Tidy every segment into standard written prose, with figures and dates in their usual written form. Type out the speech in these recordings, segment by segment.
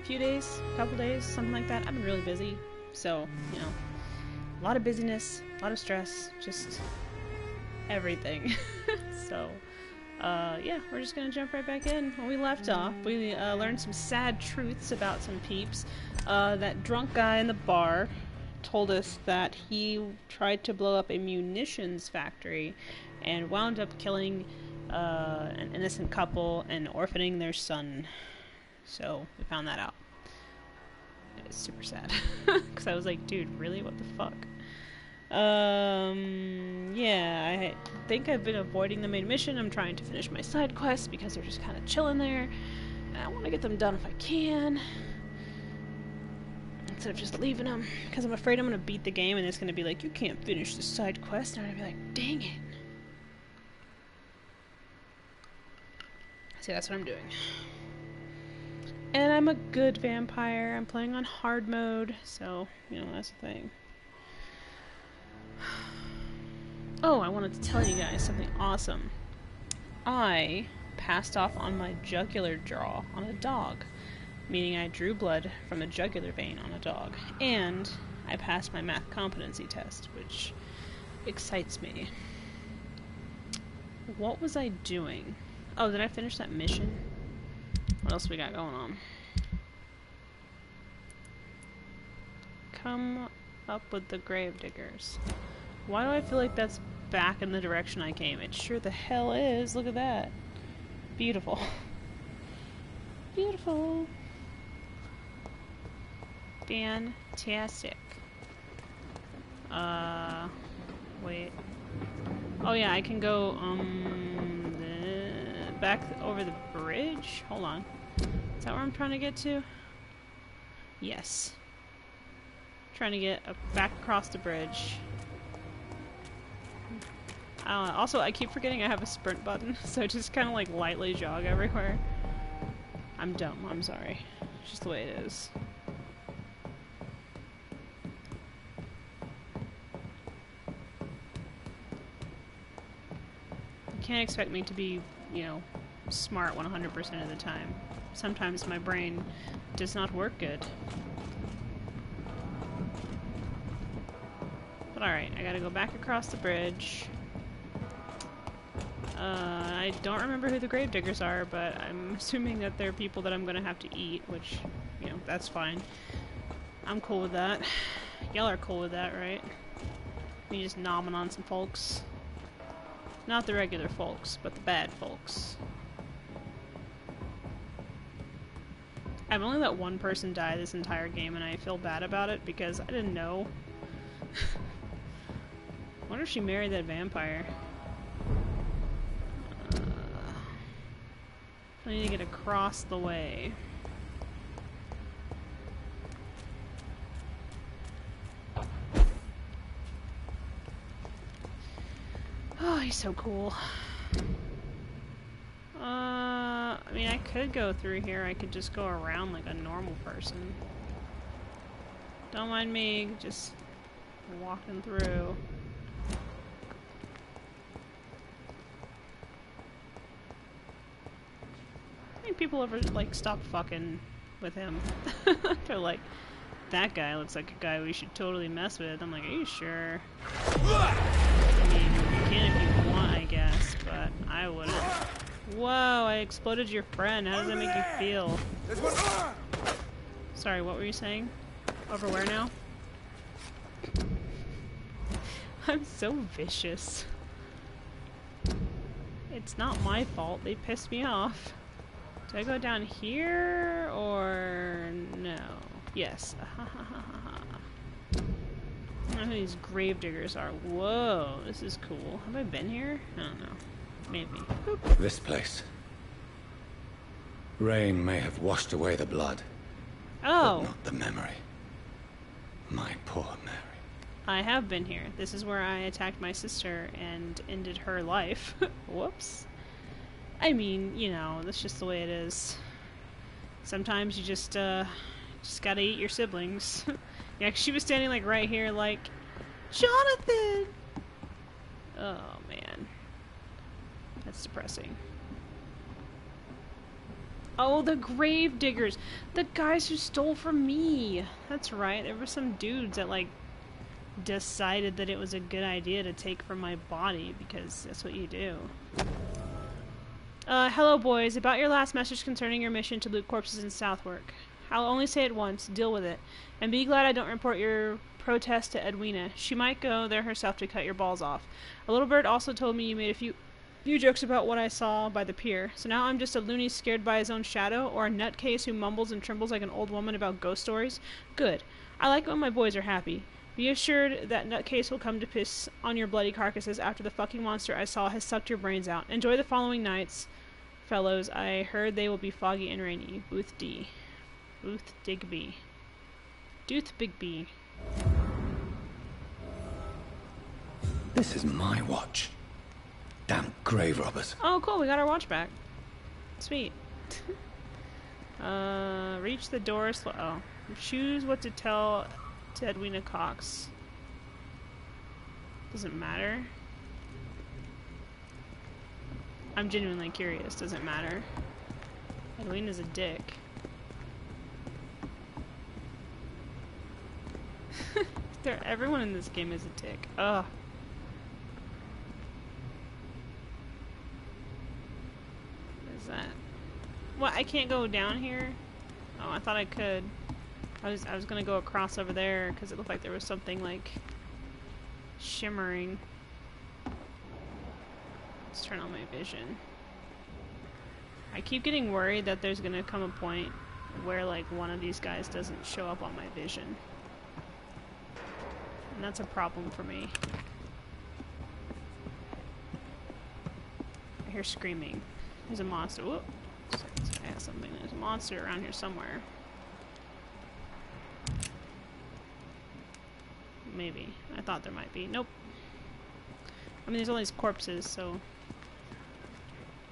few days, couple days, something like that. I've been really busy, so, you know, a lot of busyness, a lot of stress, just everything. So, yeah, we're just gonna jump right back in. When we left off, we learned some sad truths about some peeps. That drunk guy in the bar told us that he tried to blow up a munitions factory and wound up killing an innocent couple and orphaning their son. So, we found that out. It's super sad. Because I was like, dude, really? What the fuck? Yeah, I think I've been avoiding the main mission. I'm trying to finish my side quests because they're just kind of chilling there. And I want to get them done if I can, instead of just leaving them. Because I'm afraid I'm going to beat the game and it's going to be like, you can't finish the side quest. And I'm going to be like, dang it. See, that's what I'm doing. And I'm a good vampire. I'm playing on hard mode, so, you know, that's the thing. Oh, I wanted to tell you guys something awesome. I passed off on my jugular draw on a dog, meaning I drew blood from a jugular vein on a dog, and I passed my math competency test, which excites me. What was I doing? Oh, did I finish that mission? What else we got going on? Come up with the gravediggers. Why do I feel like that's back in the direction I came? It sure the hell is. Look at that. Beautiful. Beautiful. Fantastic. Wait. Oh yeah, I can go, back over the bridge? Hold on. Is that where I'm trying to get to? Yes. Trying to get back across the bridge. Also, I keep forgetting I have a sprint button, so I just kind of like lightly jog everywhere. I'm dumb, I'm sorry. It's just the way it is. You can't expect me to be, you know, smart 100% of the time. Sometimes my brain does not work good. But alright, I gotta go back across the bridge. I don't remember who the gravediggers are, but I'm assuming that they're people that I'm gonna have to eat, which, you know, that's fine. I'm cool with that. Y'all are cool with that, right? Me just nomming on some folks. Not the regular folks, but the bad folks. I've only let one person die this entire game, and I feel bad about it because I didn't know. I wonder if she married that vampire. I need to get across the way. Oh, he's so cool. I mean, I could go through here. I could just go around like a normal person. Don't mind me, just walking through. I think people ever, like, stop fucking with him. They're like, that guy looks like a guy we should totally mess with. I'm like, are you sure? I mean, you can if you want, I guess, but I wouldn't. Whoa, I exploded your friend. How does that make you feel? Sorry, what were you saying? Over where now? I'm so vicious. It's not my fault. They pissed me off. Do I go down here or no? Yes. I don't know who these gravediggers are. Whoa, this is cool. Have I been here? I don't know. Maybe. Boop. This place. Rain may have washed away the blood. Oh. But not the memory. My poor Mary. I have been here. This is where I attacked my sister and ended her life. Whoops. I mean, you know, that's just the way it is. Sometimes you just gotta eat your siblings. Yeah, 'cause she was standing, like, right here, like, Jonathan! Oh, man. That's depressing. Oh, the grave diggers. The guys who stole from me. That's right. There were some dudes that, like, decided that it was a good idea to take from my body because that's what you do. Hello, boys. About your last message concerning your mission to loot corpses in Southwark. I'll only say it once. Deal with it. And be glad I don't report your protest to Edwina. She might go there herself to cut your balls off. A little bird also told me you made a few jokes about what I saw by the pier. So now I'm just a loony scared by his own shadow, or a nutcase who mumbles and trembles like an old woman about ghost stories? Good. I like it when my boys are happy. Be assured that nutcase will come to piss on your bloody carcasses after the fucking monster I saw has sucked your brains out. Enjoy the following nights, fellows. I heard they will be foggy and rainy. Booth D. Booth Digby. Dooth Bigby. This is my watch. Damn grave robbers. Oh, cool. We got our watch back. Sweet. Reach the door slow. Oh. Choose what to tell to Edwina Cox. Doesn't matter. I'm genuinely curious. Doesn't matter. Edwina's a dick. Everyone in this game is a dick. Ugh. What is that? What? I can't go down here? Oh, I thought I could. I was gonna go across over there because it looked like there was something like shimmering. Let's turn on my vision. I keep getting worried that there's gonna come a point where like one of these guys doesn't show up on my vision. And that's a problem for me. I hear screaming. There's a monster. Whoop. I have something. There's a monster around here somewhere. Maybe. I thought there might be. Nope. I mean, there's all these corpses, so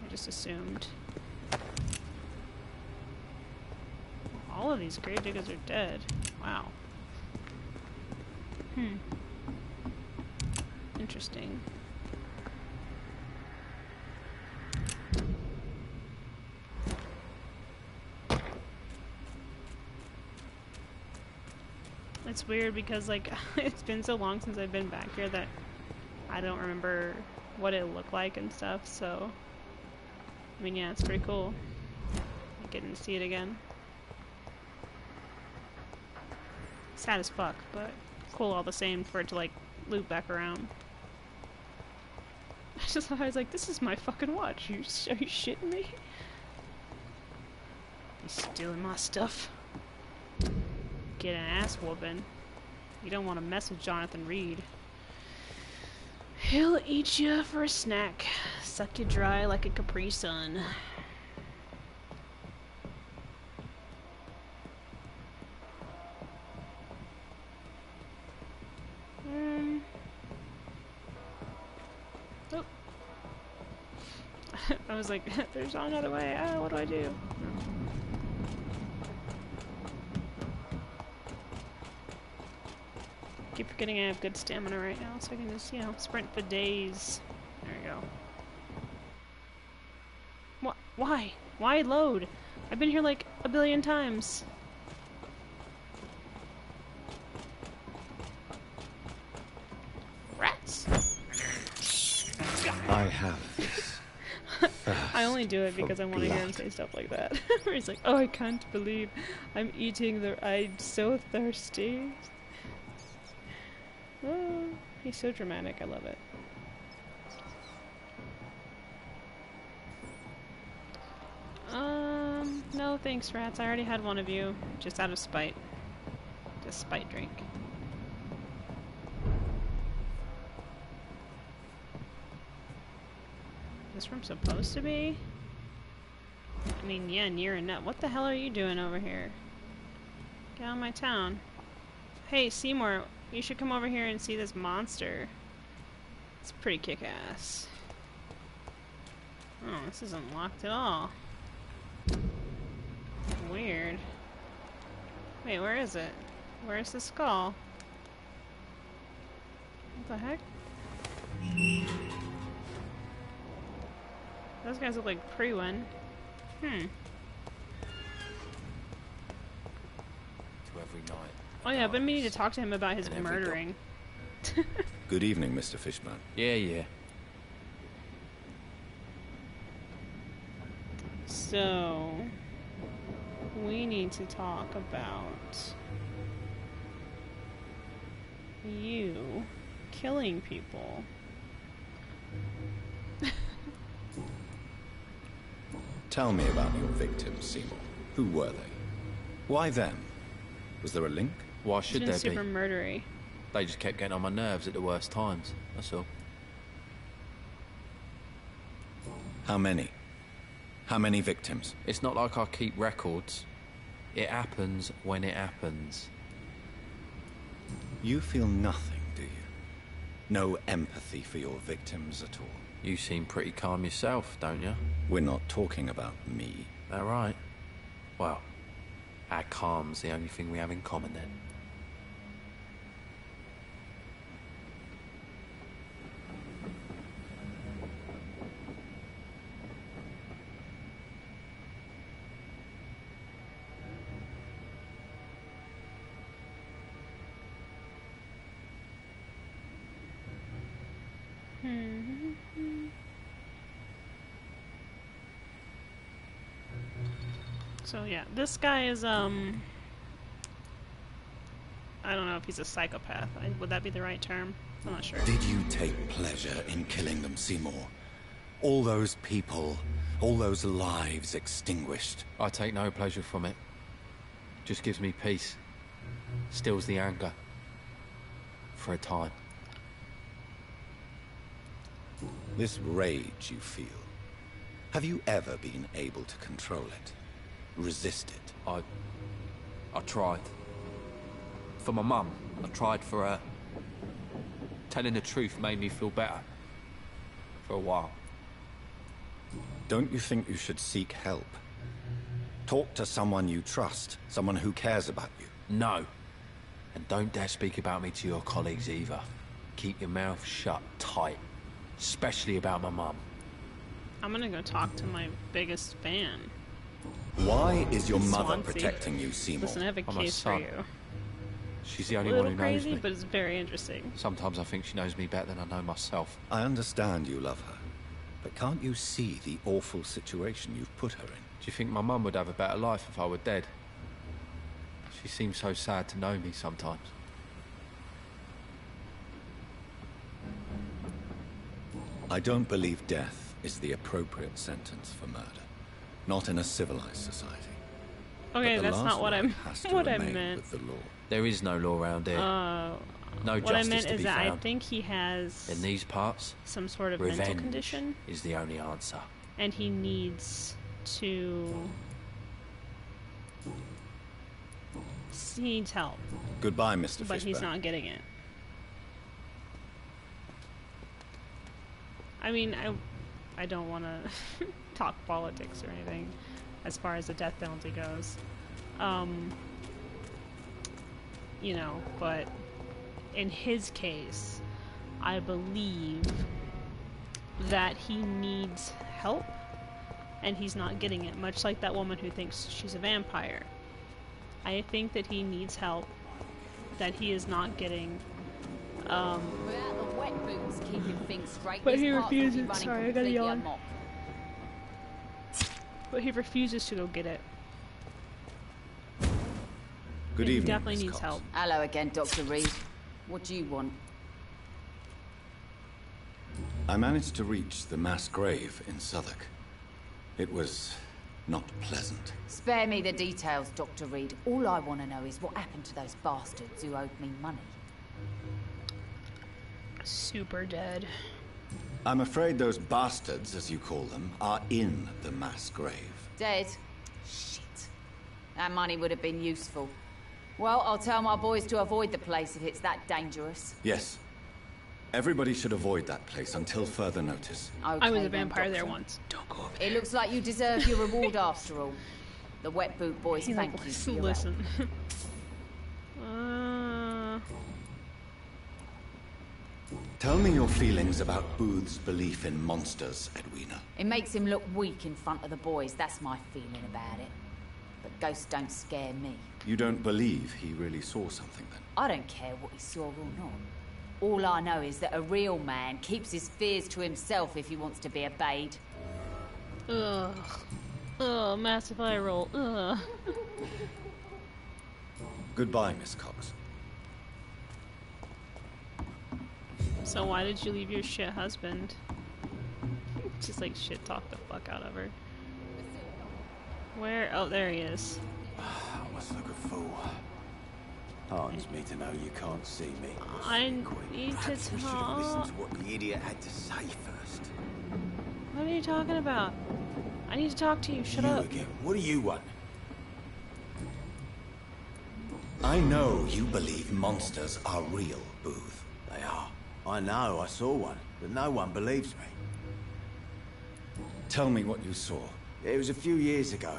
I just assumed. All of these grave diggers are dead. Wow. Interesting. It's weird because, like, it's been so long since I've been back here that I don't remember what it looked like and stuff, so I mean, yeah, it's pretty cool getting to see it again. Sad as fuck, but cool all the same for it to, like, loop back around. I just thought, I was like, this is my fucking watch. Are you shitting me? You stealing my stuff? Get an ass whooping. You don't want to mess with Jonathan Reed. He'll eat you for a snack. Suck you dry like a Capri Sun. Oh. I was like, there's another way. Ah, what do I do? Keep forgetting I have good stamina right now, so I can just, you know, sprint for days. There we go. What? Why? Why load? I've been here like a billion times. Rats! I have this. I only do it because I want to hear him say stuff like that. Where he's like, oh, I can't believe I'm eating I'm so thirsty. Oh, he's so dramatic. I love it. No thanks, rats. I already had one of you, just out of spite. Just spite drink. This room supposed to be? I mean, yeah, near enough. What the hell are you doing over here? Get out of my town. Hey, Seymour. You should come over here and see this monster. It's pretty kick-ass. Oh, this isn't locked at all. Weird. Wait, where is it? Where's the skull? What the heck? Those guys look like pre-win. every night. Oh yeah, I've been meaning to talk to him about his murdering. Good evening, Mr. Fishburne. Yeah. So, we need to talk about you killing people. Tell me about your victims, Seymour. Who were they? Why them? Was there a link? Why should there be? Super murdery. They just kept getting on my nerves at the worst times, that's all. How many? How many victims? It's not like I keep records. It happens when it happens. You feel nothing, do you? No empathy for your victims at all? You seem pretty calm yourself, don't you? We're not talking about me. That right? Well, our calm's the only thing we have in common then. So yeah, this guy is I don't know if he's a psychopath. Would that be the right term? I'm not sure. Did you take pleasure in killing them, Seymour? All those people, all those lives extinguished. I take no pleasure from it. Just gives me peace. Stills the anger. For a time. This rage you feel, have you ever been able to control it? Resist it? I tried. For my mum, I tried for her. Telling the truth made me feel better. For a while. Don't you think you should seek help? Talk to someone you trust, someone who cares about you. No. And don't dare speak about me to your colleagues either. Keep your mouth shut tight. Especially about my mum. I'm gonna go talk to my biggest fan. Why is your mother Swansea. protecting you, Seymour? Listen, I have a I'm a case for son. you. She's the A only one little who knows crazy, me. but it's very interesting. Sometimes I think she knows me better than I know myself. I understand you love her, but can't you see the awful situation you've put her in? Do you think my mum would have a better life if I were dead? She seems so sad to know me sometimes. I don't believe death is the appropriate sentence for murder. Not in a civilized society. Okay, But the that's last not what word I'm. has to What I remain meant. with the law. There is no law around here. No What I justice meant to is be that I found. think he has In these parts, some sort of mental revenge condition, is the only answer. and he needs to. He needs help, Goodbye, Mr. but he's Fishburne. not getting it. I mean, I don't want to talk politics or anything as far as the death penalty goes. You know, but in his case, I believe that he needs help and he's not getting it, much like that woman who thinks she's a vampire. I think that he needs help that he is not getting. Without the wet boots keeping things straight, But this he part could be refuses. running Sorry, I gotta completely yawn. amok. But he refuses to go get it. Good And he evening, definitely Miss needs Cox. help. Hello again, Dr. Reed. What do you want? I managed to reach the mass grave in Southwark. It was not pleasant. Spare me the details, Dr. Reed. All I want to know is what happened to those bastards who owed me money. Super dead. I'm afraid those bastards, as you call them, are in the mass grave. Dead? Shit. That money would have been useful. Well, I'll tell my boys to avoid the place if it's that dangerous. Yes. Everybody should avoid that place until further notice. Okay, I was a then, vampire there Doctor. once. Don't go over It looks like you deserve your reward after all. The wet boot boys there. thank you for your help. Listen. Tell me your feelings about Booth's belief in monsters, Edwina. It makes him look weak in front of the boys. That's my feeling about it. But ghosts don't scare me. You don't believe he really saw something then? I don't care what he saw or not. All I know is that a real man keeps his fears to himself if he wants to be obeyed. Ugh. Ugh, massive eye roll. Ugh. Goodbye, Miss Cox. So why did you leave your shit husband? Just like shit talk the fuck out of her. Where? Oh, there he is. I must look a fool. Heartens me to know you can't see me. I need to Perhaps we should have listened talk. to what the idiot had to say first. What are you talking about? I need to talk to you. Shut You up. again. What do you want? I know you believe monsters are real, Booth. They are. I know, I saw one, but no one believes me. Tell me what you saw. It was a few years ago.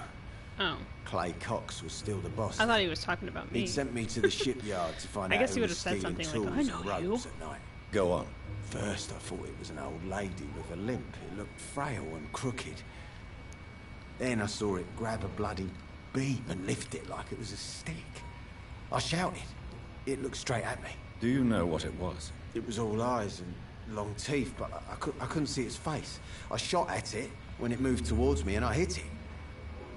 Oh, Clay Cox was still the boss. I thought he was talking about me. He'd sent me to the shipyard to find I out guess who he would was have said stealing something like, tools "I and know you." ropes at night. Go on. First, I thought it was an old lady with a limp. It looked frail and crooked. Then I saw it grab a bloody beam and lift it like it was a stick. I shouted. It looked straight at me. Do you know what it was? It was all eyes and long teeth, but I couldn't see its face. I shot at it when it moved towards me and I hit it.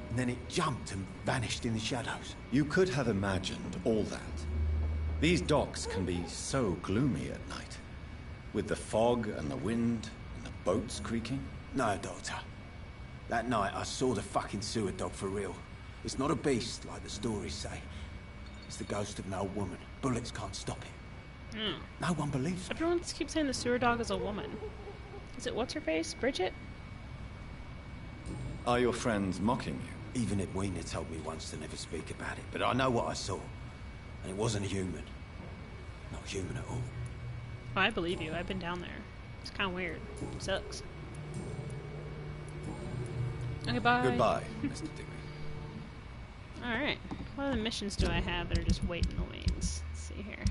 And then it jumped and vanished in the shadows. You could have imagined all that. These docks can be so gloomy at night. With the fog and the wind and the boats creaking. No, Doctor. That night I saw the fucking sewer dog for real. It's not a beast like the stories say. It's the ghost of an old woman. Bullets can't stop it. No one believes me. Everyone keeps saying the sewer dog is a woman. Is it what's her face? Bridget? Are your friends mocking you? Even Edwina told me once to never speak about it, but I know what I saw. And it wasn't a human. Not human at all. Oh, I believe you. I've been down there. It's kind of weird. It sucks. Okay, bye. Goodbye, Mr. Digby. Alright. What other missions do I have that are just waiting in the wings? Let's see here.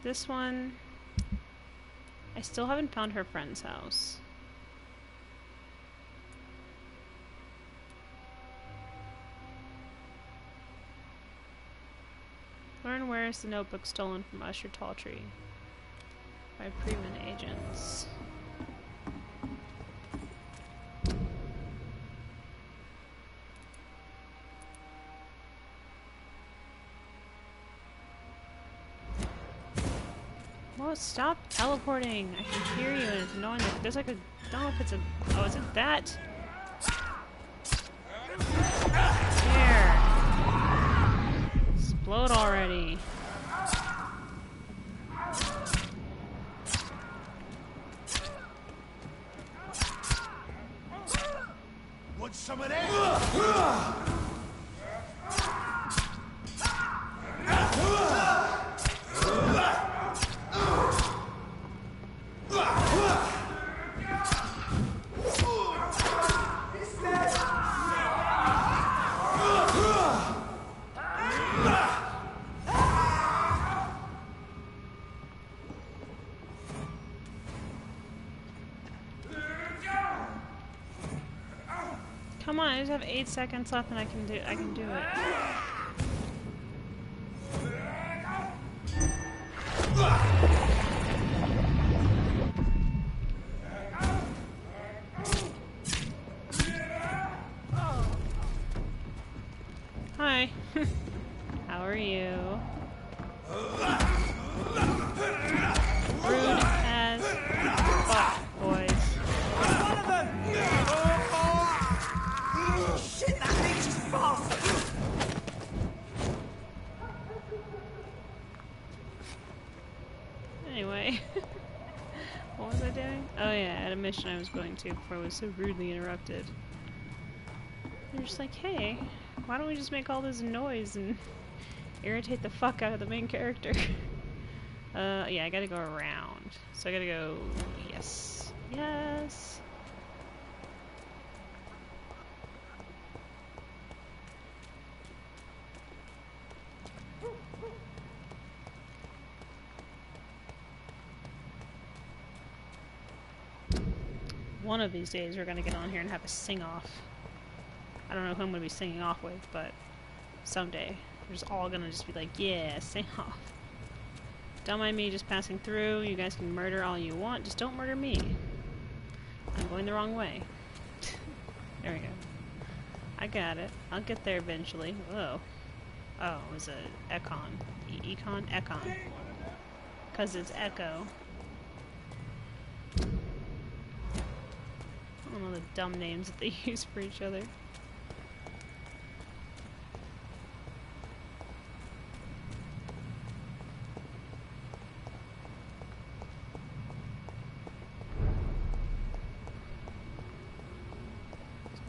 This one... I still haven't found her friend's house. Learn where is the notebook stolen from Usher Talltree by Freeman agents. Well, stop teleporting! I can hear you and it's annoying. There's like a... I don't know if it's a... Oh, is it that? There! Explode already. Want some of that? Come on, I just have 8 seconds left and I can do it. Hi. How are you? Rude as fuck, boys. Shit, that bitch is fast! Anyway. What was I doing? Oh yeah, I had a mission I was going to before I was so rudely interrupted. They're just like, hey, why don't we just make all this noise and irritate the fuck out of the main character? Yeah, I gotta go around. So I gotta go... Yes. Yes! One of these days we're gonna get on here and have a sing-off. I don't know who I'm gonna be singing off with, but someday. We're just all gonna just be like, yeah, stay off. Don't mind me just passing through. You guys can murder all you want. Just don't murder me. I'm going the wrong way. There we go. I got it. I'll get there eventually. Whoa. Oh, it was a Econ. Econ? Econ. Because it's Echo. I don't know the dumb names that they use for each other.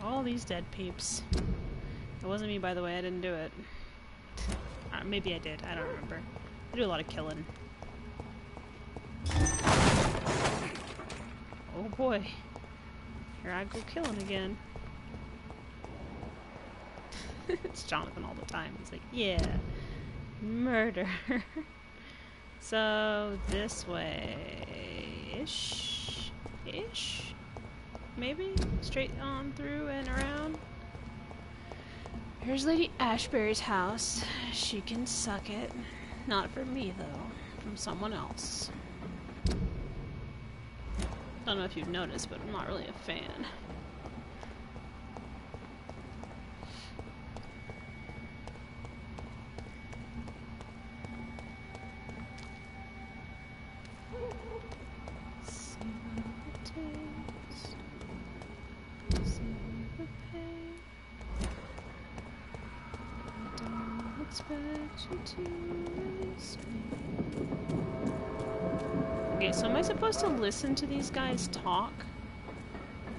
All these dead peeps. It wasn't me, by the way. I didn't do it. Maybe I did. I don't remember. I do a lot of killing. Oh boy. Here I go killing again. It's Jonathan all the time. He's like, yeah, murder. So, this way-ish? Ish? Maybe? Straight on through and around? Here's Lady Ashbury's house. She can suck it. Not from me, though. From someone else. Don't know if you've noticed, but I'm not really a fan. Okay, so am I supposed to listen to these guys talk?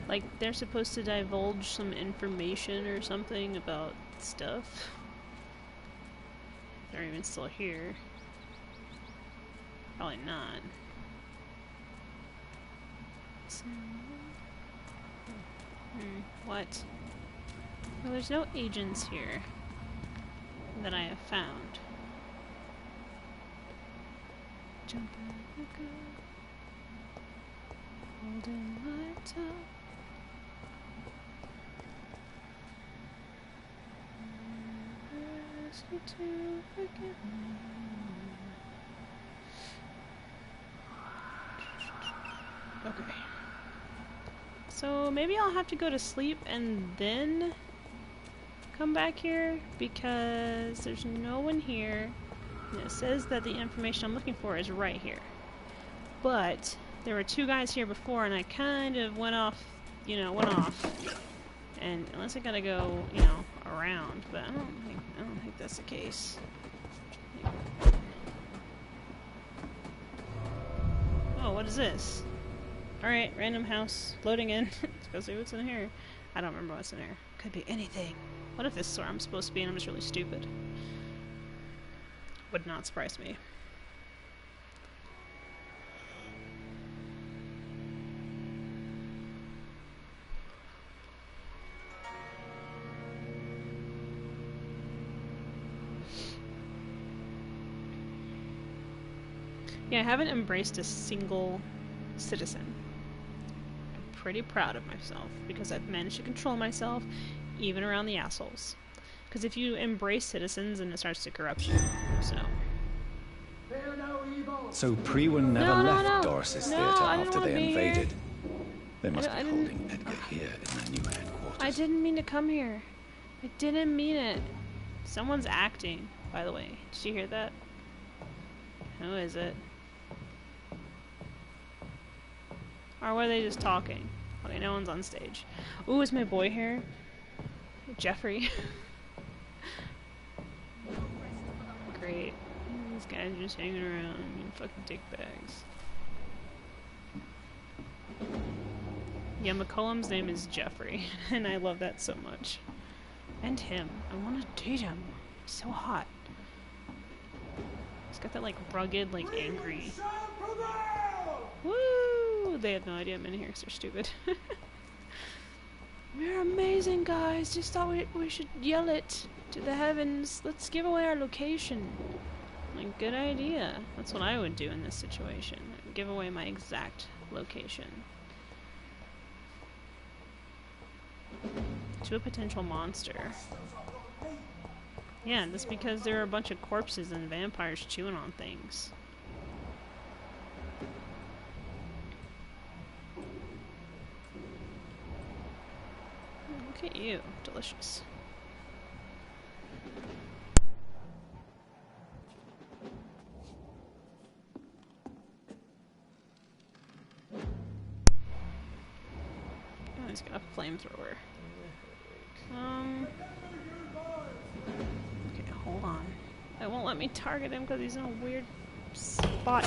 Like, they're supposed to divulge some information or something about stuff? They're even still here. Probably not. So, what? Well, there's no agents here that I have found. Jump in the car, holding my top. Ask you to forgive me. Okay. So maybe I'll have to go to sleep and then come back here, because there's no one here. And it says that the information I'm looking for is right here. But there were two guys here before, and I kind of went off. And unless I gotta go, around, but I don't think that's the case. Oh, what is this? Alright, random house, loading in. Let's go see what's in here. I don't remember what's in here. Could be anything. What if this is where I'm supposed to be and I'm just really stupid? Would not surprise me. Yeah, I haven't embraced a single citizen. I'm pretty proud of myself because I've managed to control myself even around the assholes. Because if you embrace citizens, then it starts to corrupt you. So Priwen never left Doris's theatre after they invaded. They must be holding Edgar here in their new headquarters. I didn't mean to come here. I didn't mean it. Someone's acting, by the way. Did you hear that? Who is it? Or were they just talking? Okay, no one's on stage. Ooh, is my boy here? Jeffrey. Great. These guys are just hanging around and fucking dick bags. Yeah, McCollum's name is Jeffrey, and I love that so much. And him. I want to date him. He's so hot. He's got that, like, rugged, like, angry... Woo! They have no idea I'm in here because they're stupid. We're amazing, guys. Just thought we should yell it to the heavens. Let's give away our location. Like, good idea. That's what I would do in this situation. I'd give away my exact location. To a potential monster. Yeah, that's because there are a bunch of corpses and vampires chewing on things. Look at you. Delicious. Oh, he's got a flamethrower. Okay, hold on. It won't let me target him because he's in a weird spot.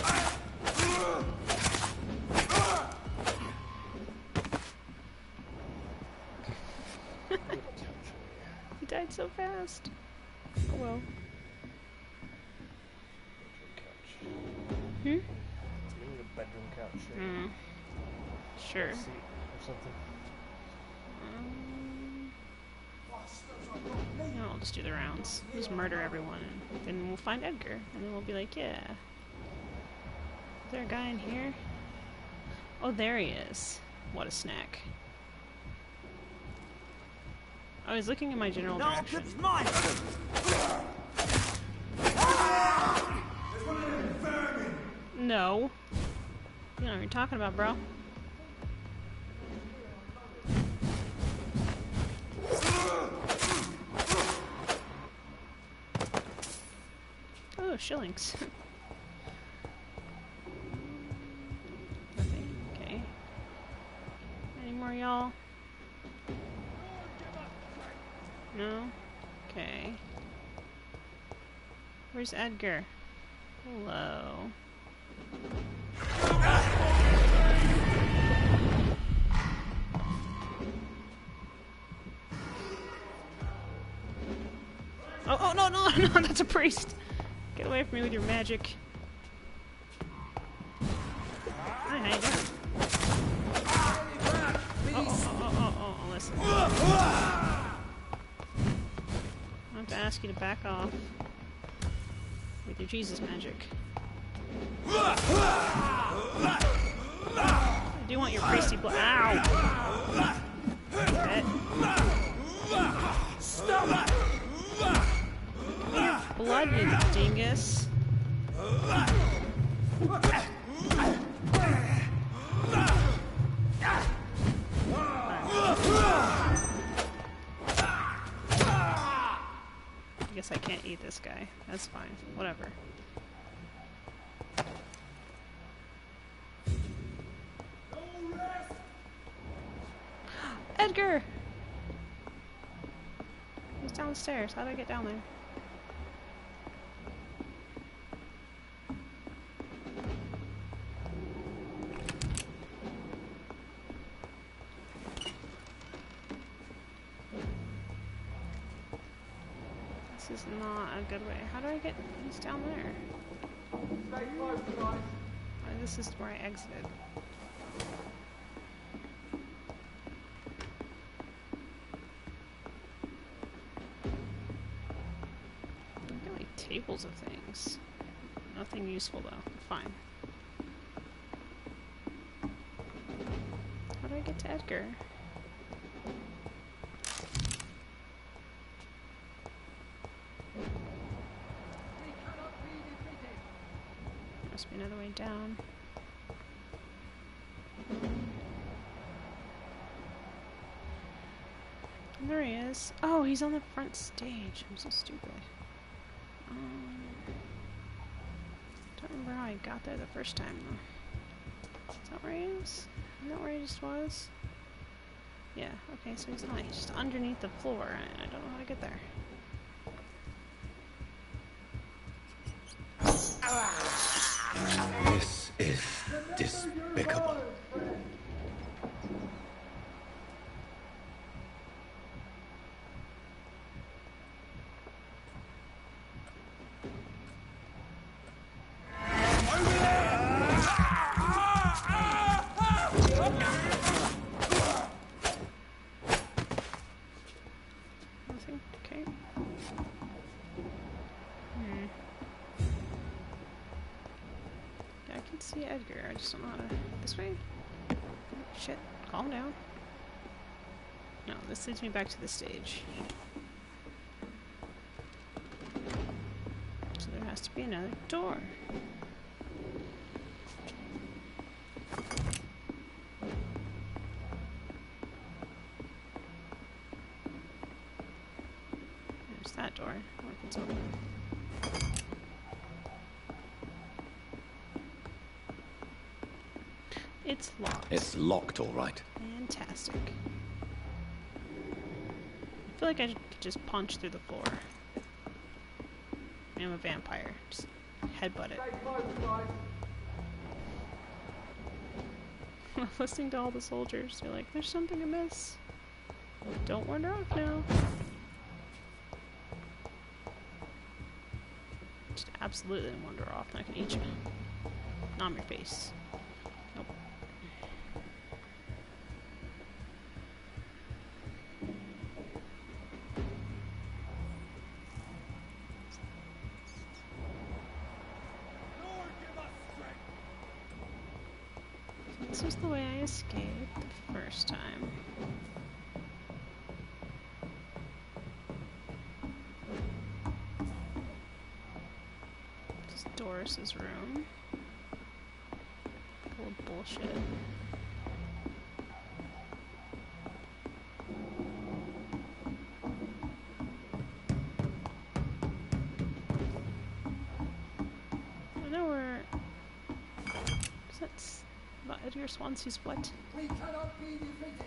He died so fast. Oh well. Hmm? Bedroom couch. Sure. Seat or something. No, I'll just do the rounds. Just murder everyone, and then we'll find Edgar, and then we'll be like, yeah. Is there a guy in here? Oh, there he is. What a snack. I was looking in my general direction. No. You know what you're talking about, bro. Oh, shillings. Nothing. Okay. Any more, y'all? No? Okay. Where's Edgar? Hello. Oh, no, no, no, that's a priest. Get away from me with your magic. Hi, how you doing? Oh, listen. I have to ask you to back off with your Jesus magic. I do want your priesty blood. Ow! Stop! Your blood, you dingus. I guess I can't eat this guy. That's fine. Whatever. Edgar! He's downstairs. How did I get down there? This is not a good way. How do I get... He's down there. Oh, this is where I exited. I got like tables of things. Nothing useful though. Fine. How do I get to Edgar? Must be another way down. And there he is. Oh, he's on the front stage. I'm so stupid. Don't remember how I got there the first time though. Is that where he is? Isn't that where he just was? Yeah, okay, so he's not. He's just underneath the floor, and I don't know how to get there. This is despicable. Nothing? Okay. Yeah, I can see Edgar. I just don't know how to... This way? Shit. Calm down. No, this leads me back to the stage. has to be another door. There's that door. I wonder if it's open. It's locked. It's locked, all right. Fantastic. I feel like I could just punch through the floor. I'm a vampire. Just headbutt it. Listening to all the soldiers, they're like, there's something amiss. Don't wander off now. Just absolutely wander off, and I can eat you. Not on your face. Nope. This was the way I escaped the first time. This is Doris's room. Full of bullshit. I know where. That's about Edgar Swansea's what? We cannot be defeated.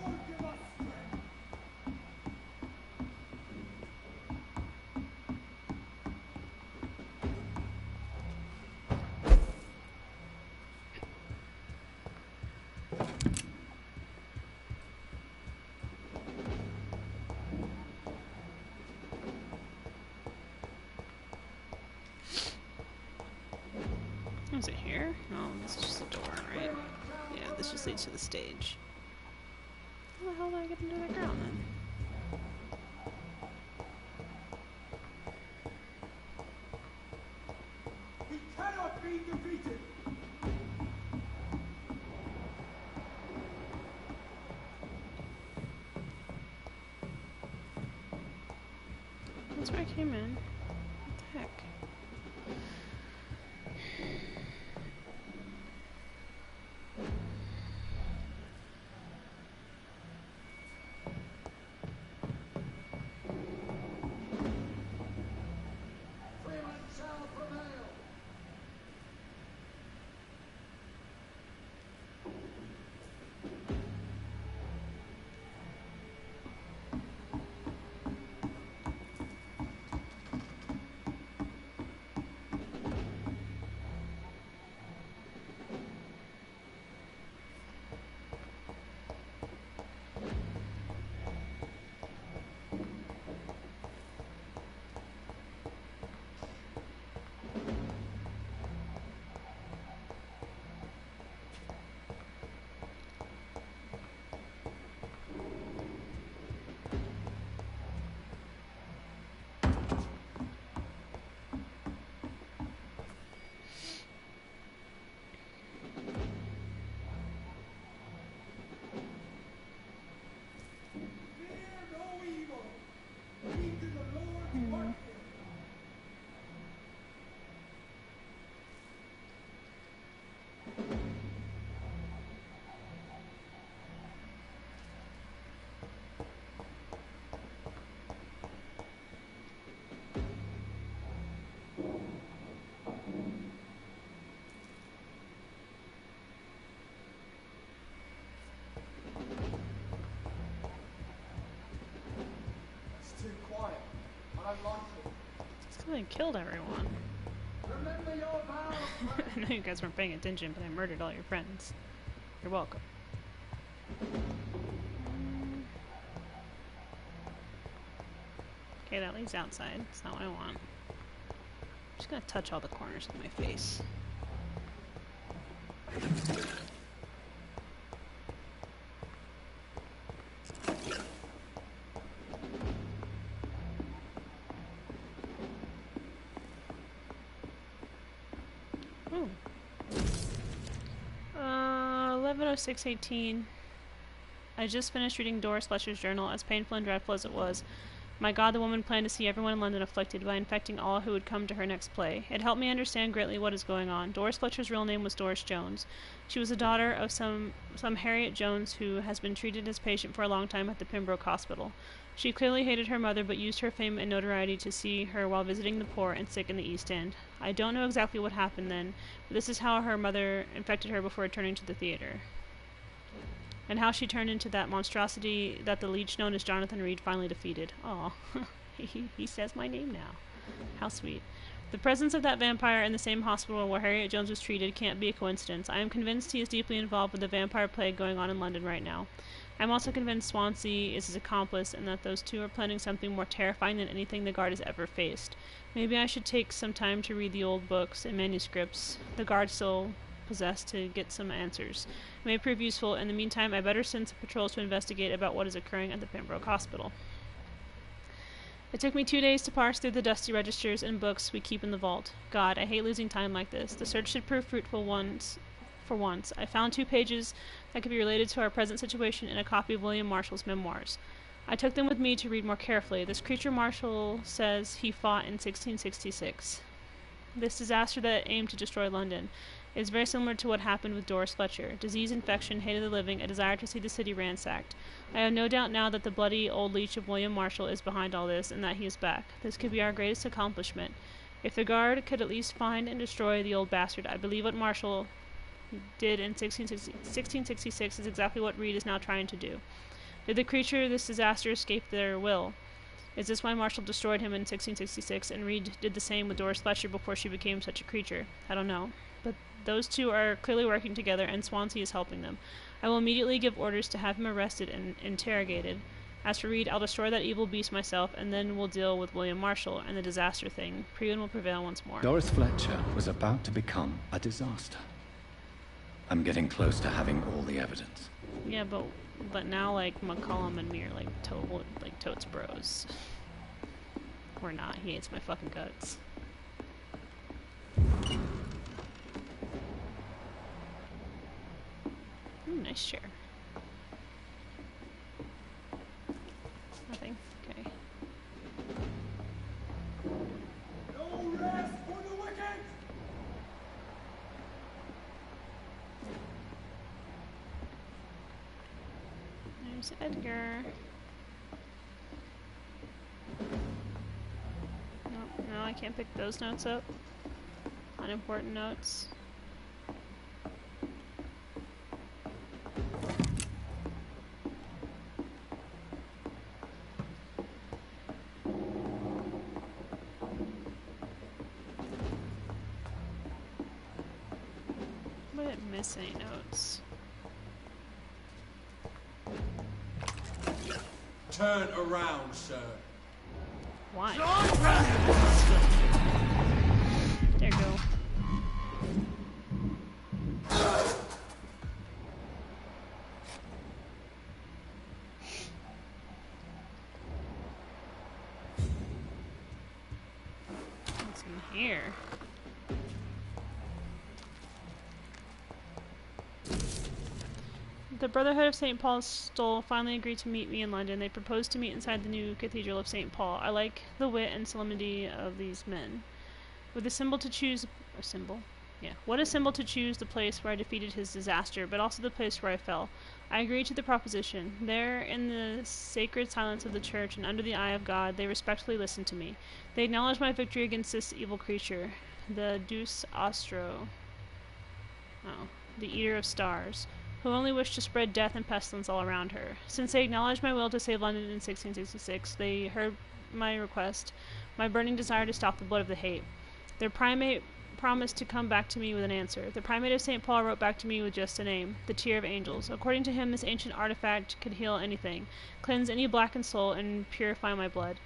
Lord, give us strength. Is it here? Oh, this is just a door, right? Yeah, this just leads to the stage. How the hell did I get into the ground then? We cannot be defeated. That's where I came in. What the heck? Freeman shall prevail. Fear no evil. We to the Lord work him. It's too quiet. I don't like it. It's because I killed everyone. Remember your vows. I know you guys weren't paying attention, but I murdered all your friends. You're welcome. Okay, that leads outside. That's not what I want. I'm just gonna touch all the corners of my face. Ooh. 11:06:18. I just finished reading Doris Fletcher's journal, as painful and dreadful as it was. My God, the woman planned to see everyone in London afflicted by infecting all who would come to her next play. It helped me understand greatly what is going on. Doris Fletcher's real name was Doris Jones. She was the daughter of some Harriet Jones, who has been treated as patient for a long time at the Pembroke Hospital. She clearly hated her mother, but used her fame and notoriety to see her while visiting the poor and sick in the East End. I don't know exactly what happened then, but this is how her mother infected her before returning to the theater, and how she turned into that monstrosity that the leech known as Jonathan Reed finally defeated. Aw, he says my name now. How sweet. The presence of that vampire in the same hospital where Harriet Jones was treated can't be a coincidence. I am convinced he is deeply involved with the vampire plague going on in London right now. I'm also convinced Swansea is his accomplice, and that those two are planning something more terrifying than anything the Guard has ever faced. Maybe I should take some time to read the old books and manuscripts the Guard still possess to get some answers. It may prove useful. In the meantime, I better send some patrols to investigate about what is occurring at the Pembroke Hospital. It took me 2 days to parse through the dusty registers and books we keep in the vault. God, I hate losing time like this. The search should prove fruitful for once. I found 2 pages that could be related to our present situation in a copy of William Marshall's memoirs. I took them with me to read more carefully. This creature Marshall says he fought in 1666. This disaster that aimed to destroy London is very similar to what happened with Doris Fletcher. Disease, infection, hate of the living, a desire to see the city ransacked. I have no doubt now that the bloody old leech of William Marshall is behind all this, and that he is back. This could be our greatest accomplishment. If the Guard could at least find and destroy the old bastard, I believe what Marshall did in 1666 is exactly what Reed is now trying to do. Did the creature this disaster escape their will? Is this why Marshall destroyed him in 1666, and Reed did the same with Doris Fletcher before she became such a creature? I don't know. But those two are clearly working together, and Swansea is helping them. I will immediately give orders to have him arrested and interrogated. As for Reed, I'll destroy that evil beast myself, and then we'll deal with William Marshall and the disaster thing. Prion will prevail once more. Doris Fletcher was about to become a disaster. I'm getting close to having all the evidence. Yeah, but now, like, McCollum and me are, like, totes bros. We're not. He hates my fucking guts. Ooh, nice chair. Nothing? Okay. No rest for the wicked! There's Edgar. No, I can't pick those notes up. Unimportant notes. I didn't miss any notes. Turn around, sir. Why? There you go. What's in here? The Brotherhood of St. Paul's Stole finally agreed to meet me in London. They proposed to meet inside the new Cathedral of St. Paul. I like the wit and solemnity of these men. With a symbol to choose... A symbol? Yeah. What a symbol to choose the place where I defeated his disaster, but also the place where I fell. I agreed to the proposition. There, in the sacred silence of the church and under the eye of God, they respectfully listened to me. They acknowledged my victory against this evil creature, the Deus Astro. Oh. The Eater of Stars, who only wished to spread death and pestilence all around her. Since they acknowledged my will to save London in 1666, they heard my request, my burning desire to stop the blood of the hate. Their primate promised to come back to me with an answer. The primate of St. Paul wrote back to me with just a name, the Tear of Angels. According to him, this ancient artifact could heal anything, cleanse any blackened soul, and purify my blood.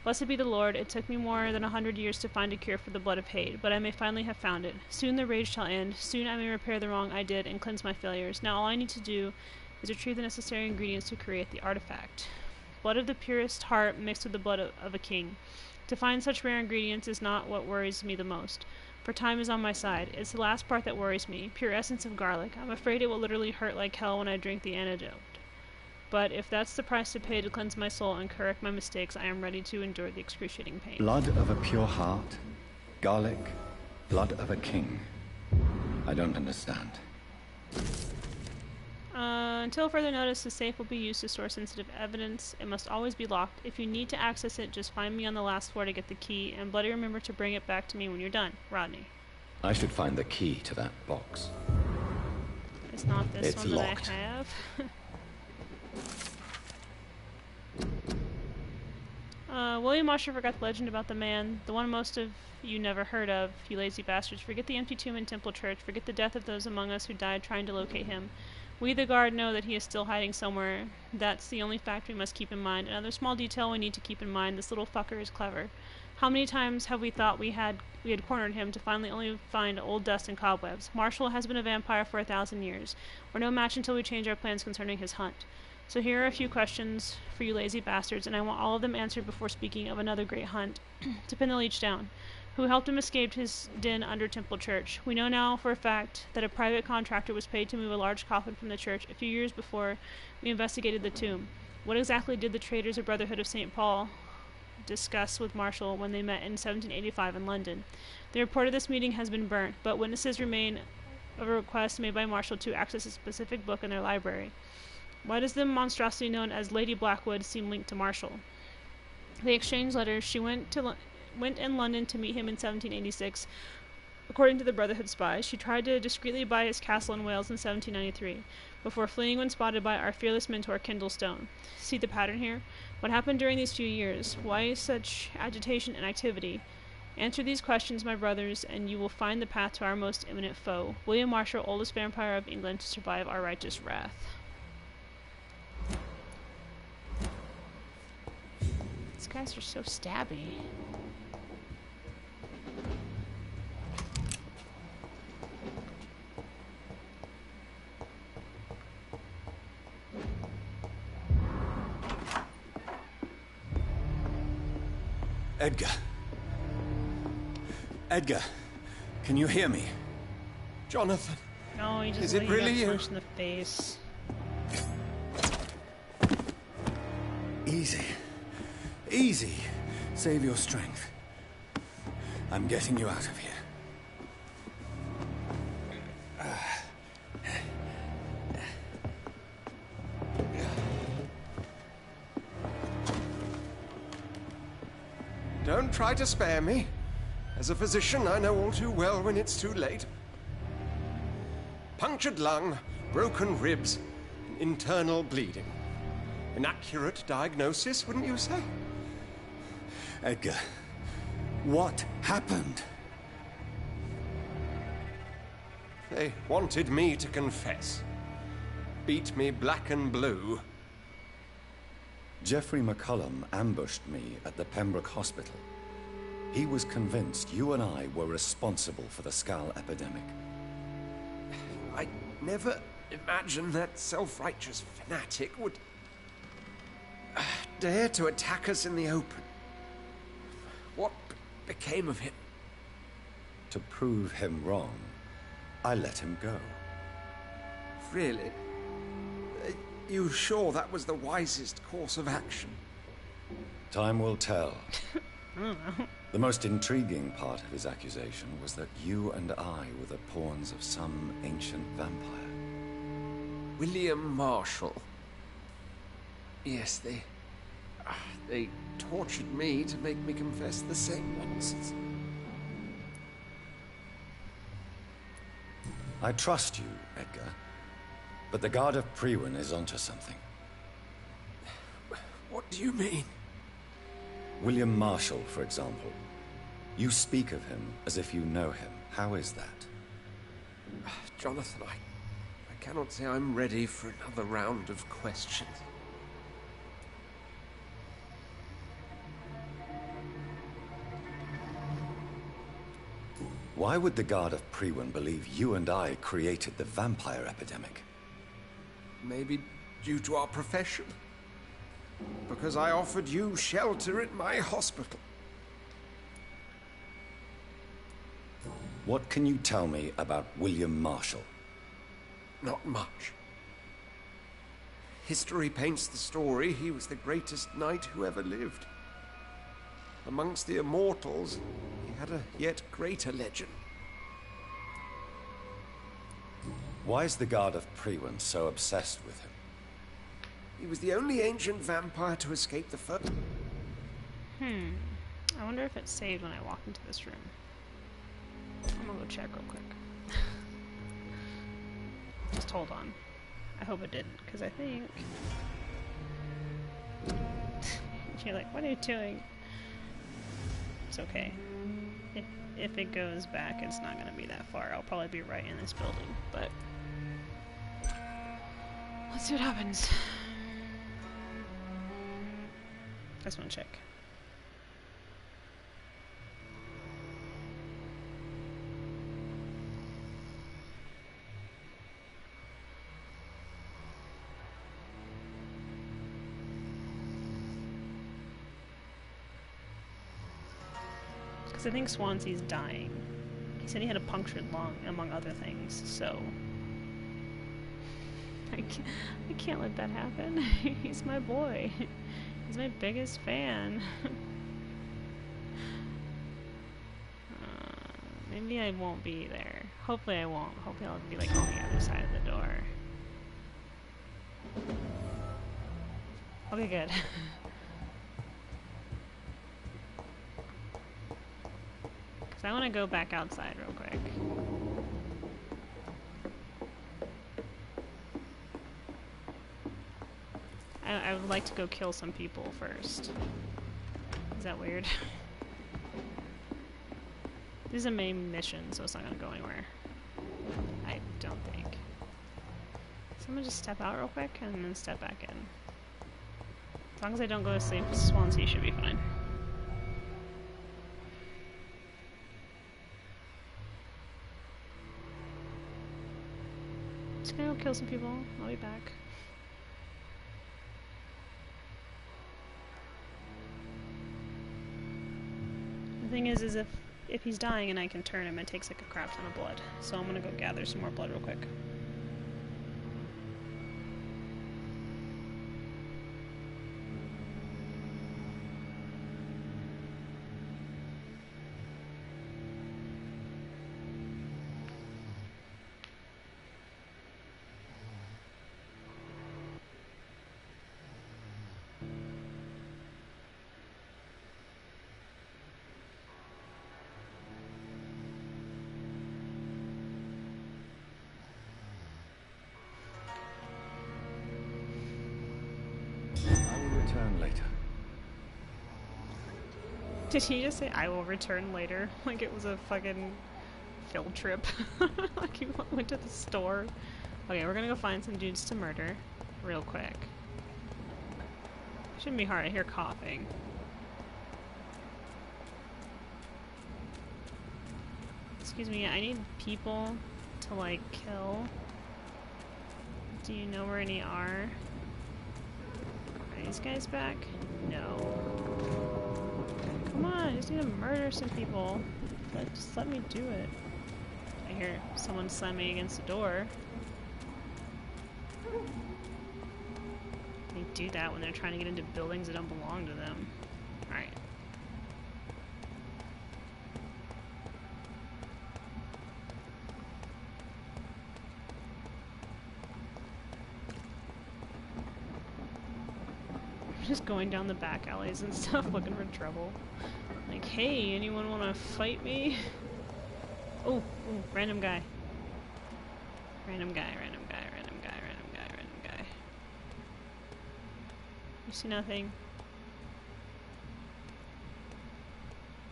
Blessed be the Lord, it took me more than 100 years to find a cure for the blood of hate, but I may finally have found it. Soon the rage shall end, soon I may repair the wrong I did and cleanse my failures. Now all I need to do is retrieve the necessary ingredients to create the artifact. Blood of the purest heart mixed with the blood of a king. To find such rare ingredients is not what worries me the most, for time is on my side. It's the last part that worries me, pure essence of garlic. I'm afraid it will literally hurt like hell when I drink the antidote. But if that's the price to pay to cleanse my soul and correct my mistakes, I am ready to endure the excruciating pain. Blood of a pure heart, garlic, blood of a king. I don't understand. Until further notice, the safe will be used to store sensitive evidence. It must always be locked. If you need to access it, just find me on the last floor to get the key, and bloody remember to bring it back to me when you're done. Rodney. I should find the key to that box. It's not this It's one locked. that I have. William Washer forgot the legend about the man, the one most of you never heard of, you lazy bastards. Forget the empty tomb in Temple Church. Forget the death of those among us who died trying to locate him. We, the guard, know that he is still hiding somewhere. That's the only fact we must keep in mind. Another small detail we need to keep in mind. This little fucker is clever. How many times have we thought we had cornered him to finally only find old dust and cobwebs? Marshall has been a vampire for 1,000 years. We're no match until we change our plans concerning his hunt. So here are a few questions for you lazy bastards, and I want all of them answered before speaking of another great hunt. To pin the leech down. Who helped him escape his den under Temple Church? We know now for a fact that a private contractor was paid to move a large coffin from the church a few years before we investigated the tomb. What exactly did the traitors of Brotherhood of St. Paul discuss with Marshall when they met in 1785 in London? The report of this meeting has been burnt, but witnesses remain of a request made by Marshall to access a specific book in their library. Why does the monstrosity known as Lady Blackwood seem linked to Marshall? They exchanged letters. She went in London to meet him in 1786. According to the Brotherhood spies, she tried to discreetly buy his castle in Wales in 1793, before fleeing when spotted by our fearless mentor, Kendall Stone. See the pattern here? What happened during these few years? Why such agitation and activity? Answer these questions, my brothers, and you will find the path to our most imminent foe, William Marshall, oldest vampire of England to survive our righteous wrath. These guys are so stabby. Edgar. Edgar, can you hear me? Jonathan. No, he just Is it really you? punched in the face. Easy. Easy. Save your strength. I'm getting you out of here. Don't try to spare me. As a physician, I know all too well when it's too late. Punctured lung, broken ribs, internal bleeding. An accurate diagnosis, wouldn't you say? Edgar, what happened? They wanted me to confess. Beat me black and blue. Jeffrey McCullum ambushed me at the Pembroke Hospital. He was convinced you and I were responsible for the Skull epidemic. I never imagined that self-righteous fanatic would dare to attack us in the open. What became of him? To prove him wrong, I let him go. Really? Are you sure that was the wisest course of action? Time will tell. The most intriguing part of his accusation was that you and I were the pawns of some ancient vampire. William Marshall. Yes, they tortured me to make me confess the same nonsense. I trust you, Edgar. But the Guard of Priwen is onto something. What do you mean? William Marshall, for example. You speak of him as if you know him. How is that? Jonathan, I cannot say I'm ready for another round of questions. Why would the Guard of Priwen believe you and I created the vampire epidemic? Maybe due to our profession. Because I offered you shelter at my hospital. What can you tell me about William Marshall? Not much. History paints the story he was the greatest knight who ever lived. Amongst the immortals, he had a yet greater legend. Why is the Guard of Priwen so obsessed with him? He was the only ancient vampire to escape the first. I wonder if it's saved when I walk into this room. I'm gonna go check real quick. Just hold on. I hope it didn't, because I think... You're like, what are you doing? It's okay. If it goes back, it's not gonna be that far. I'll probably be right in this building, but... Let's see what happens. I just want to check. Because I think Swansea's dying. He said he had a punctured lung, among other things, so... I can't let that happen. He's my boy. He's my biggest fan. Maybe I won't be there. Hopefully I won't. Hopefully I'll be like on the other side of the door. Okay, good. Because I want to go back outside real quick. I would like to go kill some people first. Is that weird? This is a main mission, so it's not gonna go anywhere. I don't think. So I'm gonna just step out real quick and then step back in. As long as I don't go to sleep, Swansea should be fine. Just gonna go kill some people. I'll be back. The thing is if he's dying and I can turn him, it takes like a crap ton of blood. So I'm gonna go gather some more blood real quick. Return later. Did he just say, I will return later? Like it was a fucking field trip. Like he went to the store. Okay, we're gonna go find some dudes to murder real quick. Shouldn't be hard. I hear coughing. Excuse me, I need people to like kill. Do you know where any are? Are these guys back? No. Come on, I just need to murder some people. But just let me do it. I hear someone slamming against the door. They do that when they're trying to get into buildings that don't belong to them. Alright. Just going down the back alleys and stuff looking for trouble. Like, hey, anyone want to fight me? Oh, ooh, random guy. Random guy, random guy, random guy, random guy, random guy. You see nothing?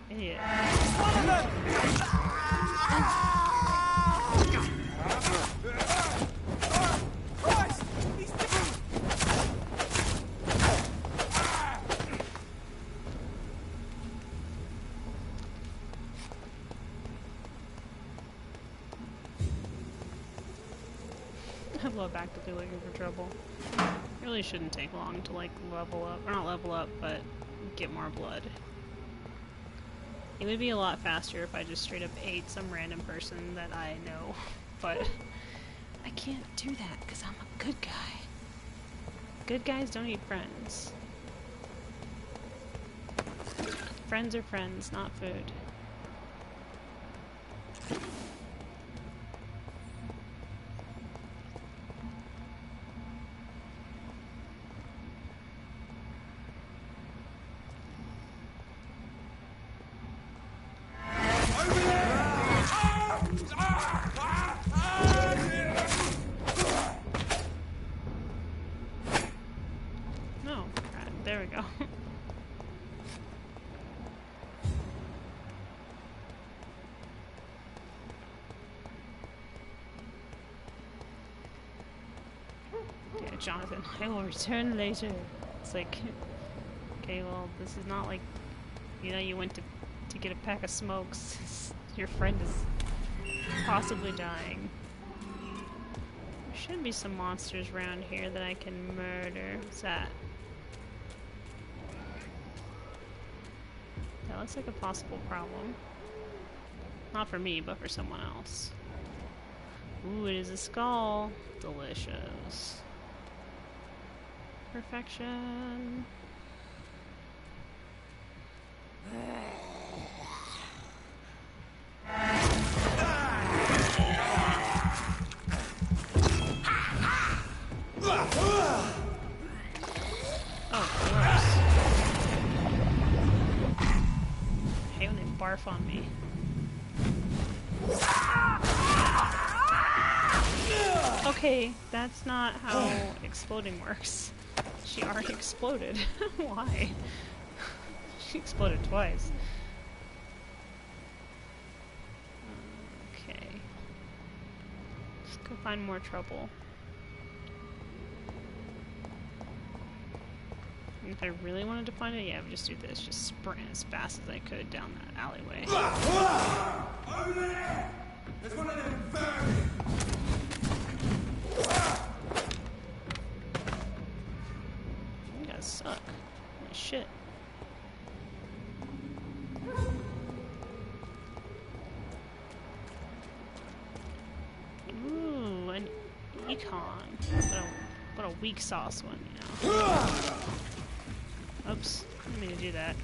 Idiot. I'm actively looking for trouble. Really shouldn't take long to like level up, or not level up, but get more blood. It would be a lot faster if I just straight up ate some random person that I know, but I can't do that because I'm a good guy. Good guys don't eat friends. Friends are friends, not food. No, there we go. Yeah, Jonathan, I will return later. It's like, okay, well, this is not like, you know, you went to get a pack of smokes. Your friend is possibly dying. There should be some monsters around here that I can murder. What's that? That looks like a possible problem. Not for me, but for someone else. Ooh, it is a skull. Delicious. Perfection. Oh, gross. I hate when they barf on me. Okay, that's not how exploding works. She already exploded. Why? She exploded twice. Okay. Let's go find more trouble. And if I really wanted to find it, yeah, I would just do this. Just sprint as fast as I could down that alleyway. Over there! There's one of them vermin! You guys suck. Holy shit. Ooh, an econ. What a weak sauce one, you know. Oops, I didn't mean to do that.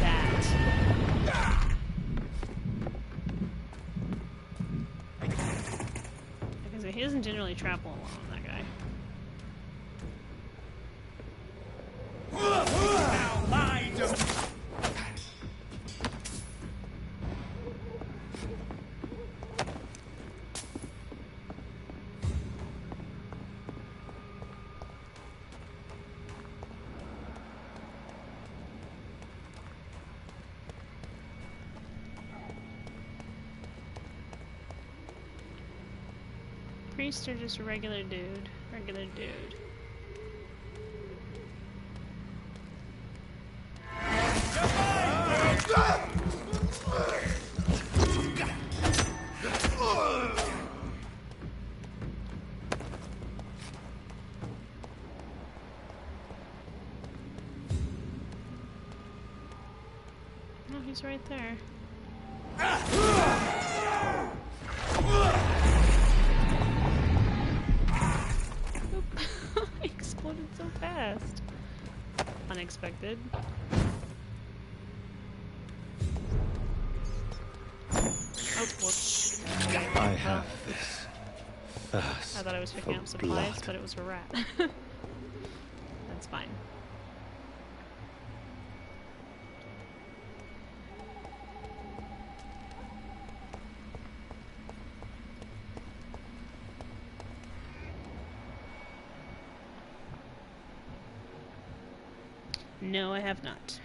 That. Because he doesn't generally travel alone, that guy. Now lie to me! Priest or just a regular dude? Regular dude. Oh, he's right there. Exploded so fast. Unexpected. Oh, whoops. Okay. I have this thirst I thought I was picking for up supplies, blood. but it was a rat. That's fine. No, I have not.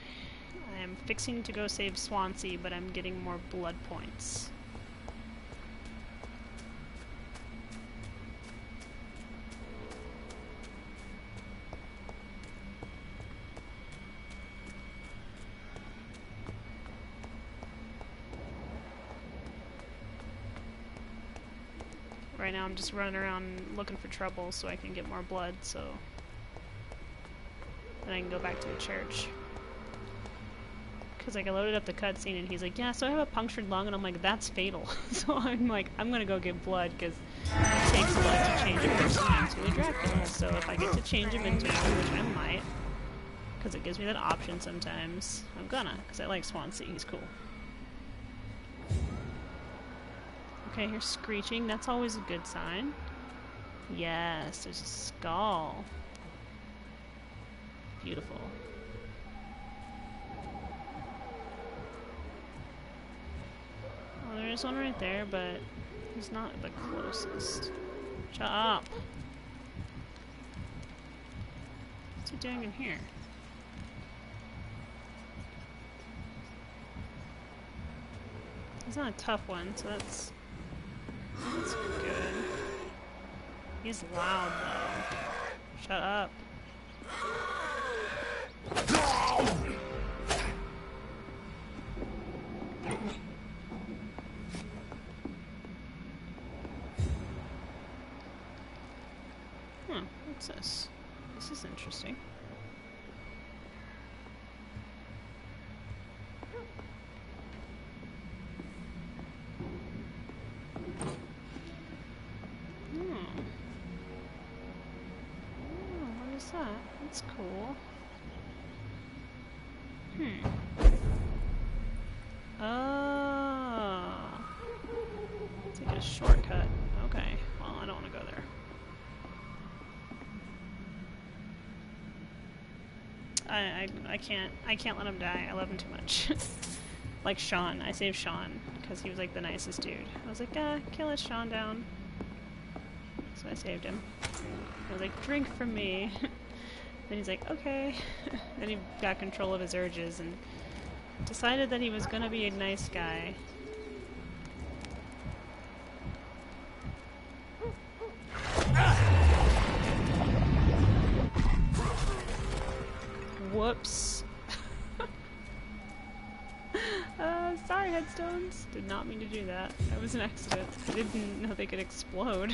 I am fixing to go save Swansea, but I'm getting more blood points. Right now I'm just running around looking for trouble so I can get more blood, so then I can go back to the church. because like I loaded up the cutscene and he's like, yeah, so I have a punctured lung, and I'm like, that's fatal. So I'm like, I'm gonna go get blood because it takes blood to change a person into a Dracula. So if I get to change him into one, which I might, because it gives me that option sometimes, I'm gonna, because I like Swansea. He's cool. Okay, here's screeching. That's always a good sign. Yes, there's a skull. Beautiful. Well, there is one right there, but he's not the closest. Shut up! What's he doing in here? He's not a tough one, so that's good. He's loud though. Shut up. Huh, what's this? This is interesting. That's cool. Oh. It's like a shortcut. Okay. Well, I don't want to go there. I can't let him die. I love him too much. Like Sean. I saved Sean because he was like the nicest dude. I was like, can't let Sean down. So I saved him. I was like, drink from me. Then he's like, okay. Then he got control of his urges and decided that he was gonna be a nice guy. Whoops. Sorry, headstones. Did not mean to do that. That was an accident. I didn't know they could explode.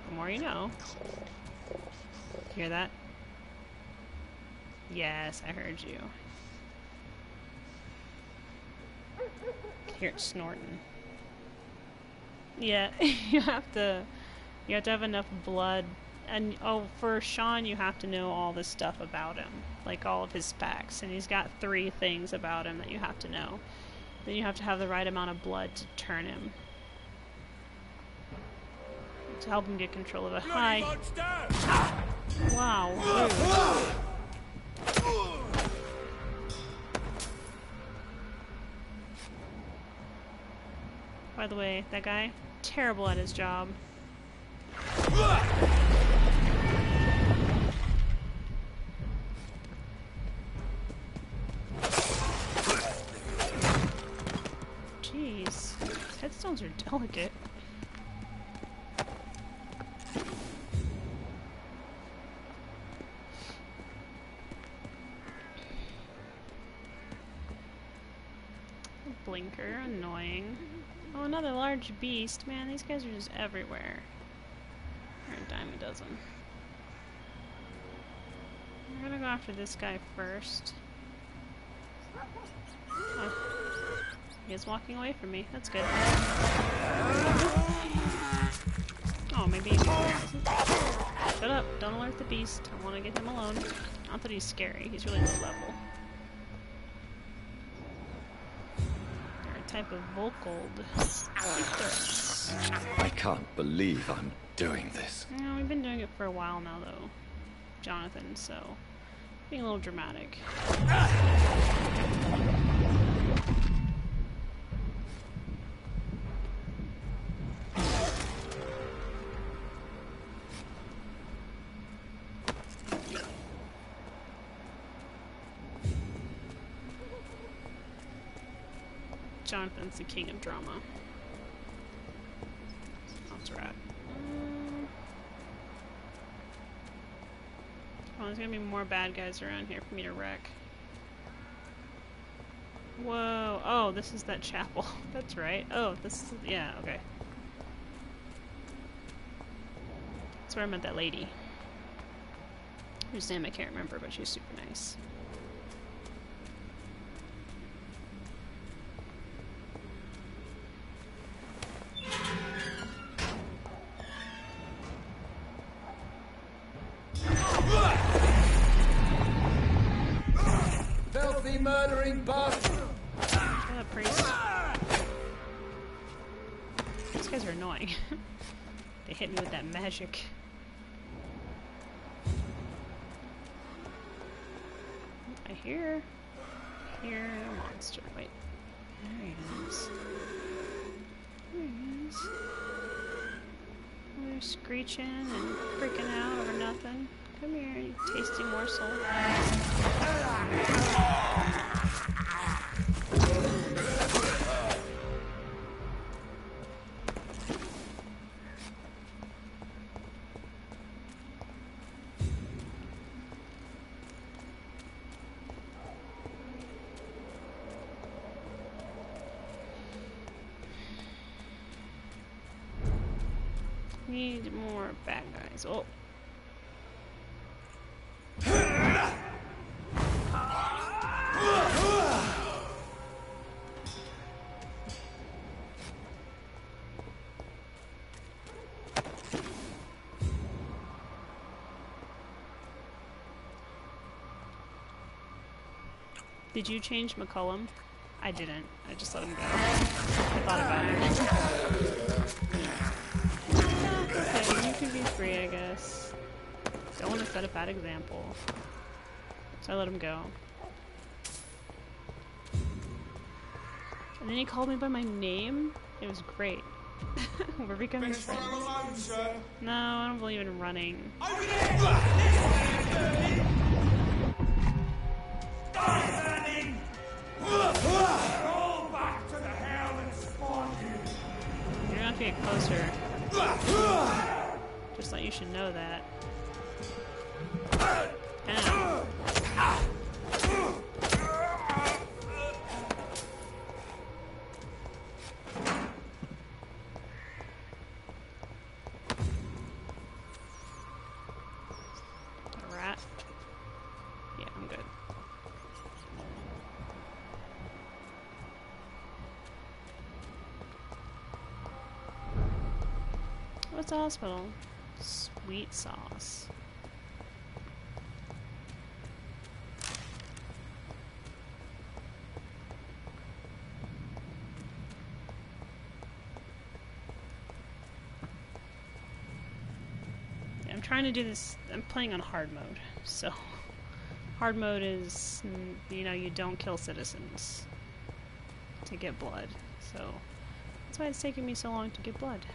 The more you know. Hear that? Yes, I heard you. Hear it snorting. Yeah, you have to have enough blood. And oh, for Sean, you have to know all this stuff about him, like all of his specs. And he's got 3 things about him that you have to know. Then you have to have the right amount of blood to turn him. To help him get control of a high. Wow. Rude. By the way, that guy, terrible at his job. Jeez, headstones are delicate. Blinker, annoying. Oh, another large beast. Man, these guys are just everywhere. They're a dime a dozen. We're gonna go after this guy first. Oh. He is walking away from me. That's good. Oh, maybe he isn't. Shut up. Don't alert the beast. I want to get him alone. Not that he's scary. He's really low level. Type of Volkold. I can't believe I'm doing this. Yeah, we've been doing it for a while now, though, Jonathan, so being a little dramatic. Jonathan's the king of drama. That's right. Oh, there's gonna be more bad guys around here for me to wreck. Whoa. Oh, this is that chapel. That's right. Oh, this is... yeah, okay. That's where I met that lady. Whose name I can't remember, but she's super nice. Filthy murdering bastard! Oh, priest. These guys are annoying. They hit me with that magic. I hear a monster. Wait. There he is. There he is. They're screeching and freaking out over nothing. Come here, you tasty morsel. Need more bad guys. Oh. Did you change McCullum? I didn't. I just let him go. I thought about it. Okay, you can be free, I guess. Don't want to set a bad example. So I let him go. And then he called me by my name. It was great. We're becoming friends. Alone, sir. No, I don't believe in running. Over there! Stop standing! Roll back to the hell that spawned you. You're gonna have to get closer. Just like you should know that. Ow. A rat? Yeah, I'm good. What's the hospital? Sweet sauce. Yeah, I'm trying to do this. I'm playing on hard mode, so hard mode is, you know, you don't kill citizens to get blood. So that's why it's taking me so long to get blood.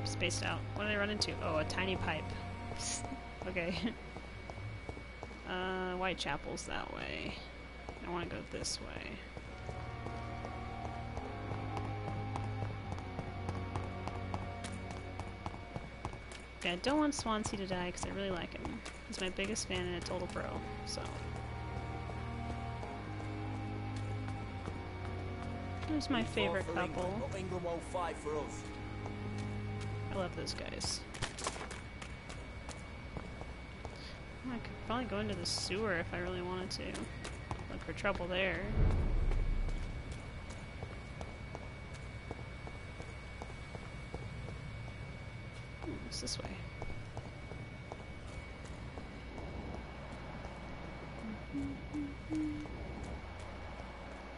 Spaced out. What did I run into? Oh, a tiny pipe. Okay. Whitechapel's that way. I want to go this way. Yeah, I don't want Swansea to die because I really like him. He's my biggest fan and a total pro, so. Who's my favorite couple? England won't fight for us. I love those guys. I could probably go into the sewer if I really wanted to. Look for trouble there. It's this way.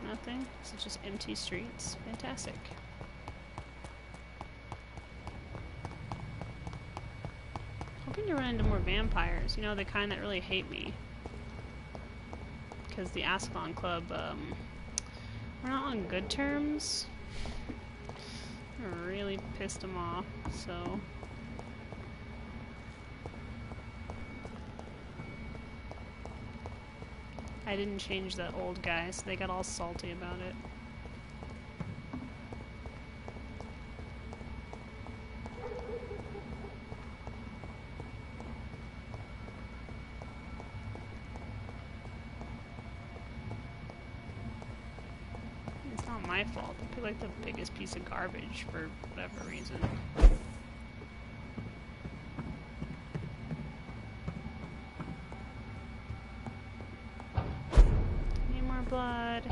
Nothing. This is just empty streets. Fantastic. Hoping to run into more vampires, you know, the kind that really hate me. Because the Ascalon Club, we're not on good terms. I really pissed them off, so. I I didn't change the old guy, so they got all salty about it. It's not my fault. I picked like the biggest piece of garbage for whatever reason. Need more blood.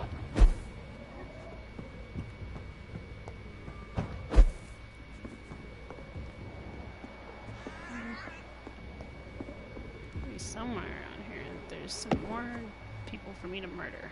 Maybe somewhere around here there's some more people for me to murder.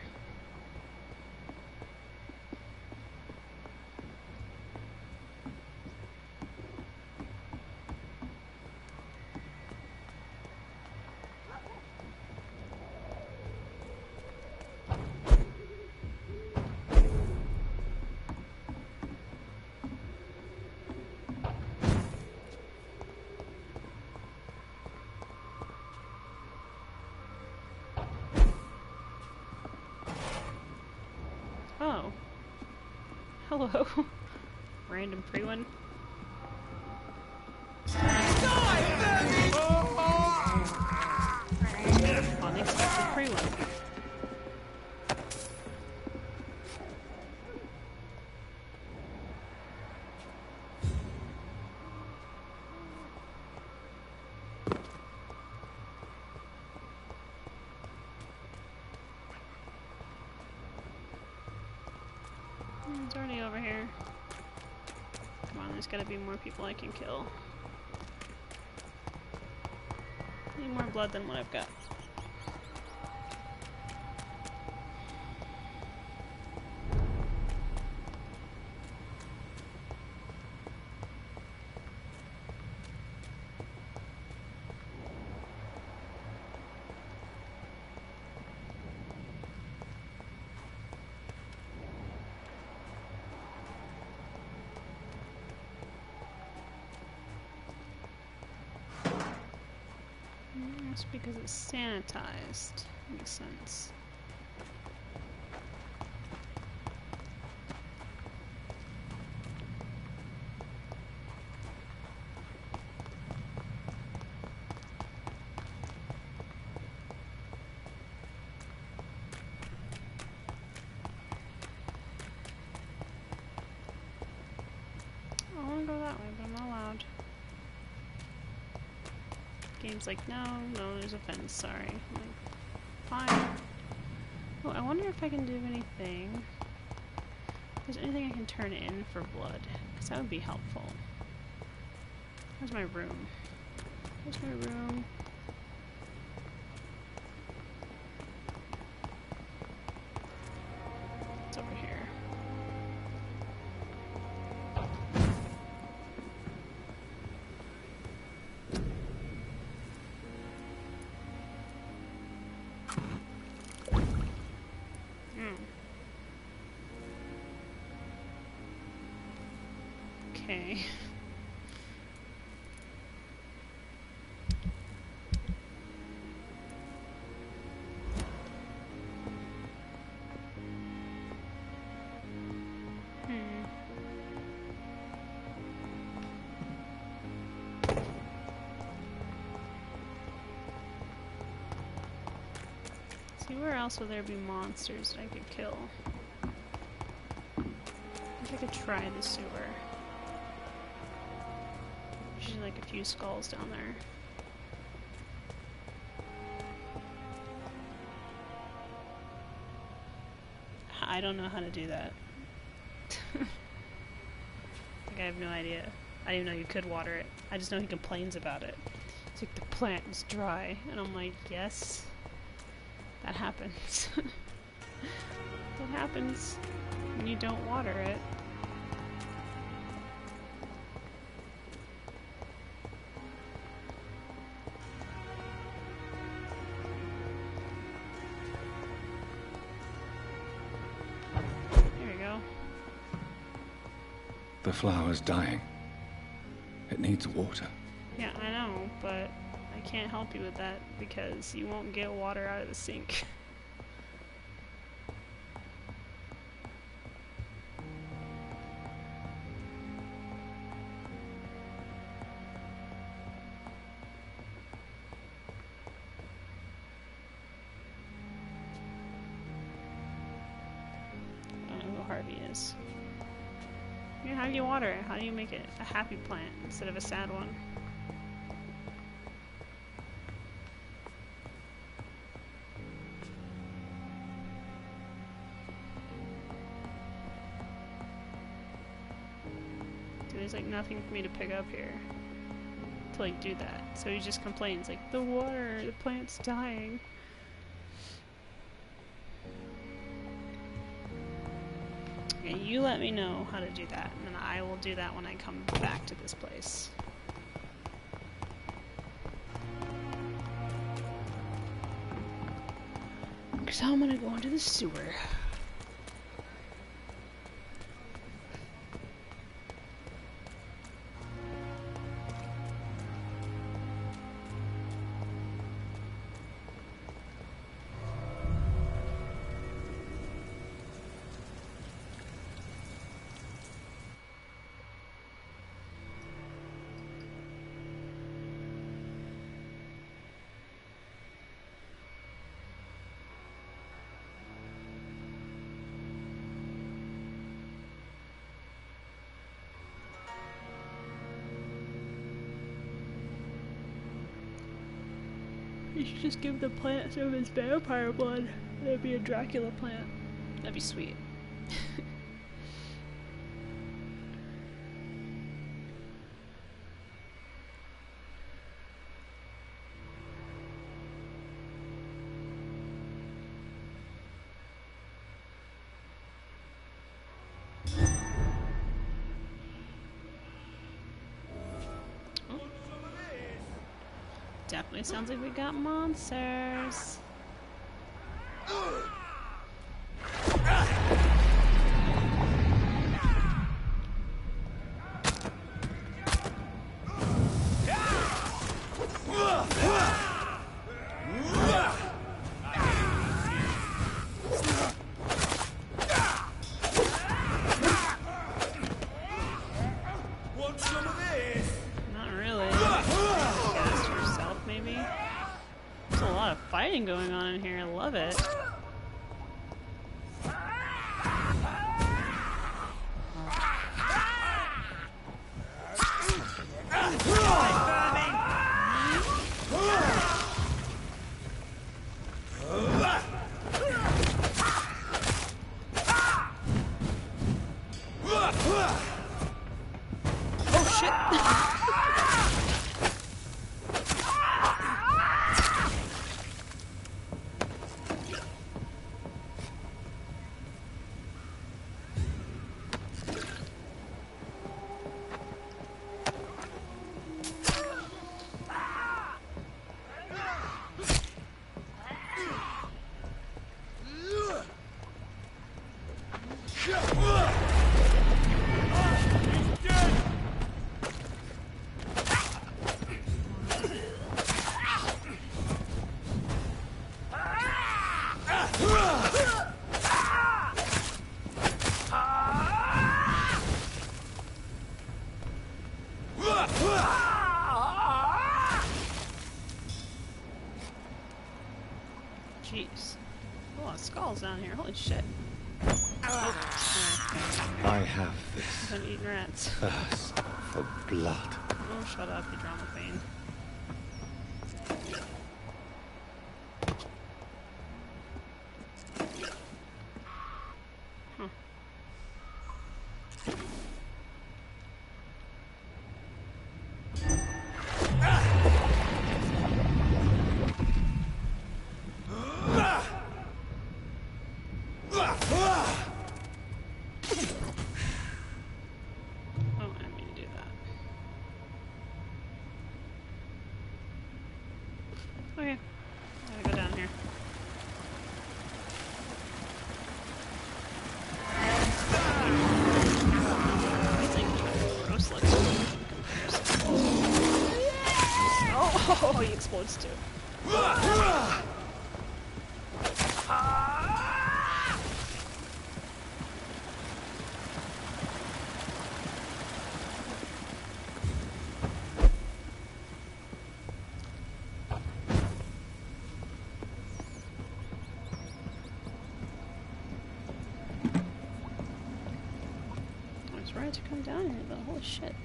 Oh. Hello. Random pre-one. Unexpected pre-one. It's already over here. Come on, there's gotta be more people I can kill. Need more blood than what I've got. That's because it's sanitized. Makes sense. I want to go that way, but I'm not allowed. Game's like, no, there's a fence, sorry. I'm like, fine. Oh, I wonder if I can do anything. If there's anything I can turn in for blood, because that would be helpful. Where's my room? Where's my room? It's over here. Okay. See, where else would there be monsters that I could kill? If I could try the sewer. Usually like a few skulls down there. I don't know how to do that. Like, I have no idea. I didn't even know you could water it. I just know he complains about it. It's like, the plant is dry. And I'm like, yes. That happens. That happens when you don't water it. The flower's dying. It needs water. Yeah, I know, but I can't help you with that because you won't get water out of the sink. Harvey is. Yeah, how do you water it? How do you make it a happy plant instead of a sad one? There's like nothing for me to pick up here to like do that. So he just complains like, the water, the plant's dying. Okay, you let me know how to do that, and then I will do that when I come back to this place. Because I'm gonna go into the sewer. You should just give the plant some of his vampire blood. That'd be a Dracula plant. That'd be sweet. Definitely sounds like we got monsters. Want some of this? Not really. Cast yourself, maybe? There's a lot of fighting going on in here. I love it. Oh shit! Jeez. A lot of skulls down here. Holy shit. I have this I'm eating rats. thirst for blood. Oh, shut up, you drama queen. Huh. Oh, I didn't mean to do that. Okay. Gotta go down here. It's like gross looks in comparison. Oh, he explodes too. Those riots are coming down here, though. Holy shit.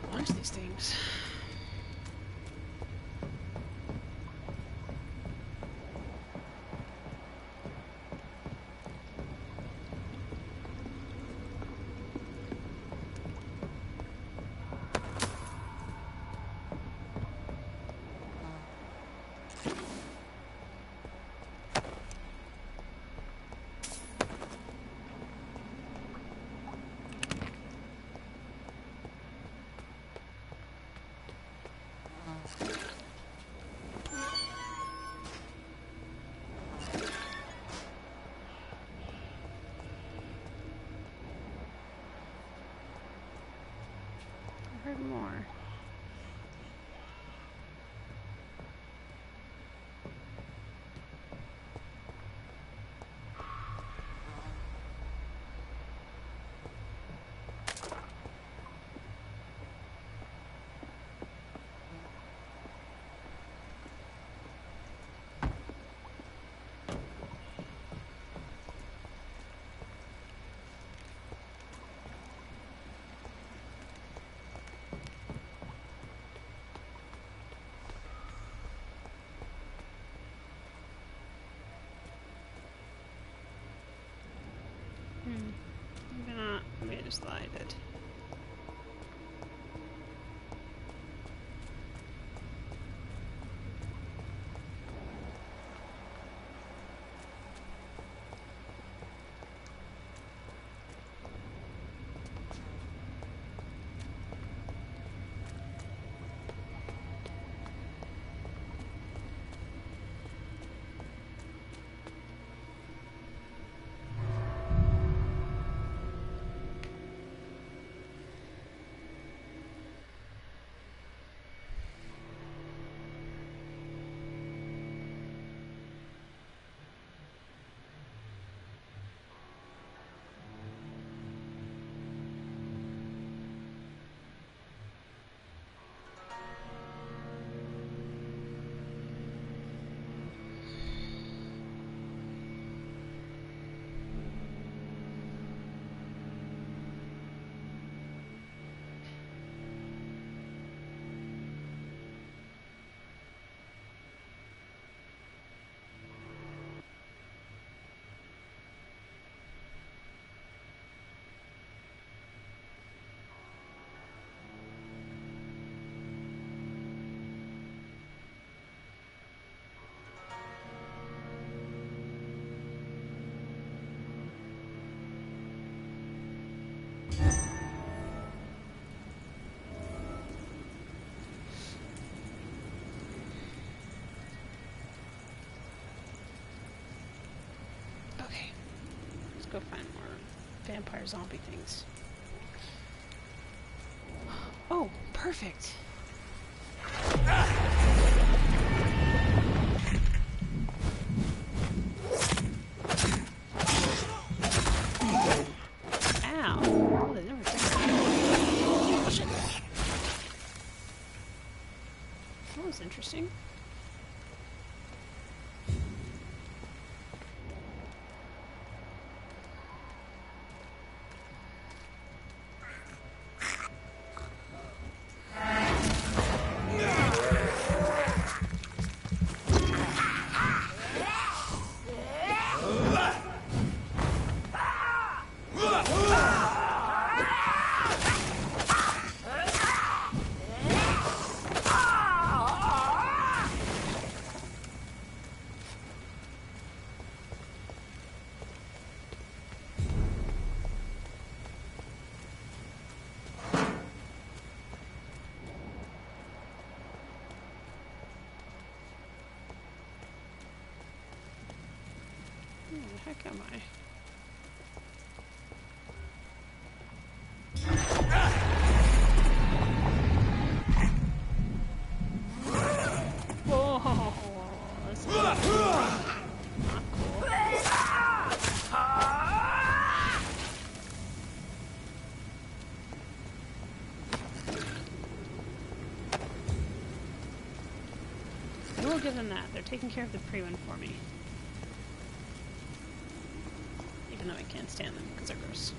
A bunch of these things. I heard more. Maybe not. Maybe I just lied it. Okay. Let's go find more vampire zombie things. Oh, perfect. Ow. Oh, they never did that. Shit. That was interesting. Where the heck am I? Whoa, this is not cool. I will give them that. They're taking care of the pre-win for me. Even though I can't stand them because they're gross.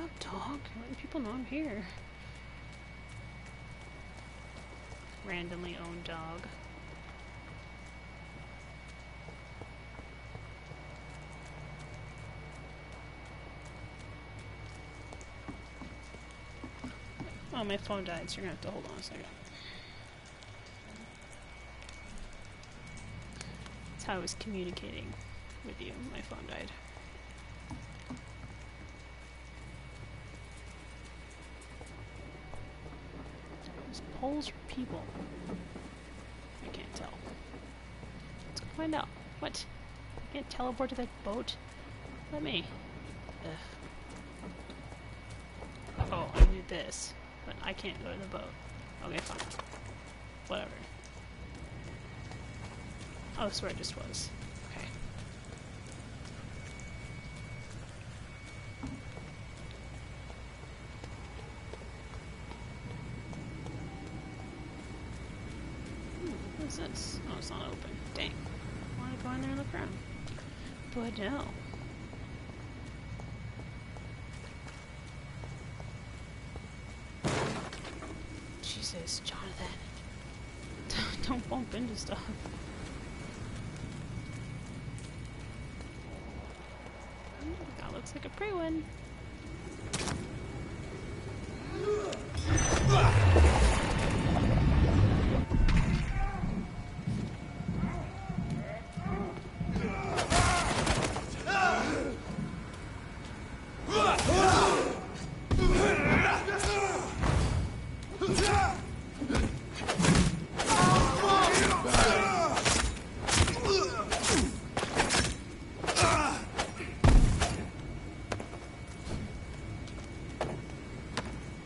up, dog? Letting people know I'm here. Randomly owned dog. Oh, my phone died, so you're gonna have to hold on a second. That's how I was communicating with you. My phone died. These poles are people. I can't tell. Let's go find out. What? I can't teleport to that boat? Let me. Ugh. Oh, I do this. But I can't go to the boat. Okay, fine. Whatever. Oh, that's where I just was. Okay. What's this? Oh, it's not open. Dang. I want to go in there and look around. But no. Jesus, Jonathan. Don't bump into stuff. That looks like a pretty one.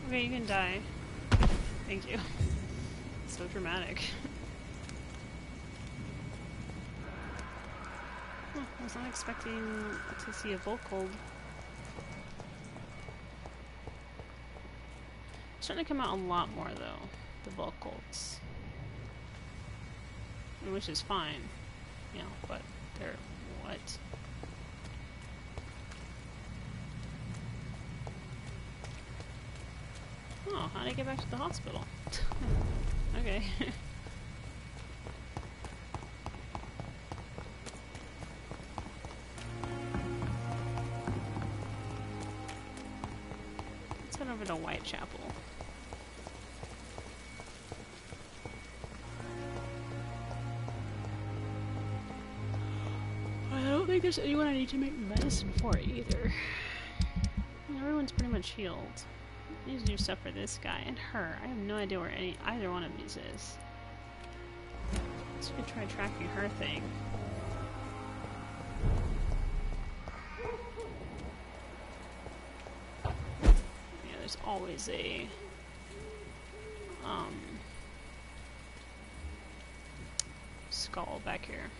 Okay, you can die. Thank you. So dramatic. Huh, I was not expecting to see a Volkold. It's starting to come out a lot more though, the Volkolds. Which is fine, you know, but they're what? Oh, how did I get back to the hospital? Okay. Let's head over to Whitechapel. I don't think there's anyone I need to make medicine for either. Everyone's pretty much healed. I need to do stuff for this guy and her. I have no idea where either one of these is. So you could try tracking her thing. Yeah, there's always a skull back here.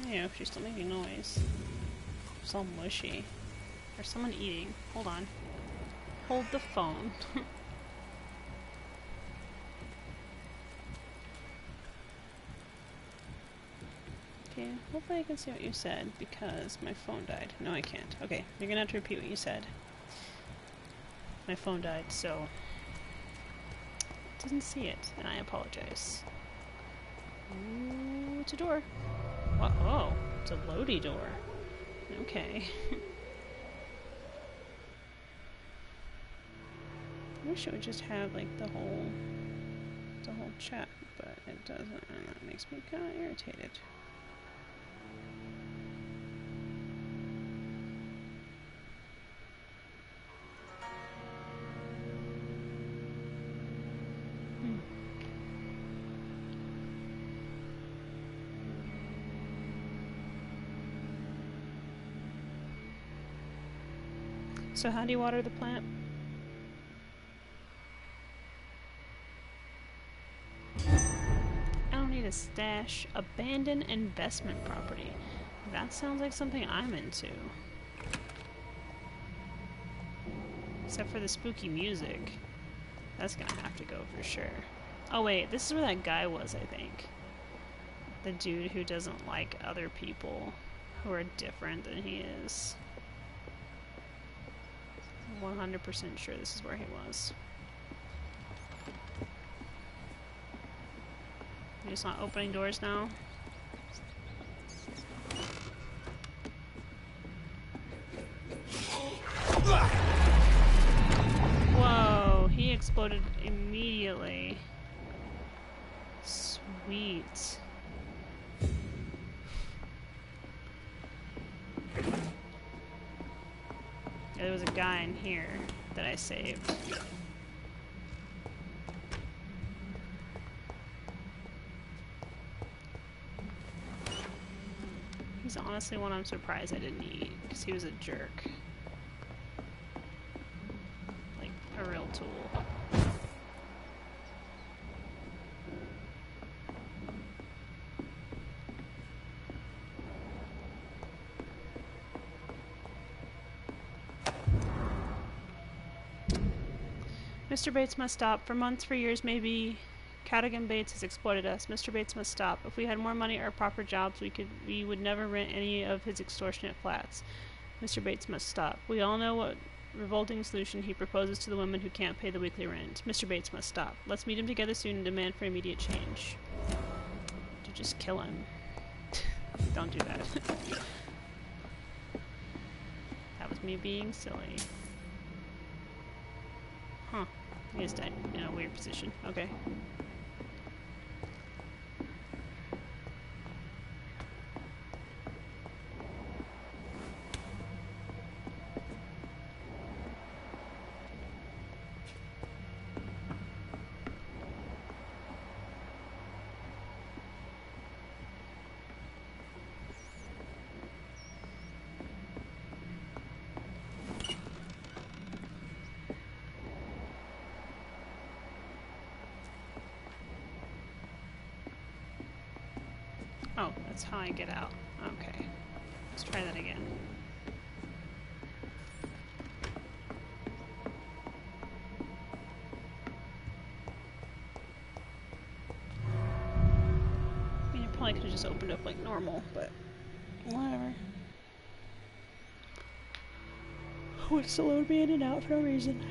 Ew, she's still making noise. It's all mushy. There's someone eating. Hold on. Hold the phone. Okay, hopefully I can see what you said, because my phone died. No, I can't. Okay, you're gonna have to repeat what you said. My phone died, so... didn't see it, and I apologize. Ooh, it's a door. Oh, it's a loady door. Okay. I wish it would just have like the whole chat, but it doesn't, and that makes me kind of irritated. So how do you water the plant? I don't need a stash. Abandoned investment property. That sounds like something I'm into. Except for the spooky music. That's gonna have to go for sure. Oh wait, this is where that guy was, I think. The dude who doesn't like other people who are different than he is. 100% sure this is where he was. You're just not opening doors now? Whoa, he exploded immediately. Sweet. Yeah, there was a guy in here that I saved. He's honestly one I'm surprised I didn't eat, because he was a jerk. Like, a real tool. Mr. Bates must stop. For months, for years, maybe Cadogan Bates has exploited us. Mr. Bates must stop. If we had more money or proper jobs, we would never rent any of his extortionate flats. Mr. Bates must stop. We all know what revolting solution he proposes to the women who can't pay the weekly rent. Mr. Bates must stop. Let's meet him together soon and demand for immediate change. To just kill him. Don't do that. That was me being silly. Huh. He just died in a weird position. Okay. Oh, that's how I get out. Okay. Let's try that again. I mean, it probably could have just opened up like normal, but whatever. Wants to load me in and out for no reason.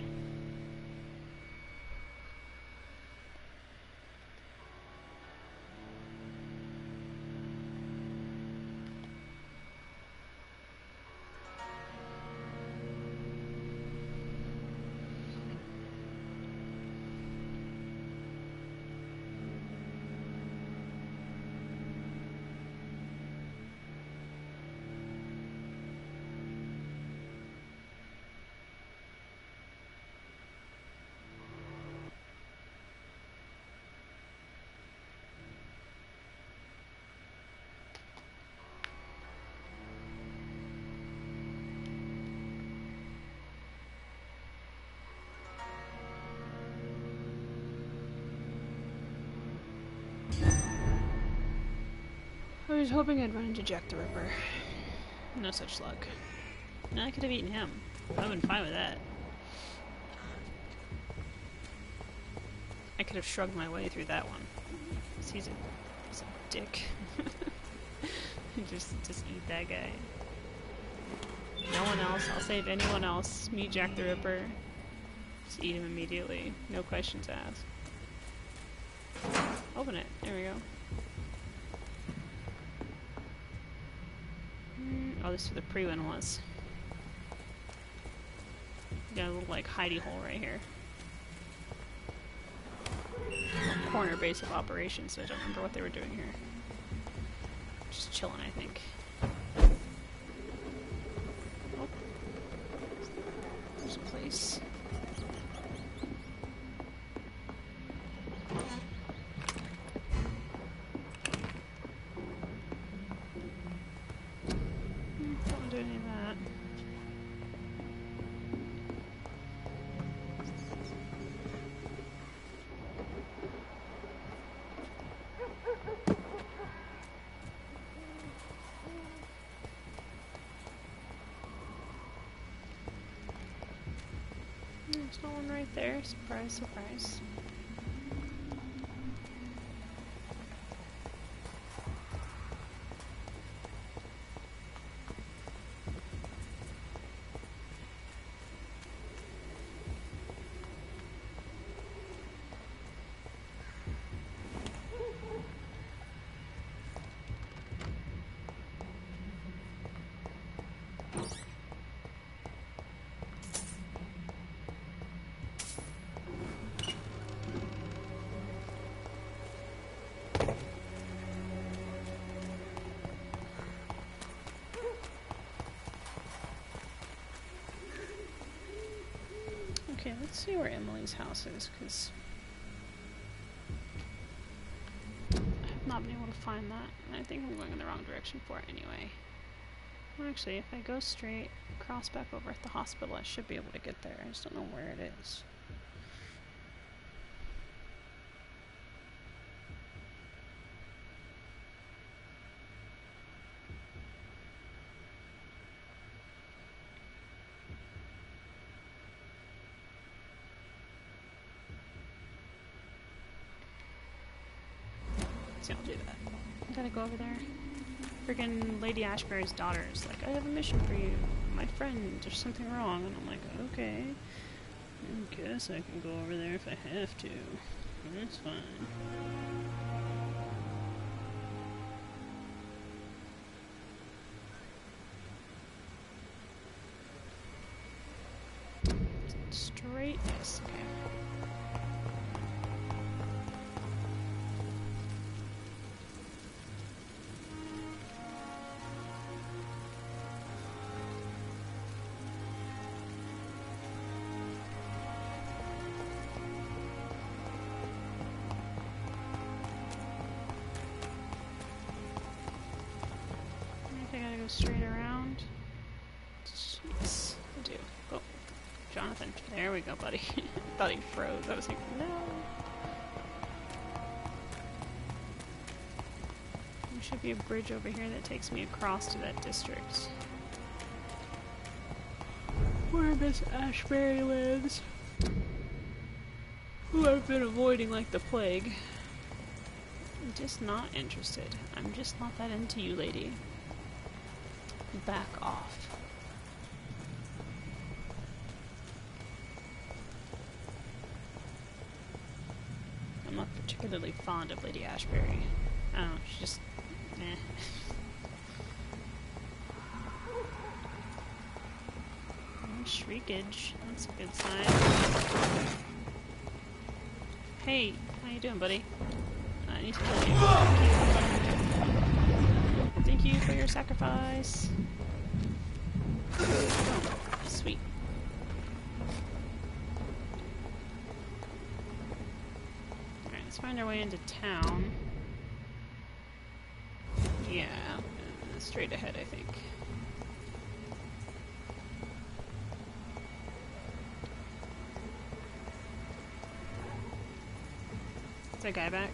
I was hoping I'd run into Jack the Ripper. No such luck. No, I could have eaten him. I've been fine with that. I could have shrugged my way through that one. He's a dick. just eat that guy. No one else. I'll save anyone else. Meet Jack the Ripper. Just eat him immediately. No questions asked. Open it. There we go. Oh, this is where the pre-win was. Got a little, like, hidey hole right here. Corner base of operations, so I don't remember what they were doing here. Just chilling, I think. Oh. There's a place. Don't do any of that. There's no one right there. Surprise, surprise. Okay, let's see where Emily's house is, because I've not been able to find that, and I think I'm going in the wrong direction for it anyway. Well, actually, if I go straight, cross back over at the hospital, I should be able to get there. I just don't know where it is. See, I'll do that. I gotta go over there. Freaking Lady Ashbury's daughter is like, I have a mission for you, my friend, there's something wrong. And I'm like, okay, I guess I can go over there if I have to. That's fine. Straight, yes, okay. I gotta go straight around. Yes, I do. Oh, Jonathan, there we go, buddy. Thought he froze. I was like, no. There should be a bridge over here that takes me across to that district where Miss Ashbury lives, who I've been avoiding like the plague. I'm just not interested. I'm just not that into you, lady. Back off. I'm not particularly fond of Lady Ashbury. I don't know, she's just meh. Shriekage, that's a good sign. Hey, how you doing, buddy? I need to kill you. Thank you for your sacrifice. Oh, sweet. Alright, let's find our way into town. Yeah, straight ahead, I think. Is that guy back?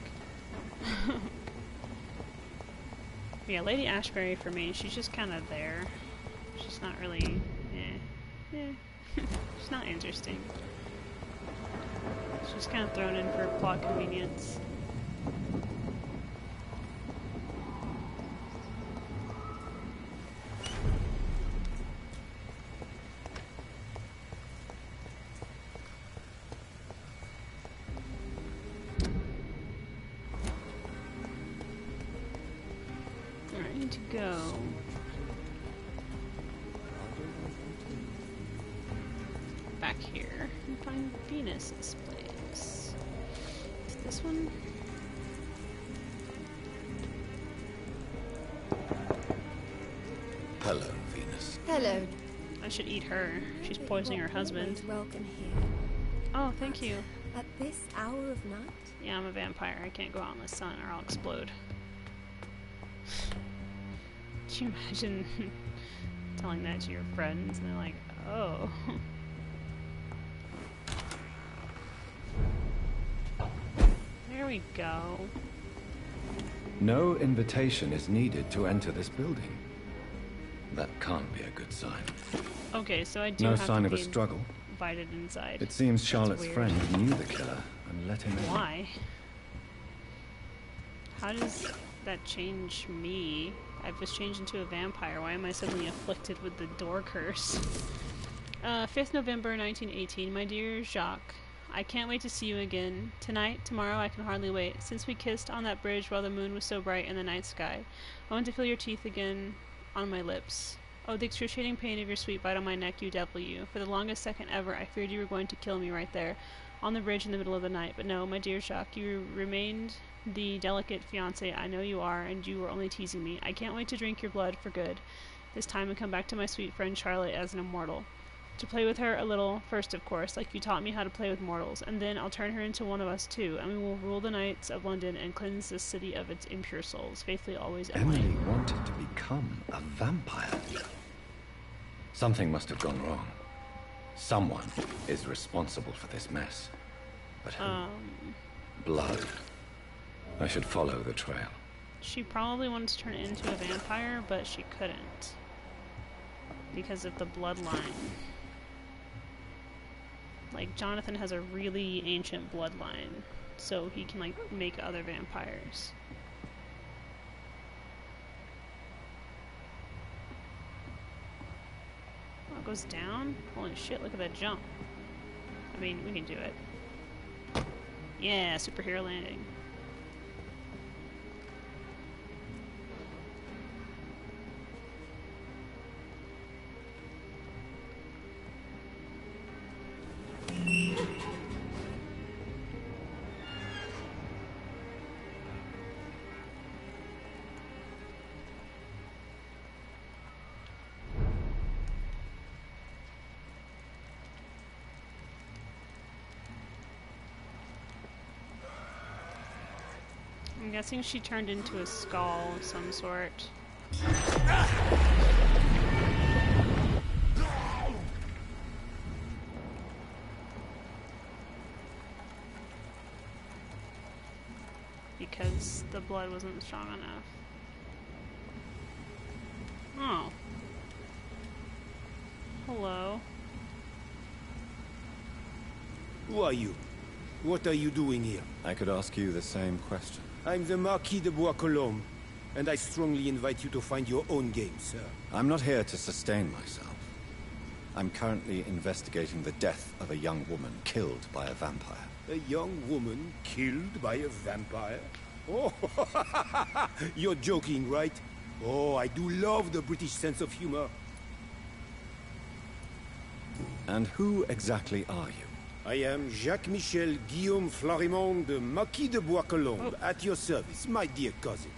Yeah, Lady Ashbury for me, she's just kind of there. She's not really, she's not interesting. She's kind of thrown in for plot convenience. Alright, I need to go back here and find Venus's place. Is this one? Hello, Venus. Hello. I should eat her. She's poisoning her husband. Welcome here. Oh, thank you. At this hour of night? Yeah, I'm a vampire. I can't go out in the sun or I'll explode. Can you imagine telling that to your friends and they're like, oh. There we go. No invitation is needed to enter this building. That can't be a good sign. Okay, so I do No have sign to of a be struggle. divided inside. It seems That's Charlotte's weird. friend knew the killer and let him in. Why? How does that change me? I was changed into a vampire. Why am I suddenly afflicted with the door curse? 5th November 1918. My dear Jacques, I can't wait to see you again. Tonight, tomorrow, I can hardly wait. Since we kissed on that bridge while the moon was so bright in the night sky, I want to feel your teeth again on my lips. Oh, the excruciating pain of your sweet bite on my neck, you devil you. For the longest second ever, I feared you were going to kill me right there, on the bridge in the middle of the night. But no, my dear Jacques, you remained the delicate fiancé I know you are, and you were only teasing me. I can't wait to drink your blood for good, this time, and come back to my sweet friend Charlotte as an immortal. To play with her a little first, of course, like you taught me how to play with mortals, and then I'll turn her into one of us too, and we will rule the knights of London and cleanse this city of its impure souls. Faithfully always, Emily. Emily wanted to become a vampire. Something must have gone wrong. Someone is responsible for this mess. But who? Blood. I should follow the trail. She probably wanted to turn into a vampire, but she couldn't. Because of the bloodline. Like, Jonathan has a really ancient bloodline, so he can, like, make other vampires. Oh, it goes down? Holy shit, look at that jump. I mean, we can do it. Yeah, superhero landing. I'm guessing she turned into a skull of some sort. Because the blood wasn't strong enough. Oh. Hello. Who are you? What are you doing here? I could ask you the same question. I'm the Marquis de Bois-Colombes, and I strongly invite you to find your own game, sir. I'm not here to sustain myself. I'm currently investigating the death of a young woman killed by a vampire. A young woman killed by a vampire? Oh, you're joking, right? Oh, I do love the British sense of humor. And who exactly are you? I am Jacques-Michel Guillaume Florimond de Marquis de Bois-Colombes, at your service, my dear cousin.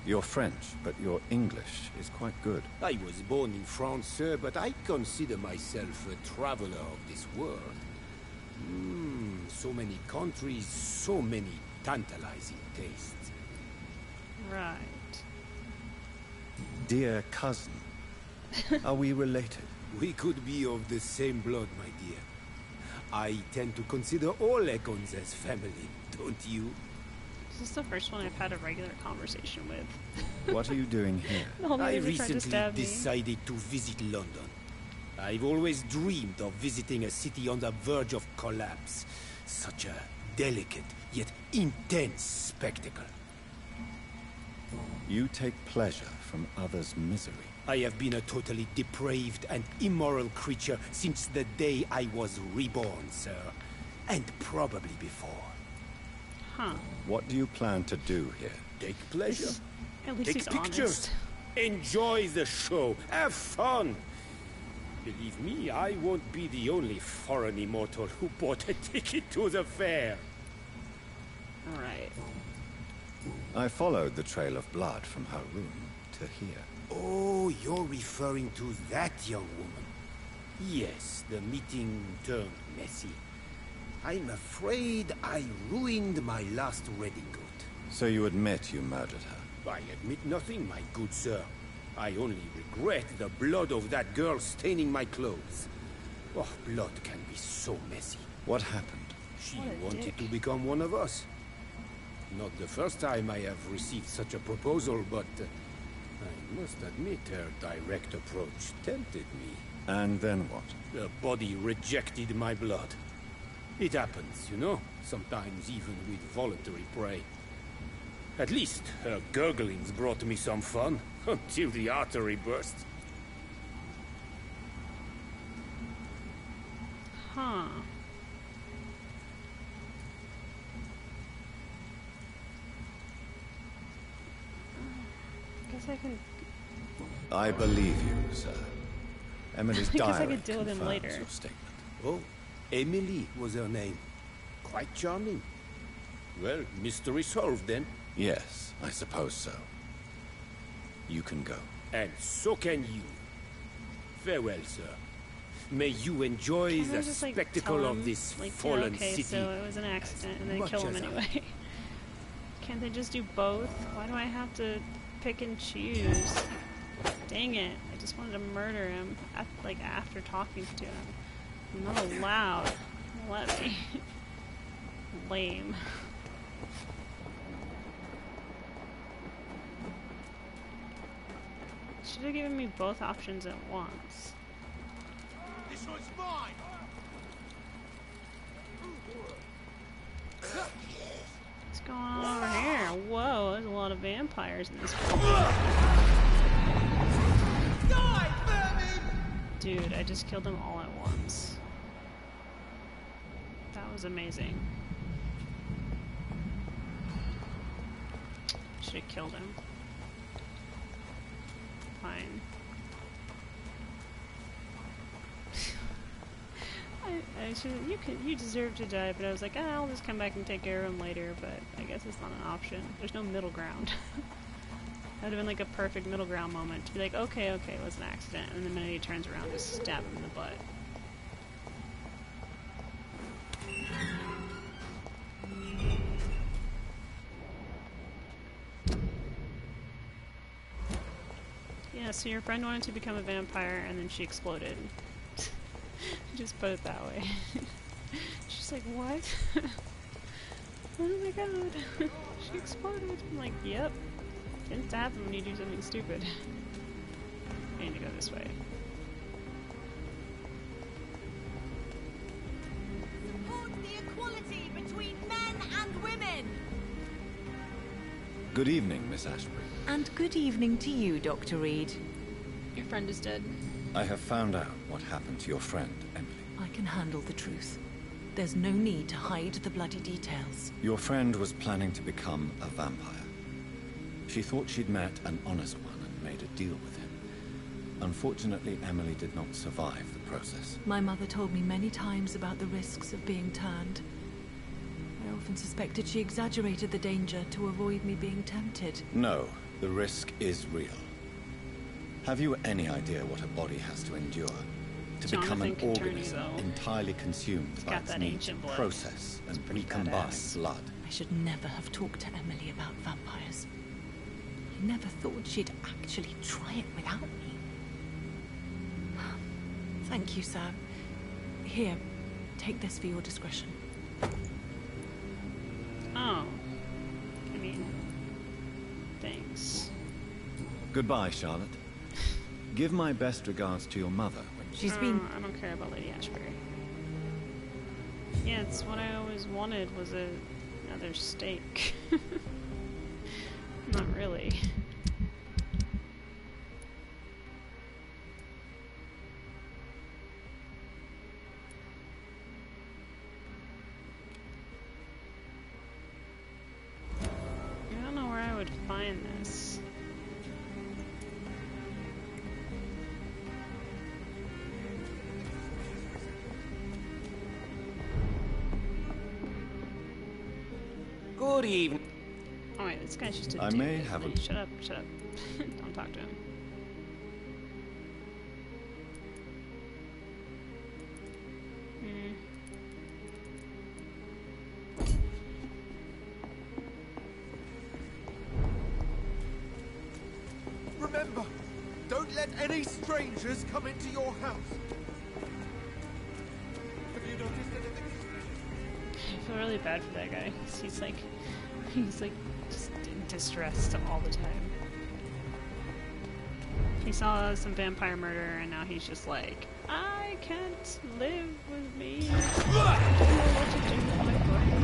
You're French, but your English is quite good. I was born in France, sir, but I consider myself a traveler of this world. So many countries, so many tantalizing tastes. Right. Dear cousin, are we related? We could be of the same blood, my dear. I tend to consider all Econs as family, don't you? This is the first one I've had a regular conversation with. What are you doing here? Oh, I maybe they tried to recently stab me. decided to visit London. I've always dreamed of visiting a city on the verge of collapse. Such a delicate, yet intense spectacle. You take pleasure from others' misery. I have been a totally depraved and immoral creature since the day I was reborn, sir. And probably before. Huh. What do you plan to do here? Take pleasure. At least Take he's pictures. honest. Enjoy the show. Have fun. Believe me, I won't be the only foreign immortal who bought a ticket to the fair. Alright. I followed the trail of blood from her room to here. Oh, you're referring to that young woman. Yes, the meeting turned messy. I'm afraid I ruined my last redingote. So you admit you murdered her? I admit nothing, my good sir. I only regret the blood of that girl staining my clothes. Oh, blood can be so messy. What happened? She What a wanted dick. to become one of us. Not the first time I have received such a proposal, but I must admit her direct approach tempted me. And then what? The body rejected my blood. It happens, you know, sometimes even with voluntary prey. At least her gurglings brought me some fun, until the artery burst. Huh. Guess I can... I believe you, sir. Emily's I guess I diary could deal with him confirms later. your statement. Oh, Emily was her name. Quite charming. Well, mystery solved then. Yes, I suppose so. You can go. And so can you. Farewell, sir. May you enjoy Can't I the just, like, spectacle tell of him, this like, yeah, fallen okay, city. so it was an accident, and then much kill him as I- anyway. Can't they just do both? Why do I have to pick and choose? Dang it! I just wanted to murder him, like after talking to him. I'm not allowed. Let me. Lame. Should have given me both options at once. This one's mine! What's going on over here? Whoa, there's a lot of vampires in this film. Dude, I just killed them all at once. That was amazing. Should have killed him. Fine. I should. You deserve to die, but I was like, I'll just come back and take care of him later. But I guess it's not an option. There's no middle ground. That would have been like a perfect middle ground moment to be like, okay, it was an accident, and the minute he turns around, just stab him in the butt. Yeah, so your friend wanted to become a vampire, and then she exploded. Just put it that way. She's like, what? Oh my god. She exploded. I'm like, yep. Tends to happen when you do something stupid. I need to go this way. Support the equality between men and women! Good evening, Miss Ashbury. And good evening to you, Dr. Reed. Your friend is dead. I have found out what happened to your friend, Emily. I can handle the truth. There's no need to hide the bloody details. Your friend was planning to become a vampire. She thought she'd met an honest one and made a deal with him. Unfortunately, Emily did not survive the process. My mother told me many times about the risks of being turned. I often suspected she exaggerated the danger to avoid me being tempted. No, the risk is real. Have you any idea what a body has to endure? To become an Jonathan can turn organism you, though. entirely consumed He's by got its that need to ancient blood. process and pretty recombine badass. blood. I should never have talked to Emily about vampires. I never thought she'd actually try it without me. Thank you, sir. Here, take this for your discretion. Oh. I mean, thanks. Goodbye, Charlotte. Give my best regards to your mother when She's been... I don't care about Lady Ashbury. Yeah, it's what I always wanted was another steak. Not really. I don't know where I would find this. Good evening. Oh wait, this guy's just a I dude, may isn't have he? a- Shut up, shut up. Don't talk to him. Remember, don't let any strangers come into your house. Have you noticed anything strange? I feel really bad for that guy. 'Cause he's like just in distress all the time. He saw some vampire murder, and now he's just like, I can't live with me. I don't know what to do with my brain.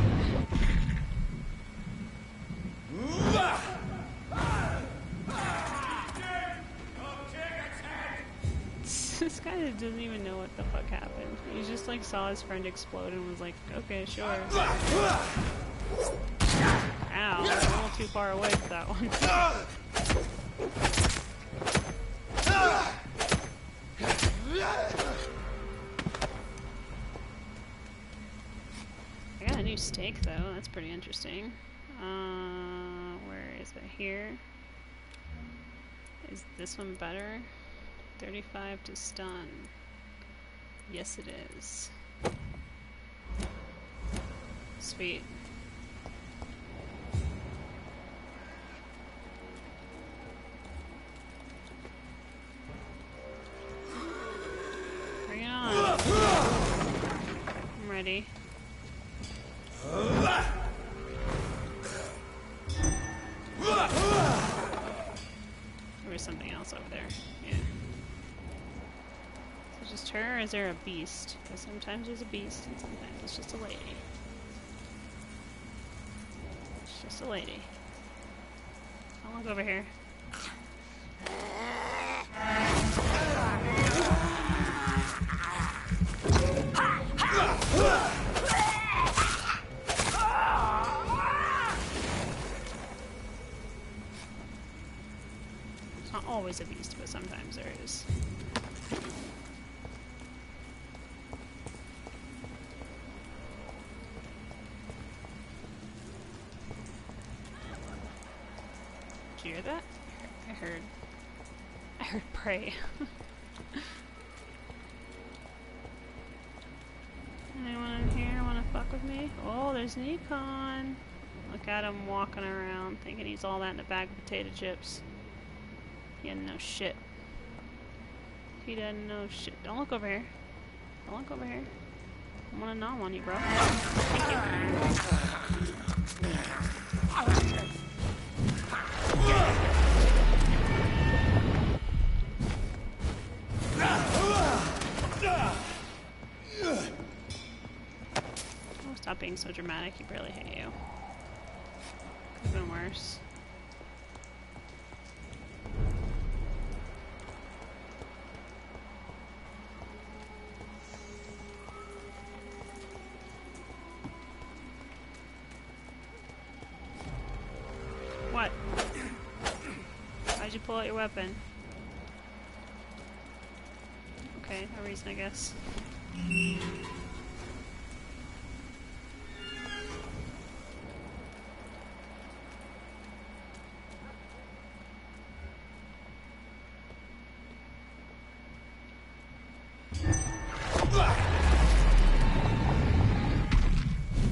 This guy doesn't even know what the fuck happened. He just like saw his friend explode and was like, okay, sure. Ow, a little too far away for that one. I got a new steak though, that's pretty interesting. Where is it? Here? Is this one better? 35 to stun. Yes it is. Sweet. Bring it on. I'm ready. There was something else over there. Yeah. Is it just her, or is there a beast? Because sometimes there's a beast, and sometimes it's just a lady. It's just a lady. I'll look over here. It's not always a beast, but sometimes there is. Did you hear that? I heard prey. Anyone in here wanna fuck with me? Oh, there's an econ. Look at him walking around thinking he's all that in a bag of potato chips. He doesn't know shit. He doesn't know shit. Don't look over here. Don't look over here. I wanna nom on you, bro. Thank you. Oh, stop being so dramatic. He barely hit you. Could've been worse. What? Why'd you pull out your weapon? Okay, no reason, I guess.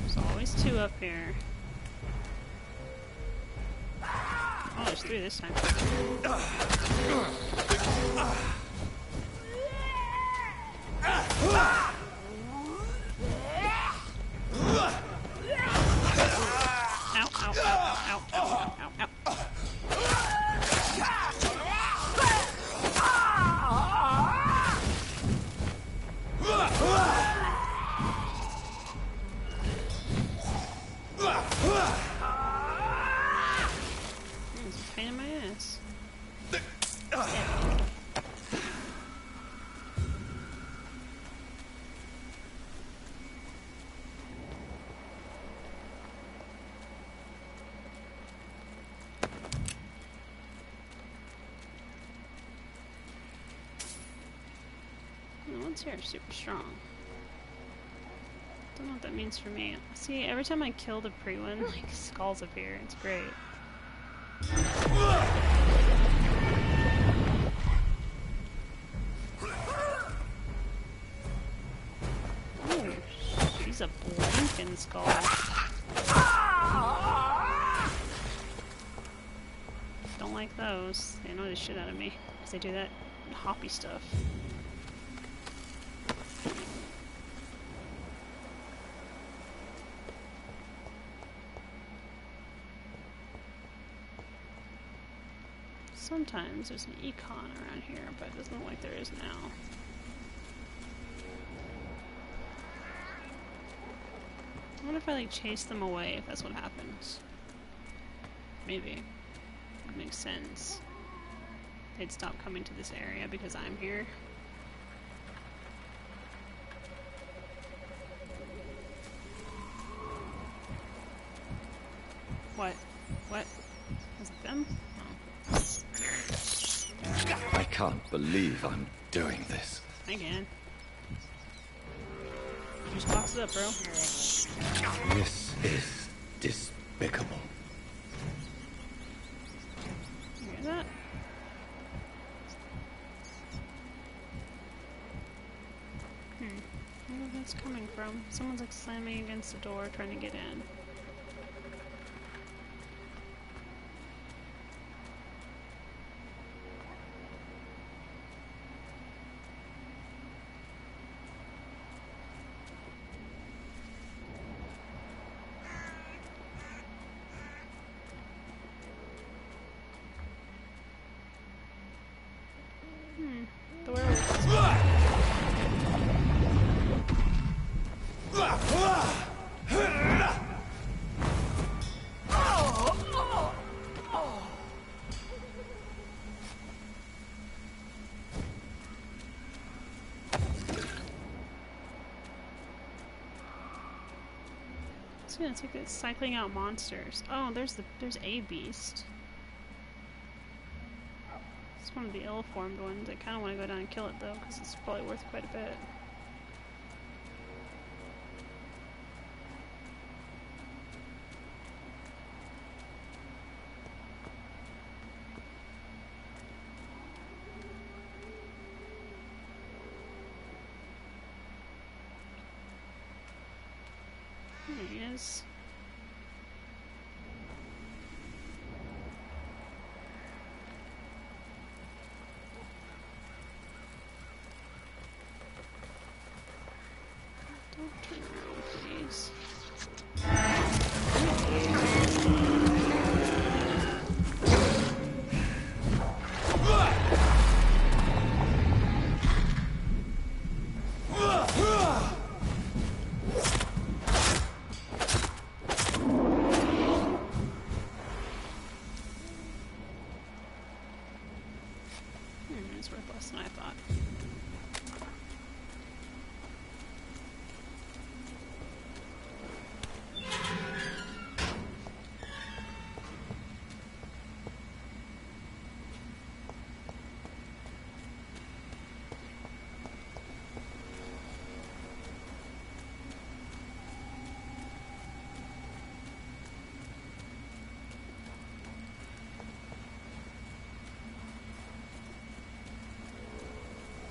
There's always two up here. Oh, there's three this time. One's here super strong. Don't know what that means for me. See, every time I kill the pre-one, like skulls appear. It's great. Ooh, she's a blinking skull. Don't like those. They annoy the shit out of me because they do that hoppy stuff. sometimes there's an econ around here, but it doesn't look like there is now. I wonder if I like chase them away, if that's what happens. Maybe. It makes sense. They'd stop coming to this area because I'm here. What? What? Was it them? Oh. I can't believe I'm doing this. I can. Just box it up, bro. This is despicable. You hear that? I wonder where that's coming from. Someone's like slamming against the door trying to get in. The werewolf. So yeah, it's like it's cycling out monsters. Oh, there's a beast. It's one of the ill-formed ones. I kind of want to go down and kill it though, because it's probably worth quite a bit. There he is. Don't turn around, please. It's worth less than I thought.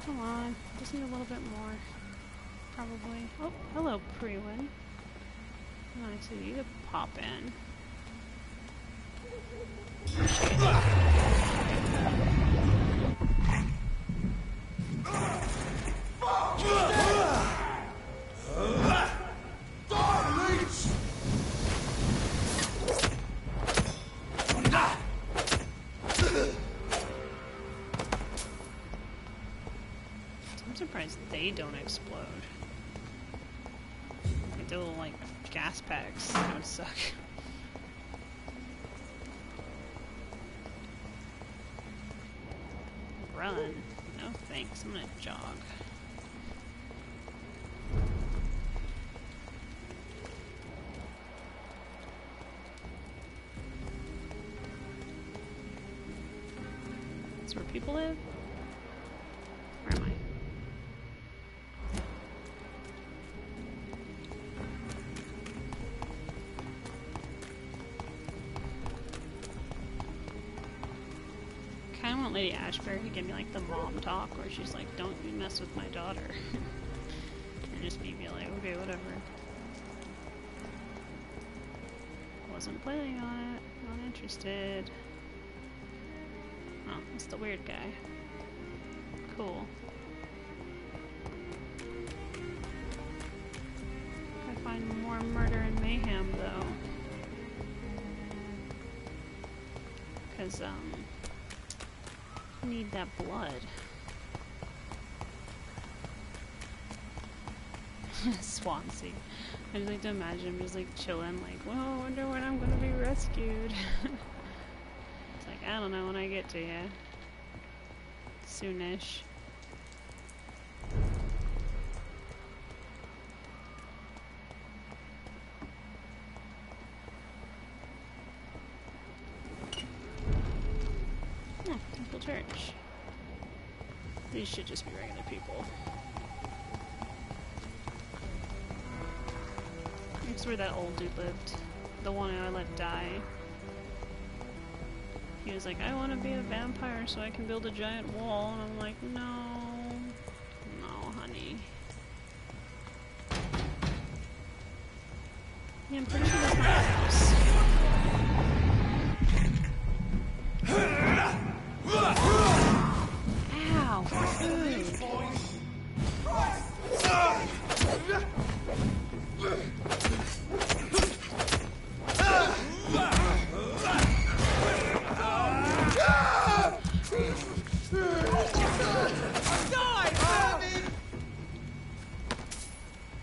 Come on, just need a little bit more. Probably. Oh, hello, Prewin. Nice of you to pop in. I'm surprised they don't explode. Like their little like gas packs. That would suck. Run. No thanks. I'm gonna jog. That's where people live? Where am I? I want Lady Ashbury to give me like the mom talk where she's like, don't you mess with my daughter. And just me be like, okay, whatever. Wasn't planning on it. Not interested. Oh, that's the weird guy. Cool. Gotta find more murder and mayhem though. Need that blood. Swansea. I just like to imagine him just like chilling, like, well, I wonder when I'm gonna be rescued. It's like, I don't know when I get to you. Soonish. Oh, Temple Church. These should just be regular people. That's where that old dude lived. The one I let die. He was like, I want to be a vampire so I can build a giant wall. And I'm like, no. No, honey. Yeah, I'm pretty sure that's not the house. Ow! Food.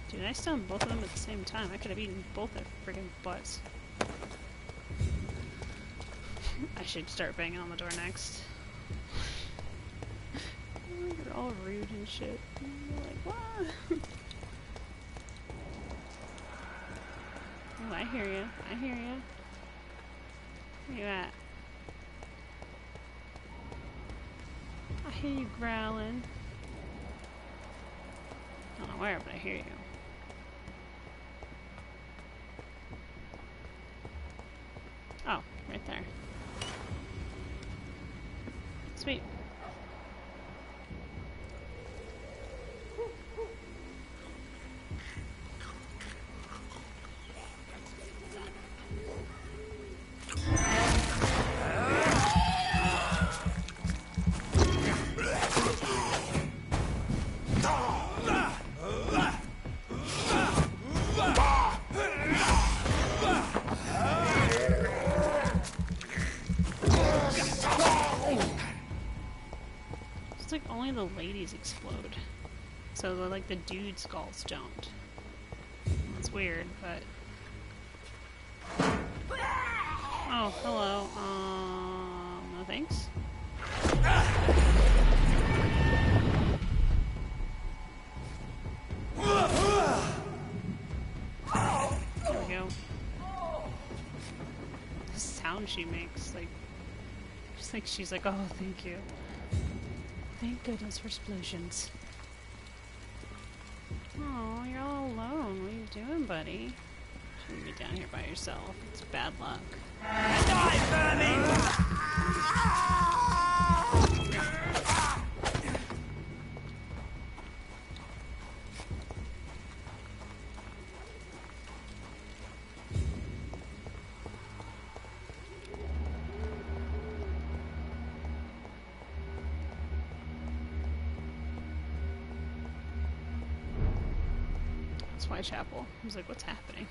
Dude, I stunned both of them at the same time. I could have eaten both their friggin' butts. I should start banging on the door next. You're all rude and shit. You're like, what? Oh, I hear you. I hear you. Where you at? I hear you growling. I don't know where, but I hear you. Oh, right there. Sweet. It's like only the ladies explode. So like the dude skulls don't. It's weird, but... Oh, hello. No thanks. There we go. The sound she makes, like... Just like she's like, oh, thank you. Thank goodness for explosions. Oh, you're all alone. What are you doing, buddy? Shouldn't be down here by yourself. It's bad luck. Die, vermin! It's Whitechapel. I was like, what's happening?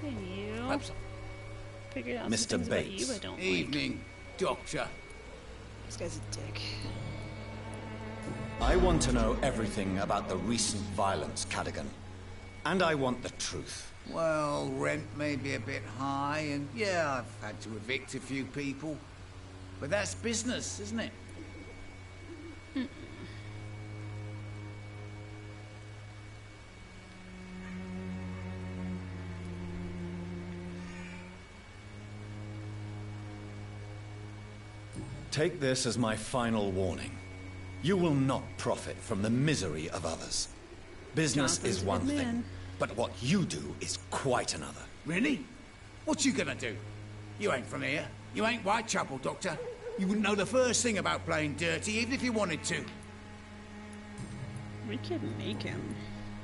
Hey, you. Figured out some Mr. things about Bates. you I don't like. Evening, Doctor. This guy's a dick. I want to know everything about the recent violence, Cadogan. And I want the truth. Well, rent may be a bit high, and yeah, I've had to evict a few people. But that's business, isn't it? Take this as my final warning. You will not profit from the misery of others. Business Jonathan's is a one good thing, man. but what you do is quite another. Really? What you gonna do? You ain't from here. You ain't Whitechapel, Doctor. You wouldn't know the first thing about playing dirty, even if you wanted to. We could make him.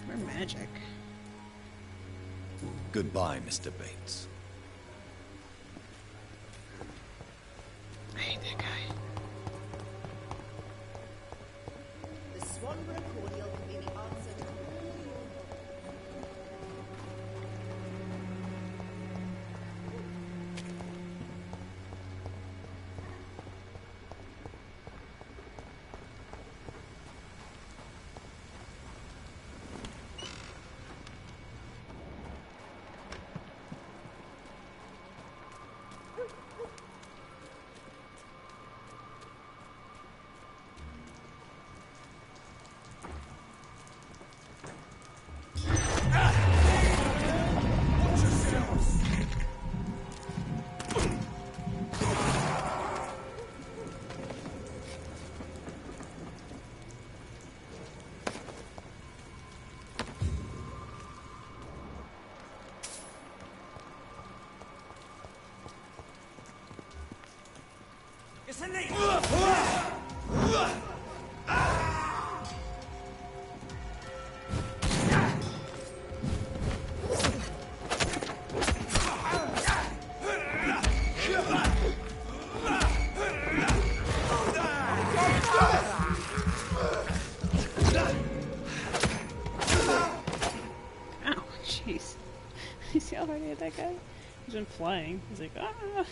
We're magic. Goodbye, Mr. Bates. I hate that guy. The Swanborough cordial can be the answer to Ow, jeez. You see how hard I hit that guy? He's been flying. He's like, ah!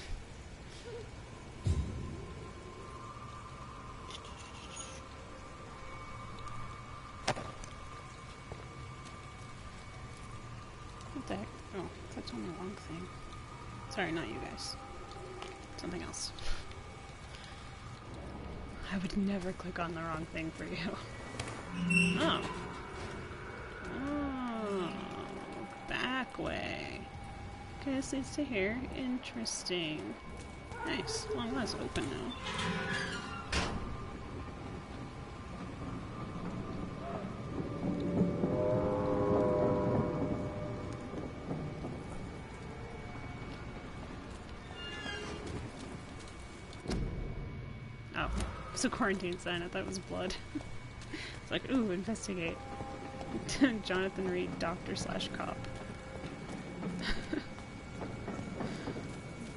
What the heck? Oh, that's on the wrong thing. Sorry, not you guys. Something else. I would never click on the wrong thing for you. Oh. Oh. Back way. Okay, this leads to here. Interesting. Nice. Well, that's open now. Oh, it's a quarantine sign. I thought it was blood. It's like, ooh, investigate. Jonathan Reed, doctor/cop.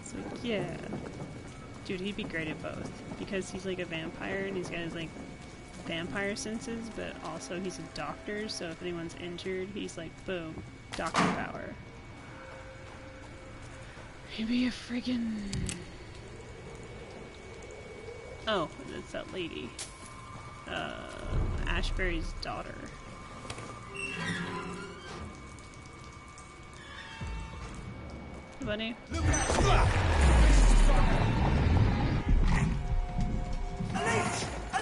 It's like, yeah. Dude, he'd be great at both. Because he's like a vampire and he's got his like vampire senses, but also he's a doctor, so if anyone's injured, he's like, boom, doctor power. He'd be a friggin'... Oh, it's that lady. Ashbury's daughter. Hey, buddy.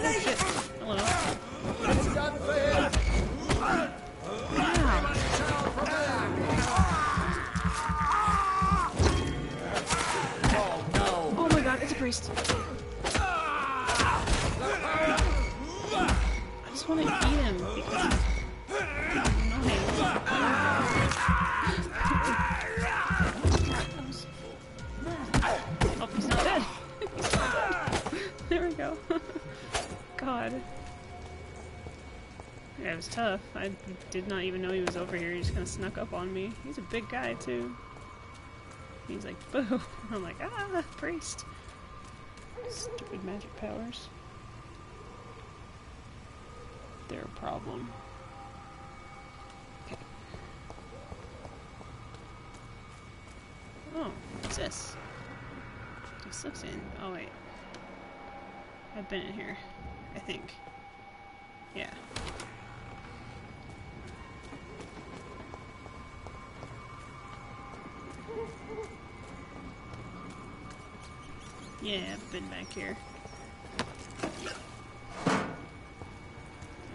Oh, shit. Hello. Oh my god, it's a priest. I just want to eat him because he's annoying. Oh, he's not dead. He's not dead. There we go. God. Yeah, it was tough. I did not even know he was over here. He just kind of snuck up on me. He's a big guy, too. He's like, boo. I'm like, ah, priest. Stupid magic powers. They're a problem. Okay. Oh, what's this? This looks in. Oh, wait. I've been in here. I think. Yeah. Yeah, I've been back here.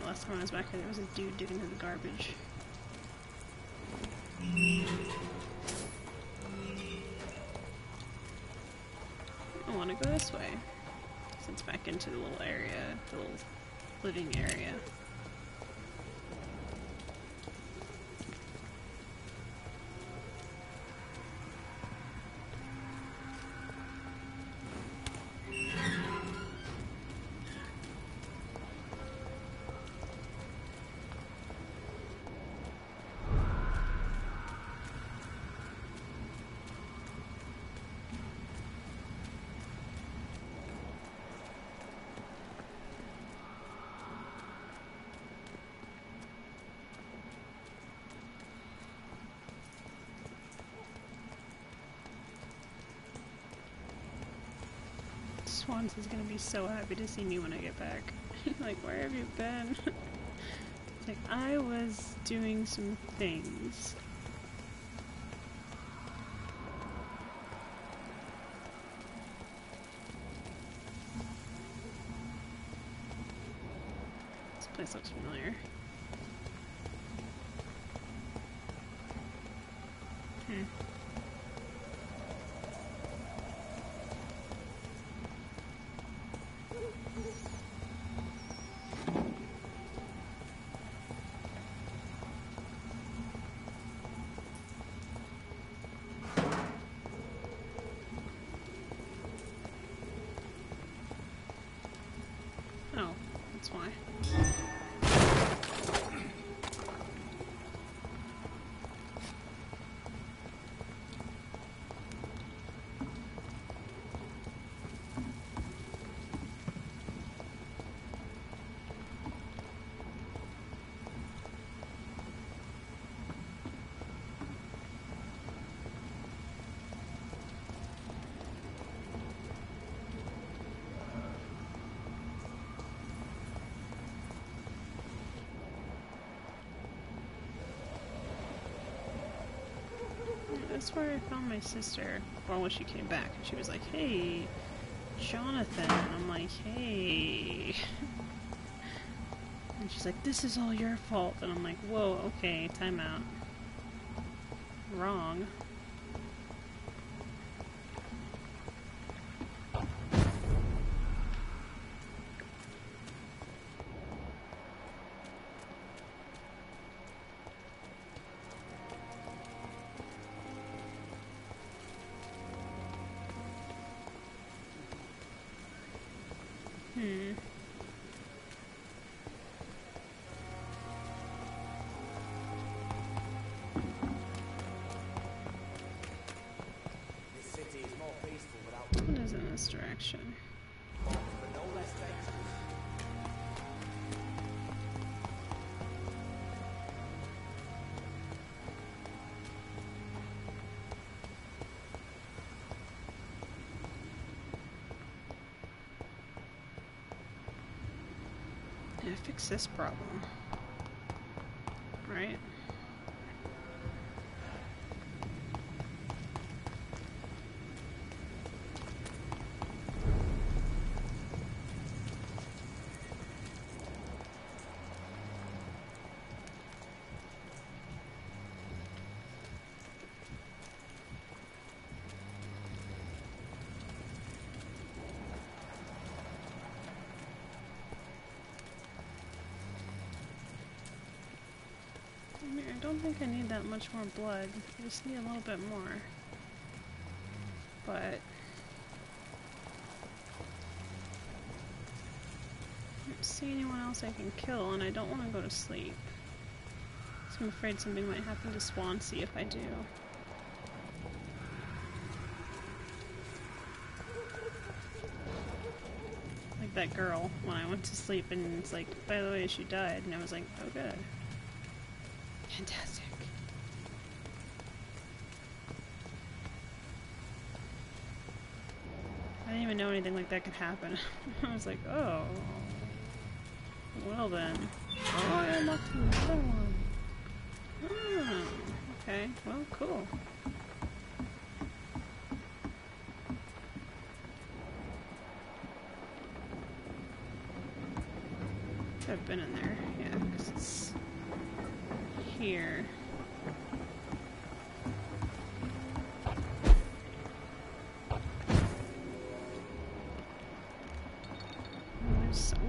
Last time I was back here, there was a dude digging through the garbage. I want to go this way. Since back into the little area, the little living area. Swans is gonna be so happy to see me when I get back. Like, where have you been? It's like, I was doing some things. This place looks familiar. That's why. That's where I found my sister, well, when she came back, and she was like, hey, Jonathan, and I'm like, hey, and she's like, this is all your fault, and I'm like, whoa, okay, time out, wrong. What is in this direction? Yeah, fix this problem. Right? I don't think I need that much more blood. I just need a little bit more. But I don't see anyone else I can kill, and I don't want to go to sleep. So I'm afraid something might happen to Swansea if I do. Like that girl, when I went to sleep, and it's like, by the way, she died, and I was like, oh good. Fantastic. I didn't even know anything like that could happen. I was like, oh. Well then. Oh, I unlocked another one. Oh, okay. Well, cool. Could have been in there. Yeah, because it's here.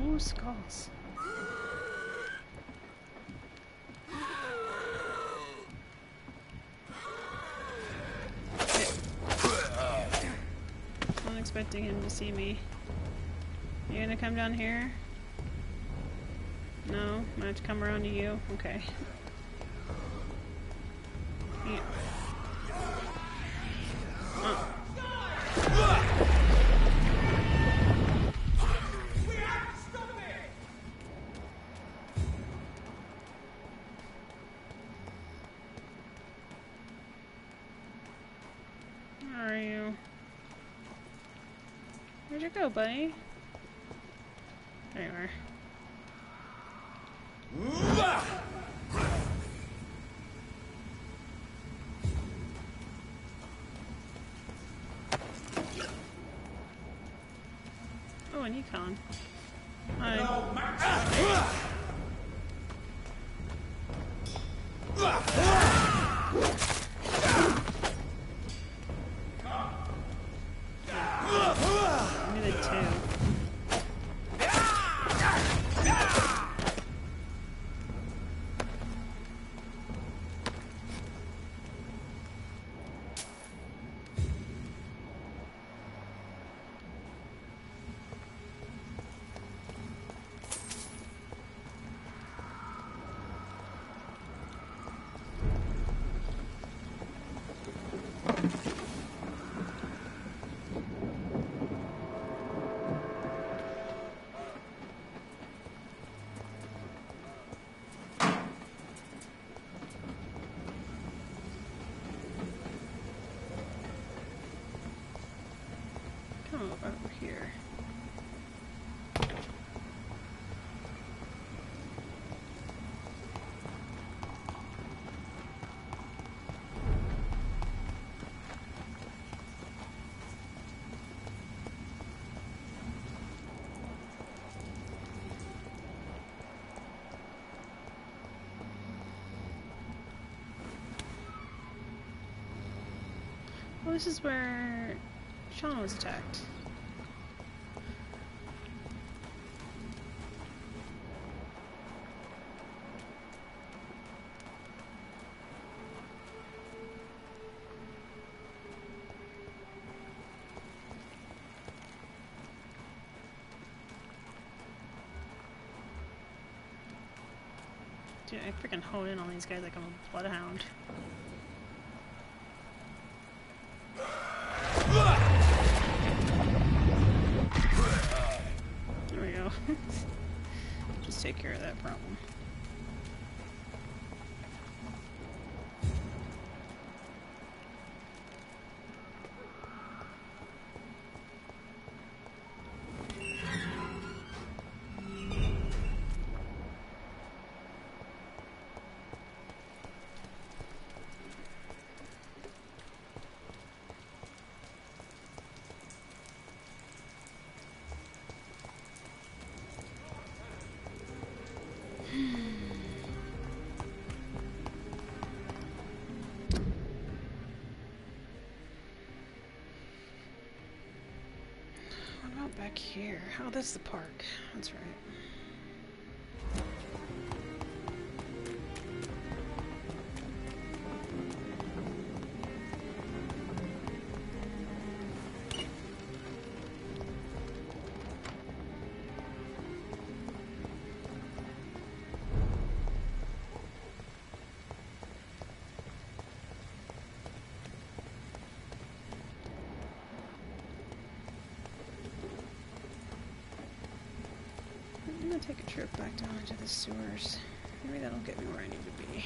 Ooh, skulls. I'm expecting him to see me. You gonna come down here? No? I have to come around to you? Okay. Yeah. Oh. Where are you? Where'd you go, buddy? There you are. Oh, an econ. Hi. Give me the two. Well, this is where Sean was attacked. Dude, I freaking hone in on these guys like I'm a bloodhound. There we go. Just take care of that problem. Back here. Oh, that's the park. That's right. I'm gonna take a trip back down into the sewers. Maybe that'll get me where I need to be.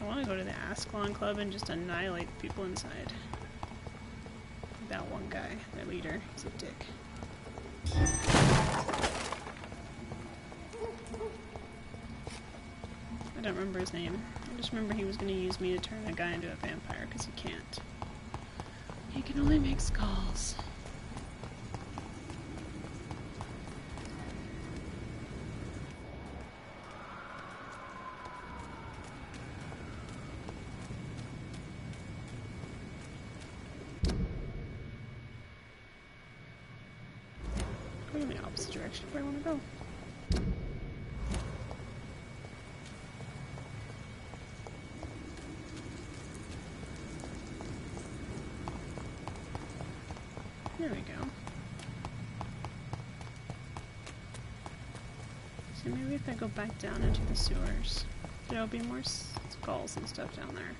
I want to go to the Ascalon Club and just annihilate people inside. That one guy, their leader, he's a dick. I don't remember his name. I just remember he was going to use me to turn a guy into a vampire, because he can't. He can only make skulls. Go in the opposite direction where I want to go. There we go. So maybe if I go back down into the sewers, there'll be more skulls and stuff down there.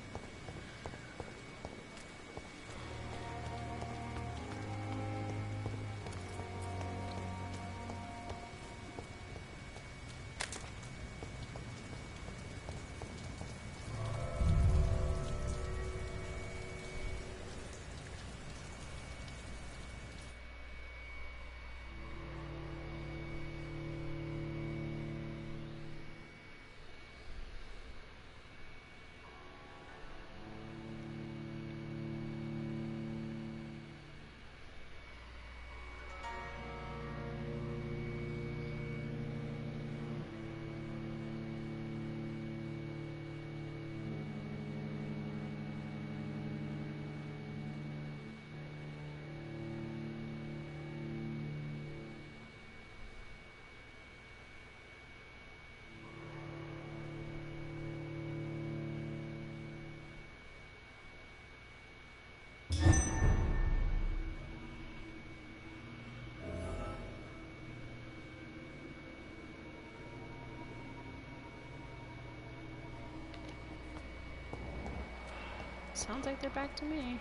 Sounds like they're back to me.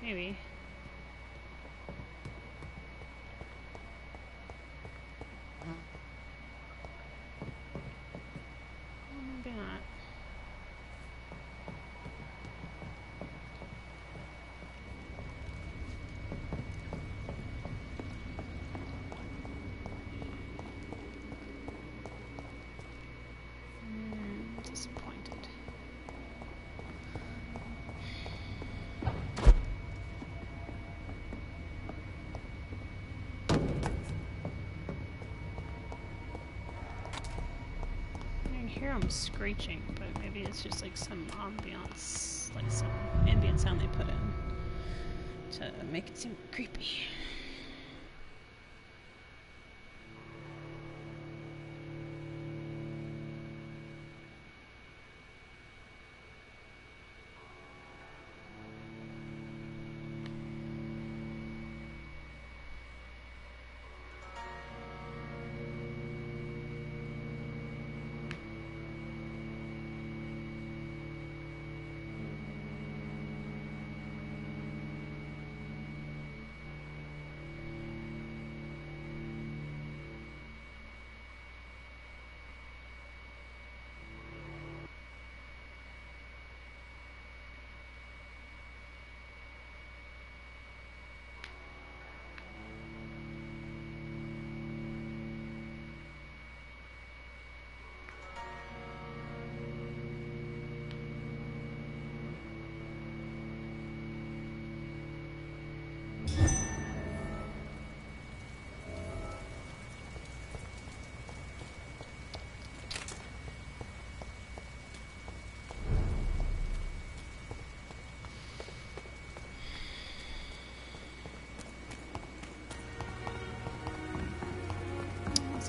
Maybe. Well, maybe not. Disappointed. hear them screeching, but maybe it's just like some ambiance, like some ambient sound they put in to make it seem creepy.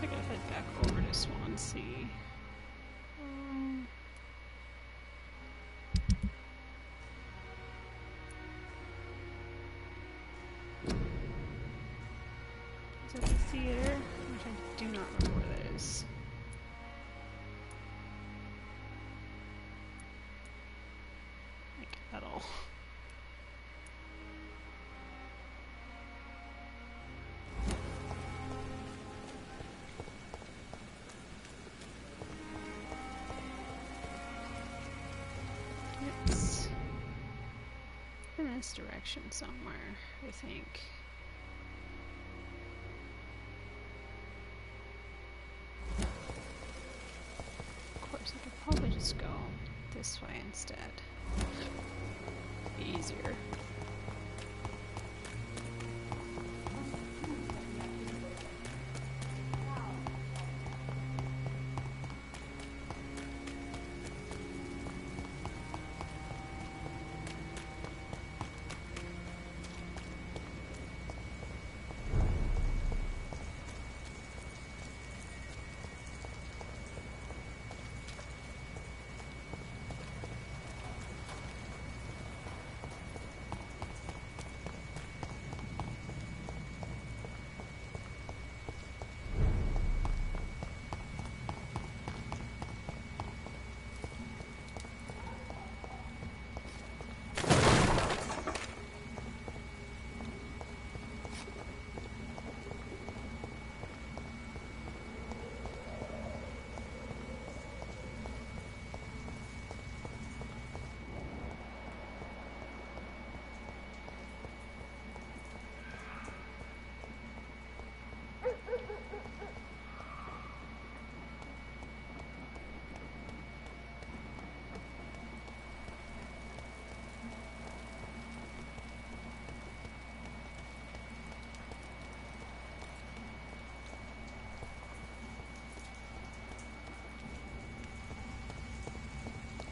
I gotta head back over to Swansea. Is that the theater? Which I do not remember where that is. Like, at all. It's in this direction somewhere, I think. Of course, I could probably just go this way instead. Be easier.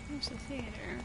There's the theater.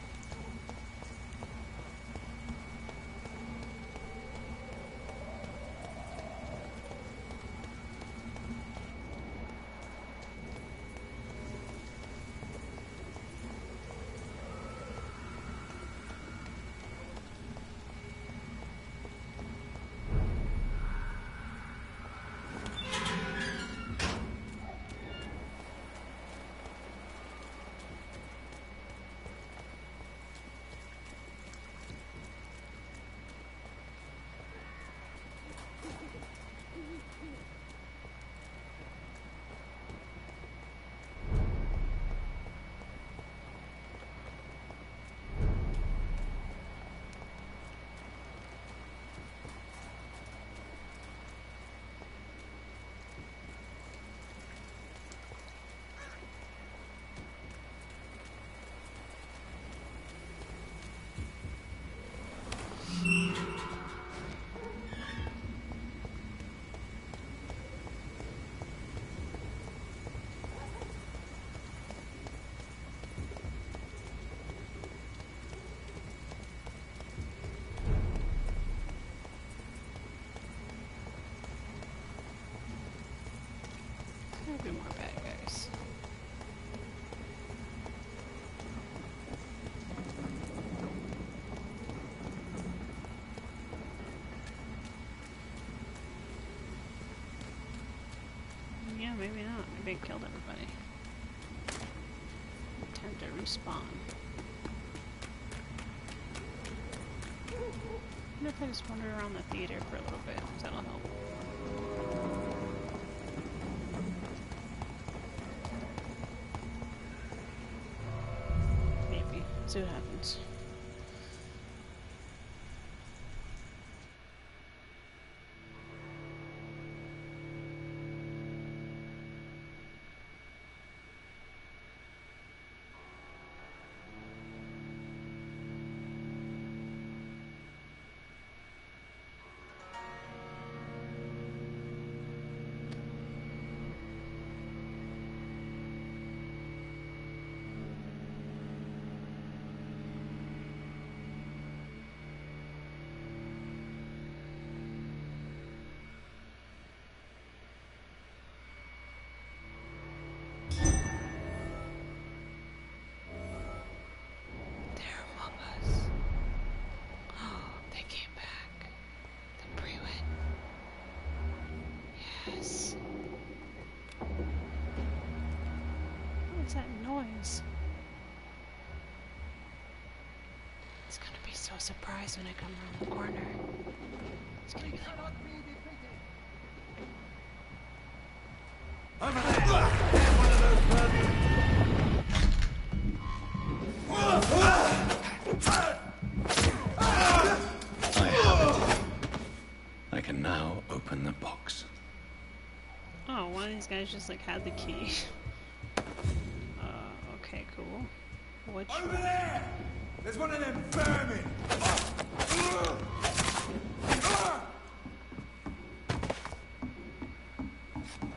Yeah, maybe not. Maybe it killed everybody. Time to respawn. What if I just wander around the theater for a little bit? That'll help. Maybe. See what happens. What's that noise? It's gonna be so surprised when I come around the corner. It's gonna be like, over there! One of those vermin! I have it. I can now open the box. oh, one of these guys just like had the key. Okay, cool. Which Over there! There's one of them vermin!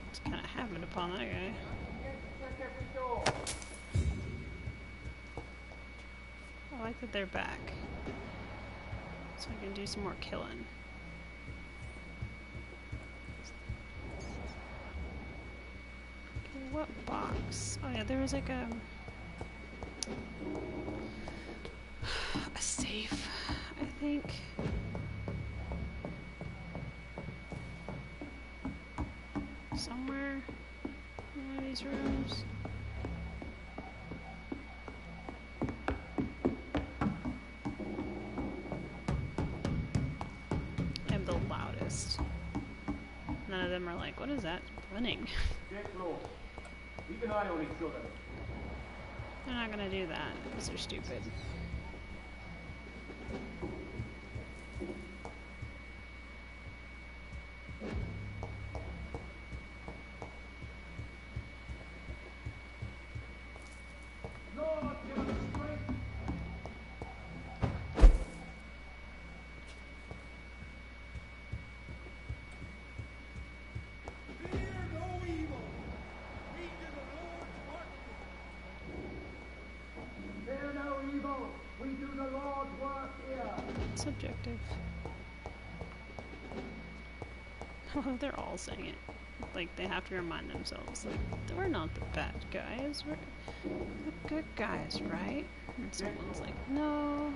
It's kind of happened upon that guy. I like that they're back. So I can do some more killing. Okay, what box? Oh yeah, there was like a safe, I think. Somewhere in one of these rooms. I'm the loudest. None of them are like, what is that running? Keep an eye on each other. They're not gonna do that because they're stupid. Subjective. Oh, they're all saying it. Like, they have to remind themselves, like, we're not the bad guys, we're the good guys, right? And someone's like, no,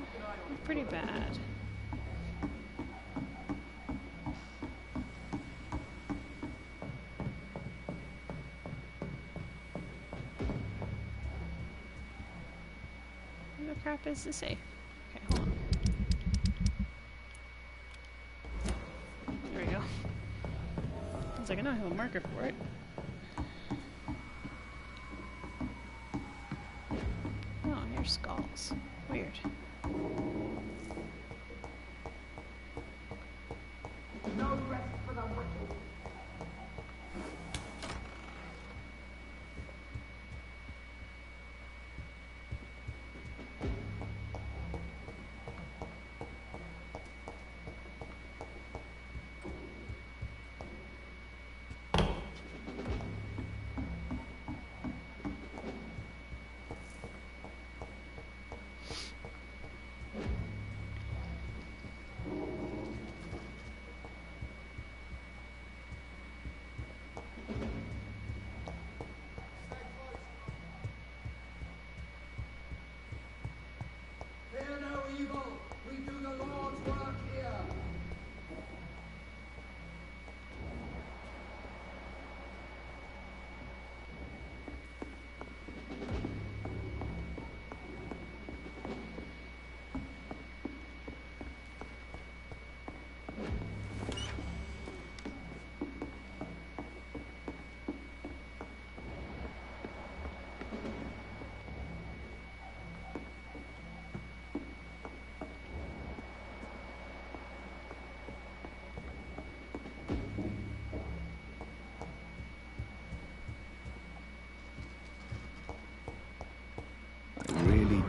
we're pretty bad. Who the crap is this safe? Okay, hold on. There we go. I was like, I don't have a marker for it. Oh, here's skulls. Weird. No rest for the wicked.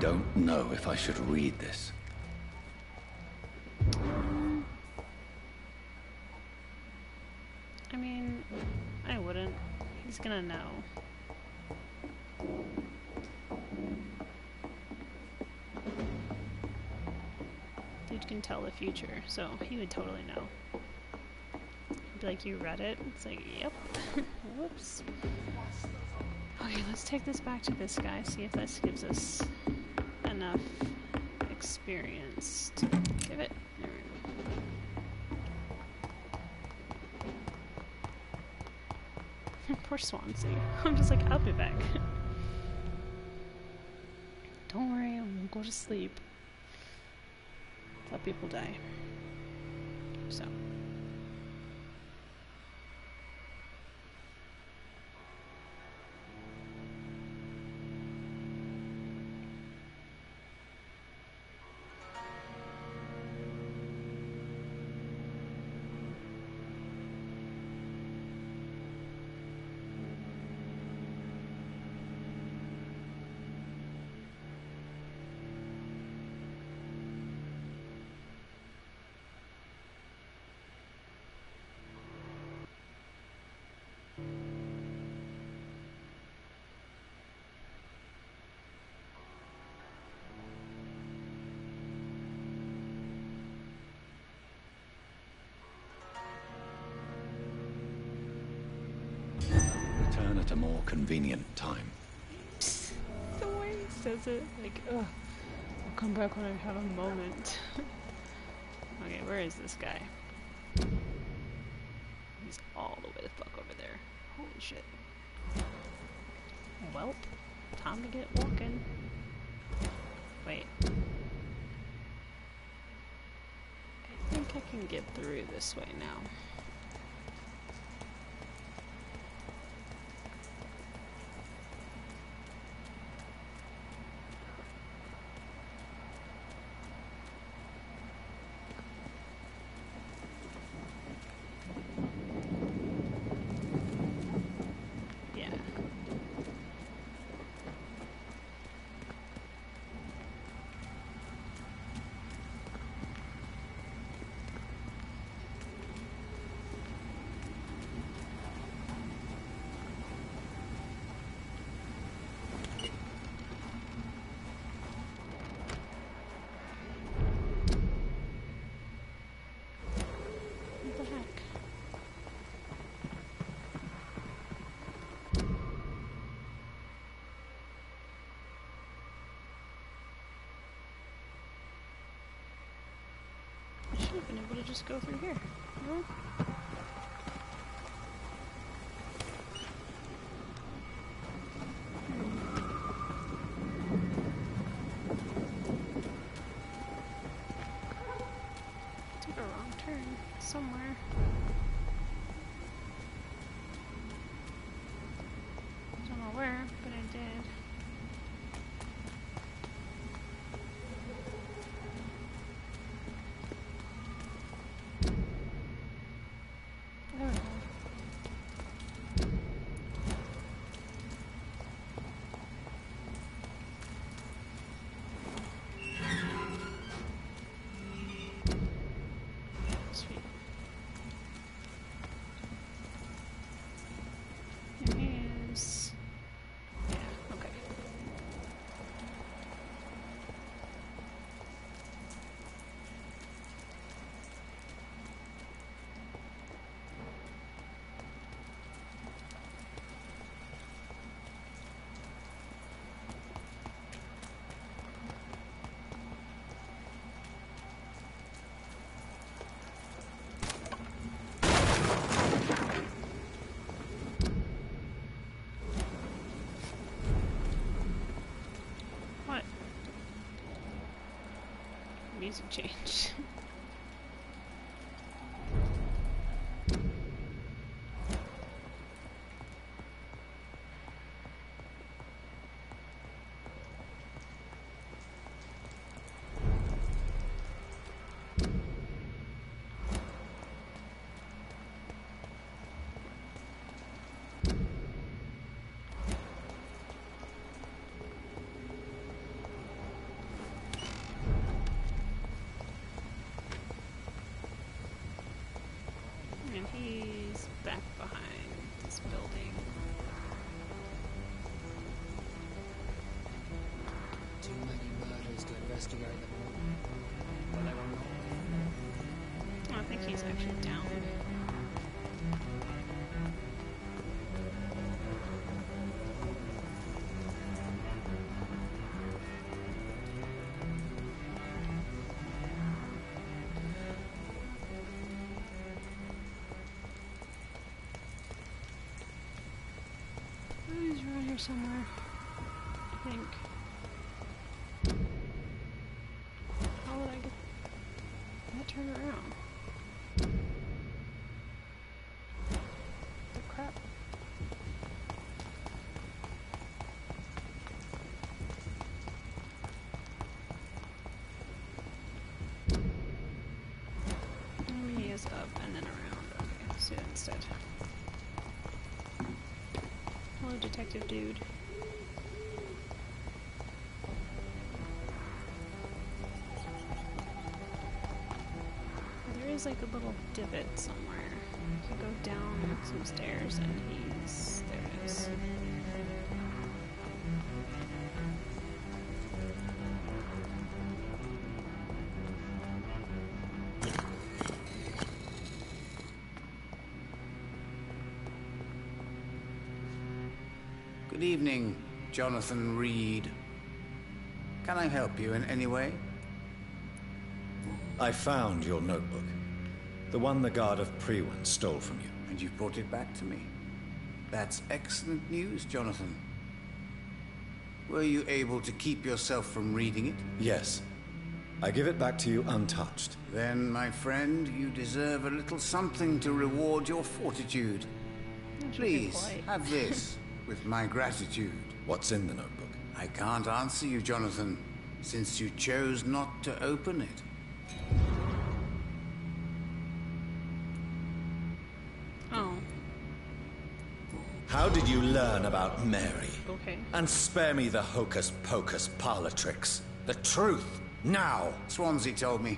don't know if I should read this. I mean, I wouldn't. He's gonna know. Dude can tell the future, so he would totally know. He'd be like, you read it? It's like, yep. Whoops. Okay, let's take this back to this guy, see if this gives us enough experience to give it. There we go. Poor Swansea. I'm just like, I'll be back. Don't worry, I won't go to sleep. Let people die. So. Return at a more convenient time. The way he says it, like, ugh. I'll come back when I have a moment. Okay, where is this guy? He's all the way the fuck over there. Holy shit. Welp, time to get walking. Wait. I think I can get through this way now. Should have been able to just go through here. No? Took a wrong turn somewhere. Don't know where, but I did. Music change. investigate them. But they were not. I think he's actually down. Oh, he's around here somewhere, I think. How would I get that turn around? The crap. Maybe he is up and then around. Okay, let's do that instead. Hello, detective dude. There is like a little divot somewhere. You go down some stairs and he's... there it is. Good evening, Jonathan Reed. Can I help you in any way? I found your notebook. The one the guard of Prewen stole from you. And you brought it back to me. That's excellent news, Jonathan. Were you able to keep yourself from reading it? Yes. I give it back to you untouched. Then, my friend, you deserve a little something to reward your fortitude. Please, have this, with my gratitude. What's in the notebook? I can't answer you, Jonathan, since you chose not to open it. Oh. How did you learn about Mary? Okay. And spare me the hocus-pocus parlor tricks. The truth, now! Swansea told me.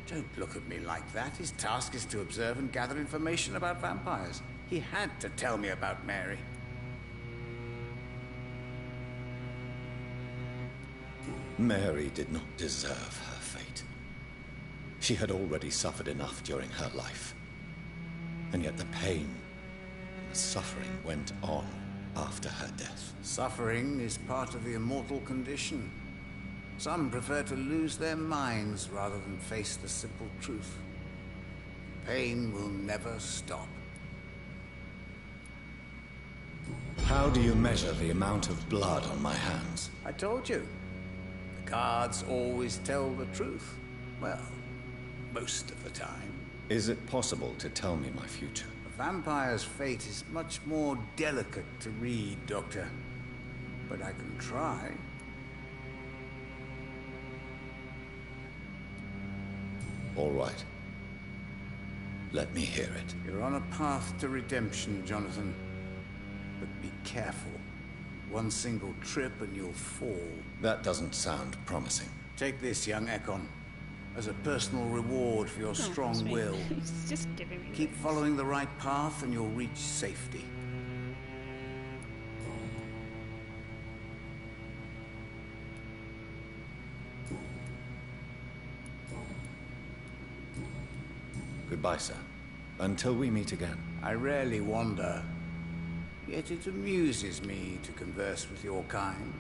Don't look at me like that. His task is to observe and gather information about vampires. He had to tell me about Mary. Mary did not deserve her fate. She had already suffered enough during her life. And yet the pain and the suffering went on after her death. Suffering is part of the immortal condition. Some prefer to lose their minds rather than face the simple truth. Pain will never stop. How do you measure the amount of blood on my hands? I told you. The cards always tell the truth. Well, most of the time. Is it possible to tell me my future? A vampire's fate is much more delicate to read, Doctor. But I can try. All right. Let me hear it. You're on a path to redemption, Jonathan. But be careful. One single trip and you'll fall. That doesn't sound promising. Take this, young Ekon, as a personal reward for your strong will. He's just giving me Keep following the right path and you'll reach safety. Goodbye, sir. Until we meet again. I rarely wander, yet it amuses me to converse with your kind.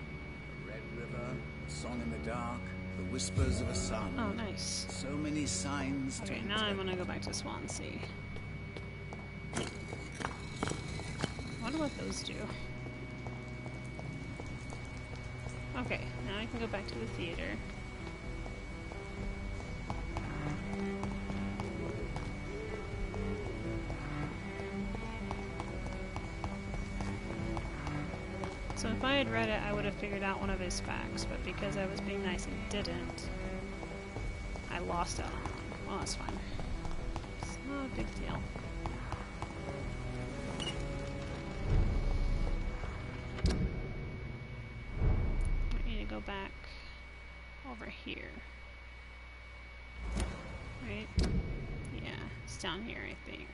A red river, a song in the dark, the whispers of a sun. Oh, nice. So many signs. Okay, now I'm gonna go back to Swansea. I wonder what those do. Okay, now I can go back to the theater. So if I had read it, I would have figured out one of his facts, but because I was being nice and didn't, I lost out on one. Well, that's fine. It's not a big deal. I need to go back over here. Right? Yeah, it's down here, I think.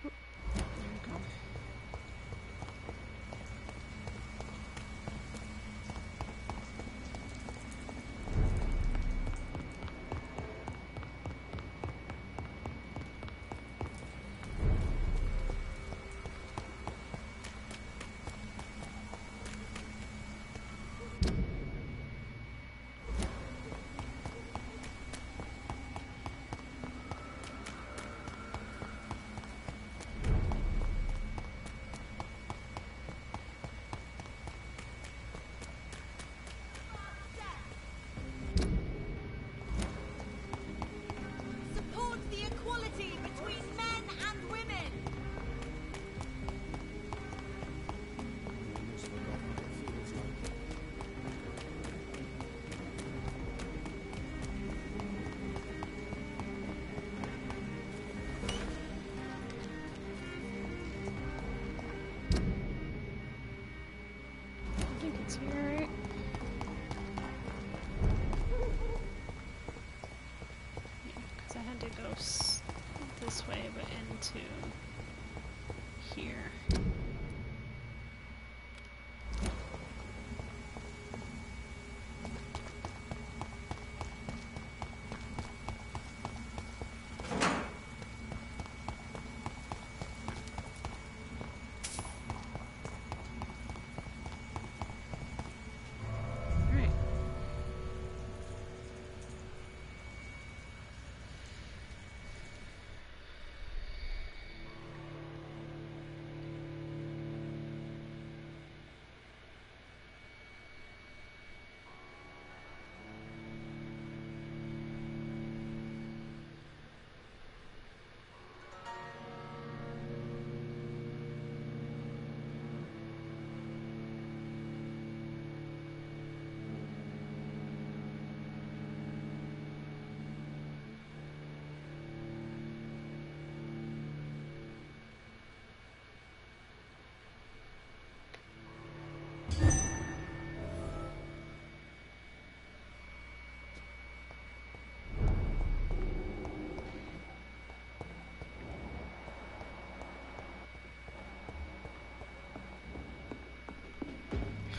Oop, there we go. equality between men and women. I think it's here, right? Because I had to go this way, but into here. Alright.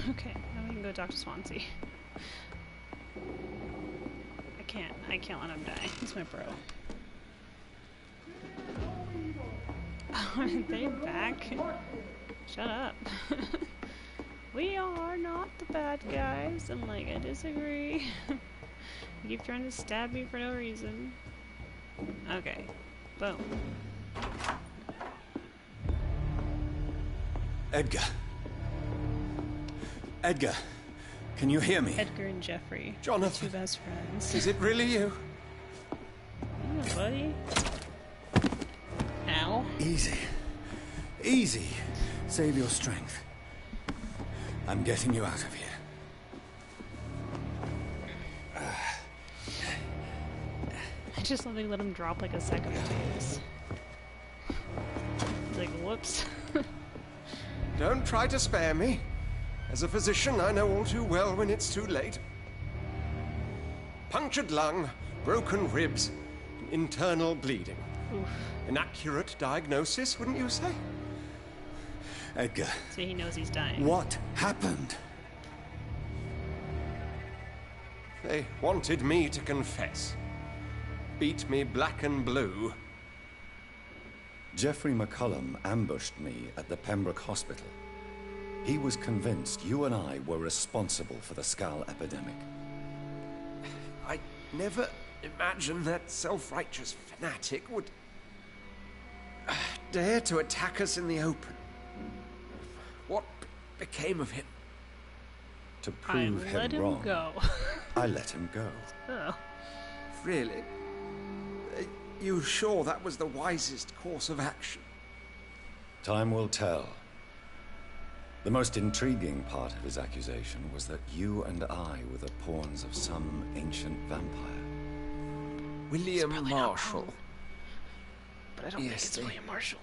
Okay, now we can go talk to Swansea. I can't let him die. He's my bro. Are they back? Shut up. We are not the bad guys. I'm like, I disagree. You keep trying to stab me for no reason. Okay. Boom. Edgar. Edgar, can you hear me? Edgar and Jeffrey. Jonathan. Two best friends. Is it really you? Yeah, buddy. Ow. Easy. Easy. Save your strength. I'm getting you out of here. I just let him drop like a sack of potatoes. He's like, whoops. Don't try to spare me. As a physician, I know all too well when it's too late. Punctured lung, broken ribs, internal bleeding. Oof. An accurate diagnosis, wouldn't you say? Edgar. So he knows he's dying. What happened? They wanted me to confess. Beat me black and blue. Jeffrey McCullum ambushed me at the Pembroke Hospital. He was convinced you and I were responsible for the Skal epidemic. I never imagined that self-righteous fanatic would dare to attack us in the open. What became of him? To prove I him let him wrong, go. I let him go. Oh. Really? You sure that was the wisest course of action? Time will tell. The most intriguing part of his accusation was that you and I were the pawns of some ancient vampire. William Marshall. But I don't think it's William Marshall.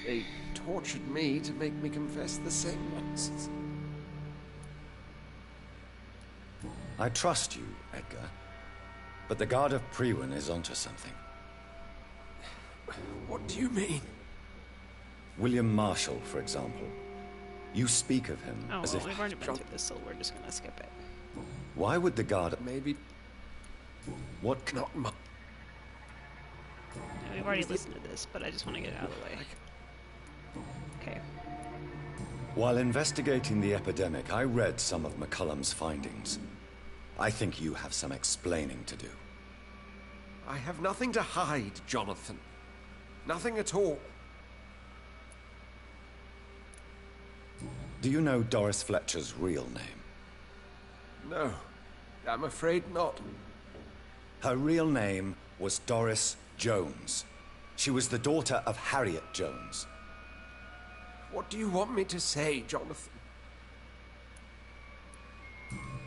They tortured me to make me confess the same nonsense. I trust you, Edgar. But the Guard of Priwen is onto something. What do you mean? William Marshall, for example. You speak of him as well, if... we've already been through this, so we're just gonna skip it. Why would the Guard... Maybe... What... Not much. Yeah, we've already listened to this, but I just want to get it out of the way. Okay. While investigating the epidemic, I read some of McCullum's findings. I think you have some explaining to do. I have nothing to hide, Jonathan. Nothing at all. Do you know Doris Fletcher's real name? No, I'm afraid not. Her real name was Doris Jones. She was the daughter of Harriet Jones. What do you want me to say, Jonathan?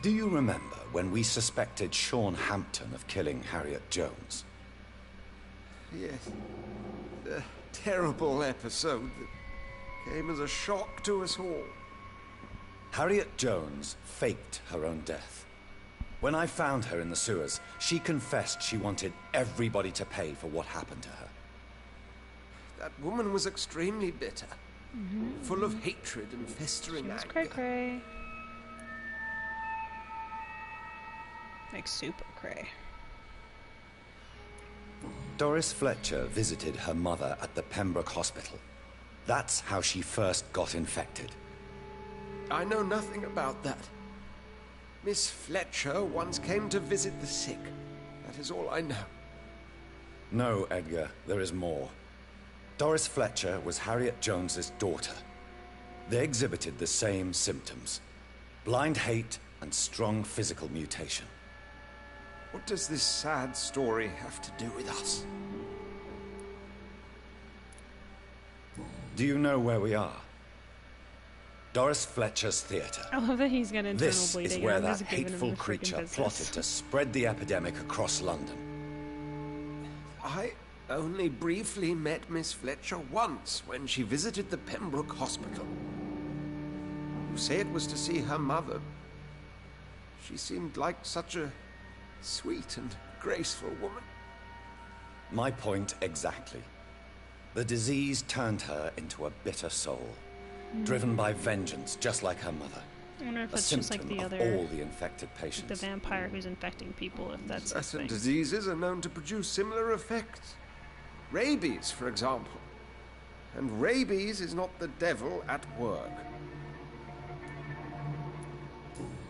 Do you remember when we suspected Sean Hampton of killing Harriet Jones? Yes. The terrible episode that came as a shock to us all. Harriet Jones faked her own death. When I found her in the sewers, she confessed she wanted everybody to pay for what happened to her. That woman was extremely bitter, full of hatred and festering anger. Cray-cray. Like super cray. Doris Fletcher visited her mother at the Pembroke Hospital. That's how she first got infected. I know nothing about that. Miss Fletcher once came to visit the sick. That is all I know. No, Edgar, there is more. Doris Fletcher was Harriet Jones's daughter. They exhibited the same symptoms: blind hate and strong physical mutation. What does this sad story have to do with us? Do you know where we are? Doris Fletcher's theater. I love that he's got internal This bleeding. is where and I'm that just giving him hateful the freaking creature business. plotted to spread the epidemic across London. I only briefly met Miss Fletcher once when she visited the Pembroke Hospital. You say it was to see her mother. She seemed like such a sweet and graceful woman. My point exactly. The disease turned her into a bitter soul, driven by vengeance, just like her mother. I wonder if A it's just like symptom the of other, all the infected patients. the vampire who's infecting people, if that's his Certain thing. diseases are known to produce similar effects. Rabies, for example. And rabies is not the devil at work.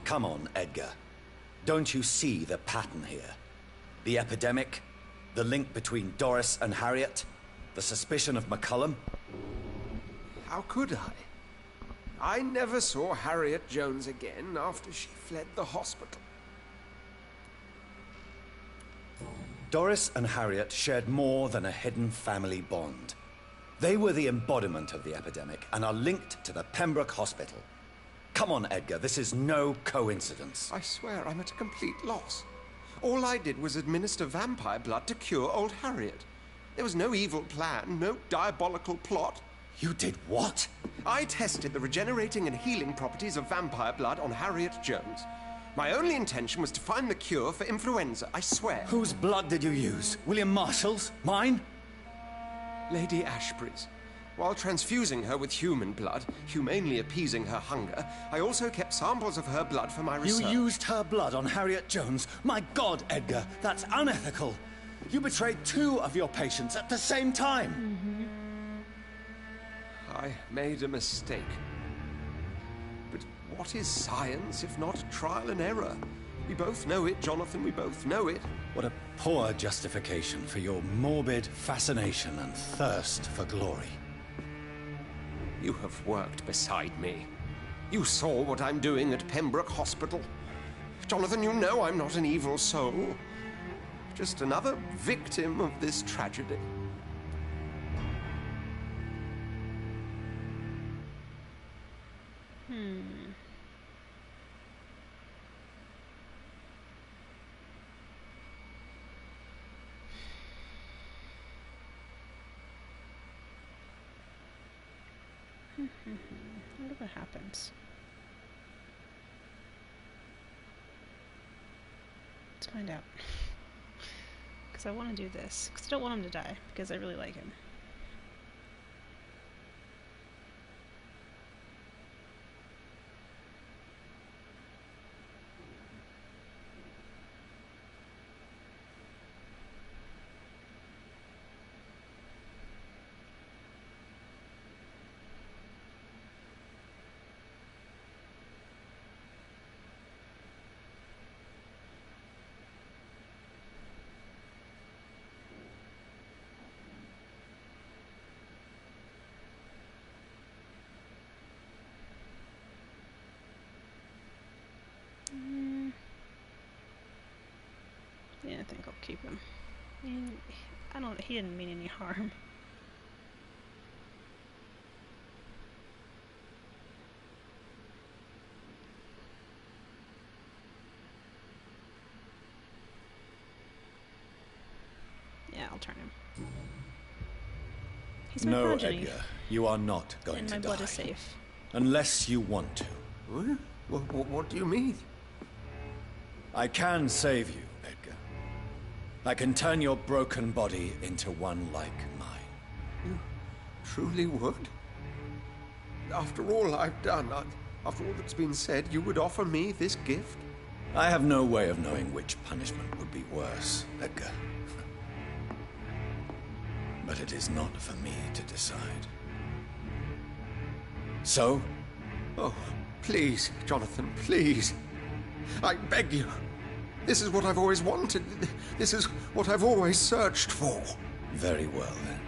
Come on, Edgar. Don't you see the pattern here? The epidemic, the link between Doris and Harriet, the suspicion of McCullum. How could I? I never saw Harriet Jones again after she fled the hospital. Doris and Harriet shared more than a hidden family bond. They were the embodiment of the epidemic and are linked to the Pembroke Hospital. Come on, Edgar, this is no coincidence. I swear I'm at a complete loss. All I did was administer vampire blood to cure old Harriet. There was no evil plan, no diabolical plot. You did what? I tested the regenerating and healing properties of vampire blood on Harriet Jones. My only intention was to find the cure for influenza, I swear. Whose blood did you use? William Marshall's? Mine? Lady Ashbury's. While transfusing her with human blood, humanely appeasing her hunger, I also kept samples of her blood for my research. You used her blood on Harriet Jones? My God, Edgar, that's unethical. You betrayed 2 of your patients at the same time. I made a mistake. But what is science if not trial and error? We both know it, Jonathan, we both know it. What a poor justification for your morbid fascination and thirst for glory. You have worked beside me. You saw what I'm doing at Pembroke Hospital. Jonathan, you know I'm not an evil soul. Just another victim of this tragedy. I wonder what happens. Let's find out. Because I want to do this. Because I don't want him to die. Because I really like him. Yeah, I think I'll keep him. He didn't mean any harm. Yeah, I'll turn him. He's my progeny. Edgar, you are not going and to my die. blood is safe. Unless you want to. What do you mean? I can save you, Edgar. I can turn your broken body into one like mine. You truly would? After all I've done, after all that's been said, you would offer me this gift? I have no way of knowing which punishment would be worse, Edgar. But it is not for me to decide. So? Oh, please, Jonathan, please. I beg you. This is what I've always wanted. This is what I've always searched for. Very well, then.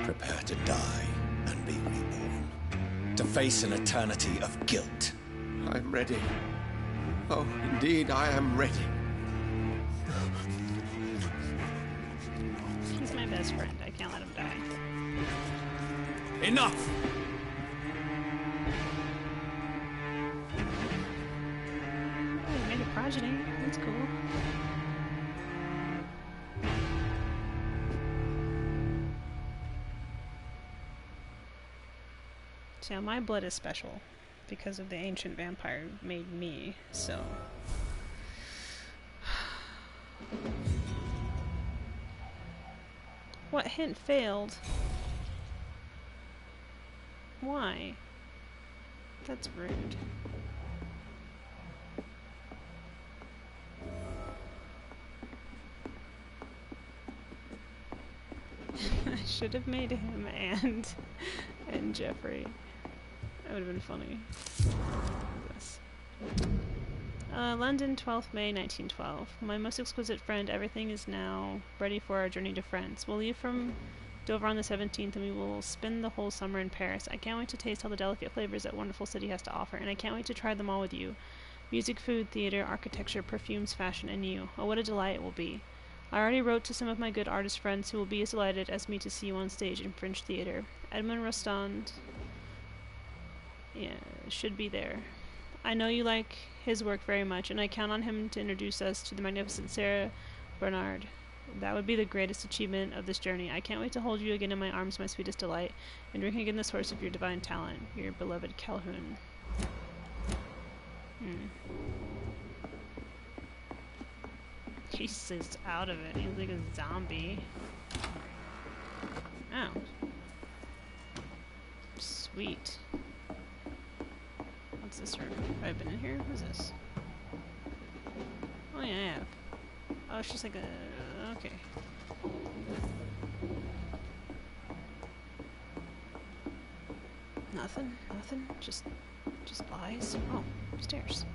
Prepare to die and be reborn. To face an eternity of guilt. I'm ready. Oh, indeed, I am ready. He's my best friend. I can't let him die. Enough! Oh, he made a progeny. That's cool. So my blood is special because of the ancient vampire who made me, so... What hint failed? Why? That's rude. I should have made him and Jeffrey. That would have been funny. This. London, 12th May, 1912. My most exquisite friend, everything is now ready for our journey to France. We'll leave from Dover on the 17th, and we will spend the whole summer in Paris. I can't wait to taste all the delicate flavors that wonderful city has to offer, and I can't wait to try them all with you. Music, food, theater, architecture, perfumes, fashion, and you. Oh, what a delight it will be. I already wrote to some of my good artist friends who will be as delighted as me to see you on stage in French theater. Edmond Rostand, should be there. I know you like his work very much, and I count on him to introduce us to the magnificent Sarah Bernard. That would be the greatest achievement of this journey. I can't wait to hold you again in my arms, my sweetest delight, and drink again the source of your divine talent, your beloved Calhoun. He's just out of it. He's like a zombie. Oh. Sweet. What's this room? Have I been in here? What's this? Oh yeah, I have. Oh, it's just like a... okay. Nothing? Nothing? Just lies? Oh, stairs.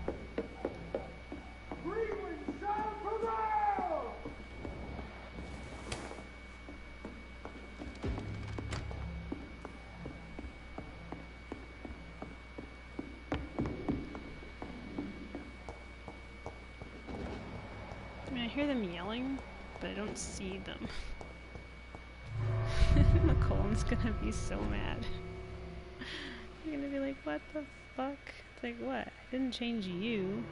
I hear them yelling, but I don't see them. McCollum's gonna be so mad. You're gonna be like, what the fuck? It's like, what? I didn't change you.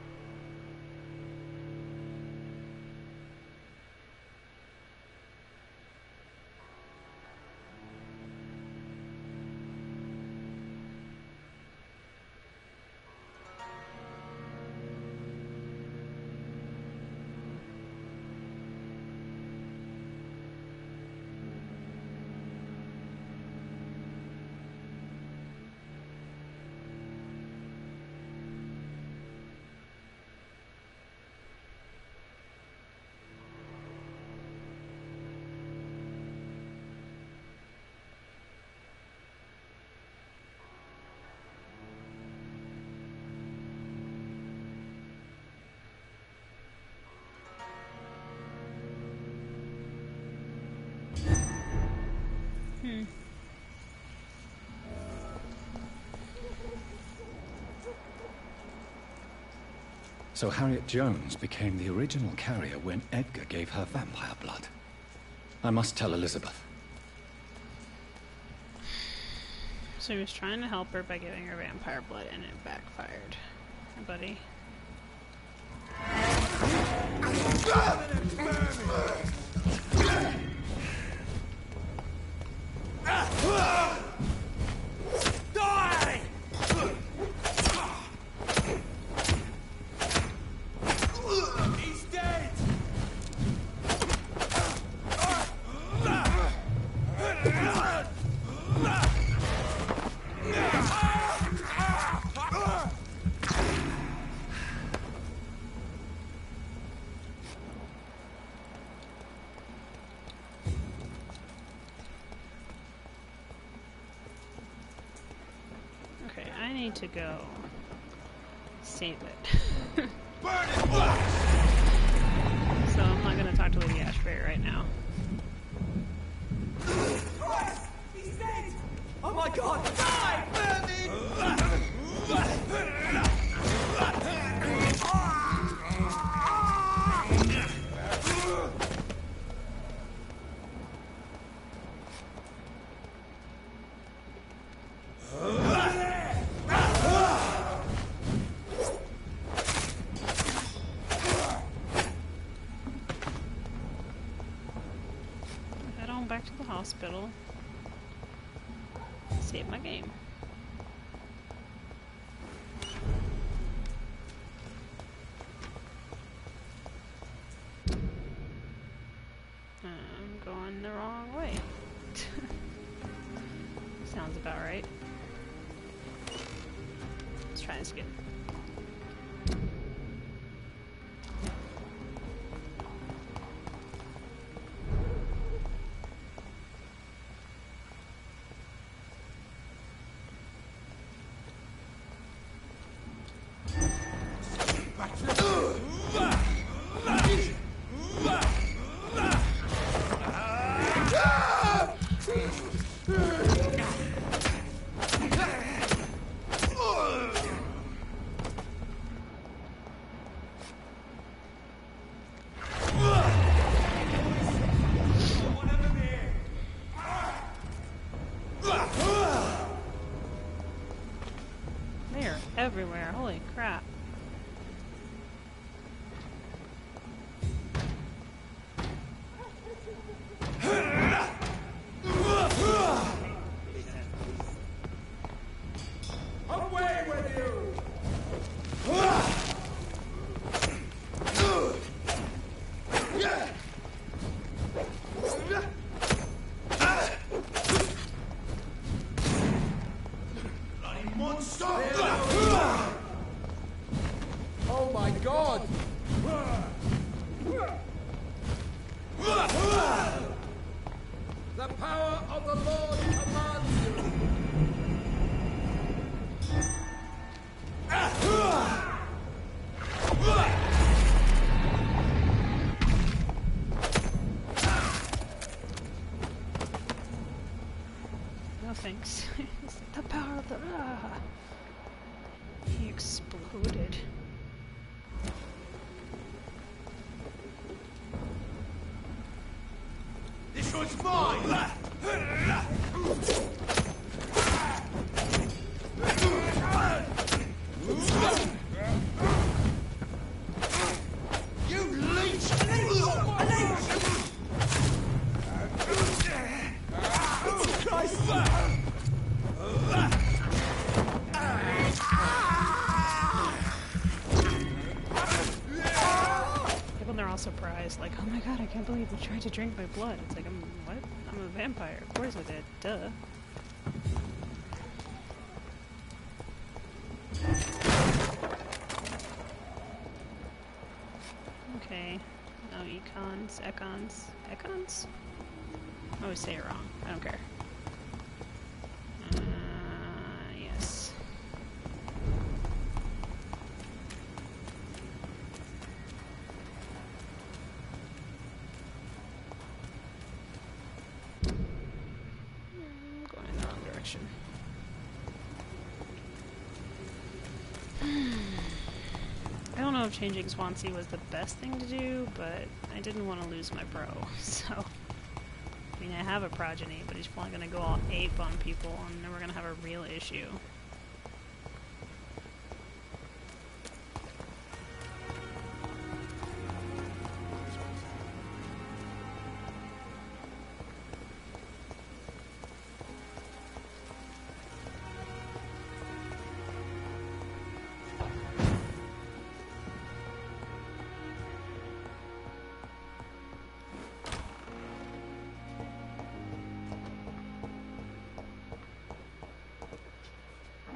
So Harriet Jones became the original carrier when Edgar gave her vampire blood. I must tell Elizabeth. So he was trying to help her by giving her vampire blood and it backfired. Hey, buddy. Die! He's dead! Okay, I need to go save it. Burn it! So I'm not gonna talk to Lady Ashbury right now. He's dead! Oh my god! Die! Burn it! Head on back to the hospital. Save my game. I'm going the wrong way. Sounds about right. Let's try this again. They're everywhere, holy crap. Away with you! Bloody monster! Oh my god! The power of the Lord commands you! No thanks. The power of the... He exploded. This one's mine! You leech! Christ! People, they're all surprised, like, oh my god, I can't believe you tried to drink my blood. It's like, what? I'm a vampire. Of course I did. Duh. Okay. No econs. Econs. Econs? I always say it wrong. I don't care. Yes. I'm going in the wrong direction. I don't know if changing Swansea was the best thing to do, but I didn't want to lose my bro, so... I mean, I have a progeny, but he's probably gonna go all ape on people, and then we're gonna have a real issue.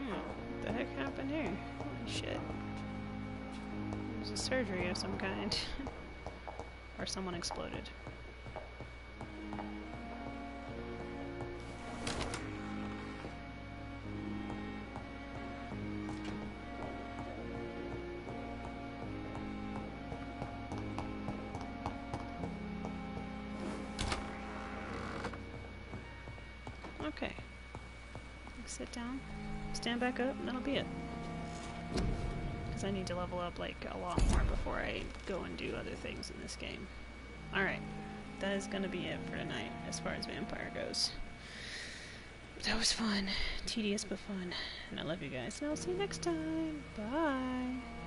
What the heck happened here? Holy shit. It was a surgery of some kind. Or someone exploded. Okay. Sit down, stand back up, and that'll be it. Because I need to level up like a lot more before I go and do other things in this game. Alright, that is gonna be it for tonight as far as Vampyr goes. That was fun. Tedious but fun. And I love you guys, and I'll see you next time. Bye!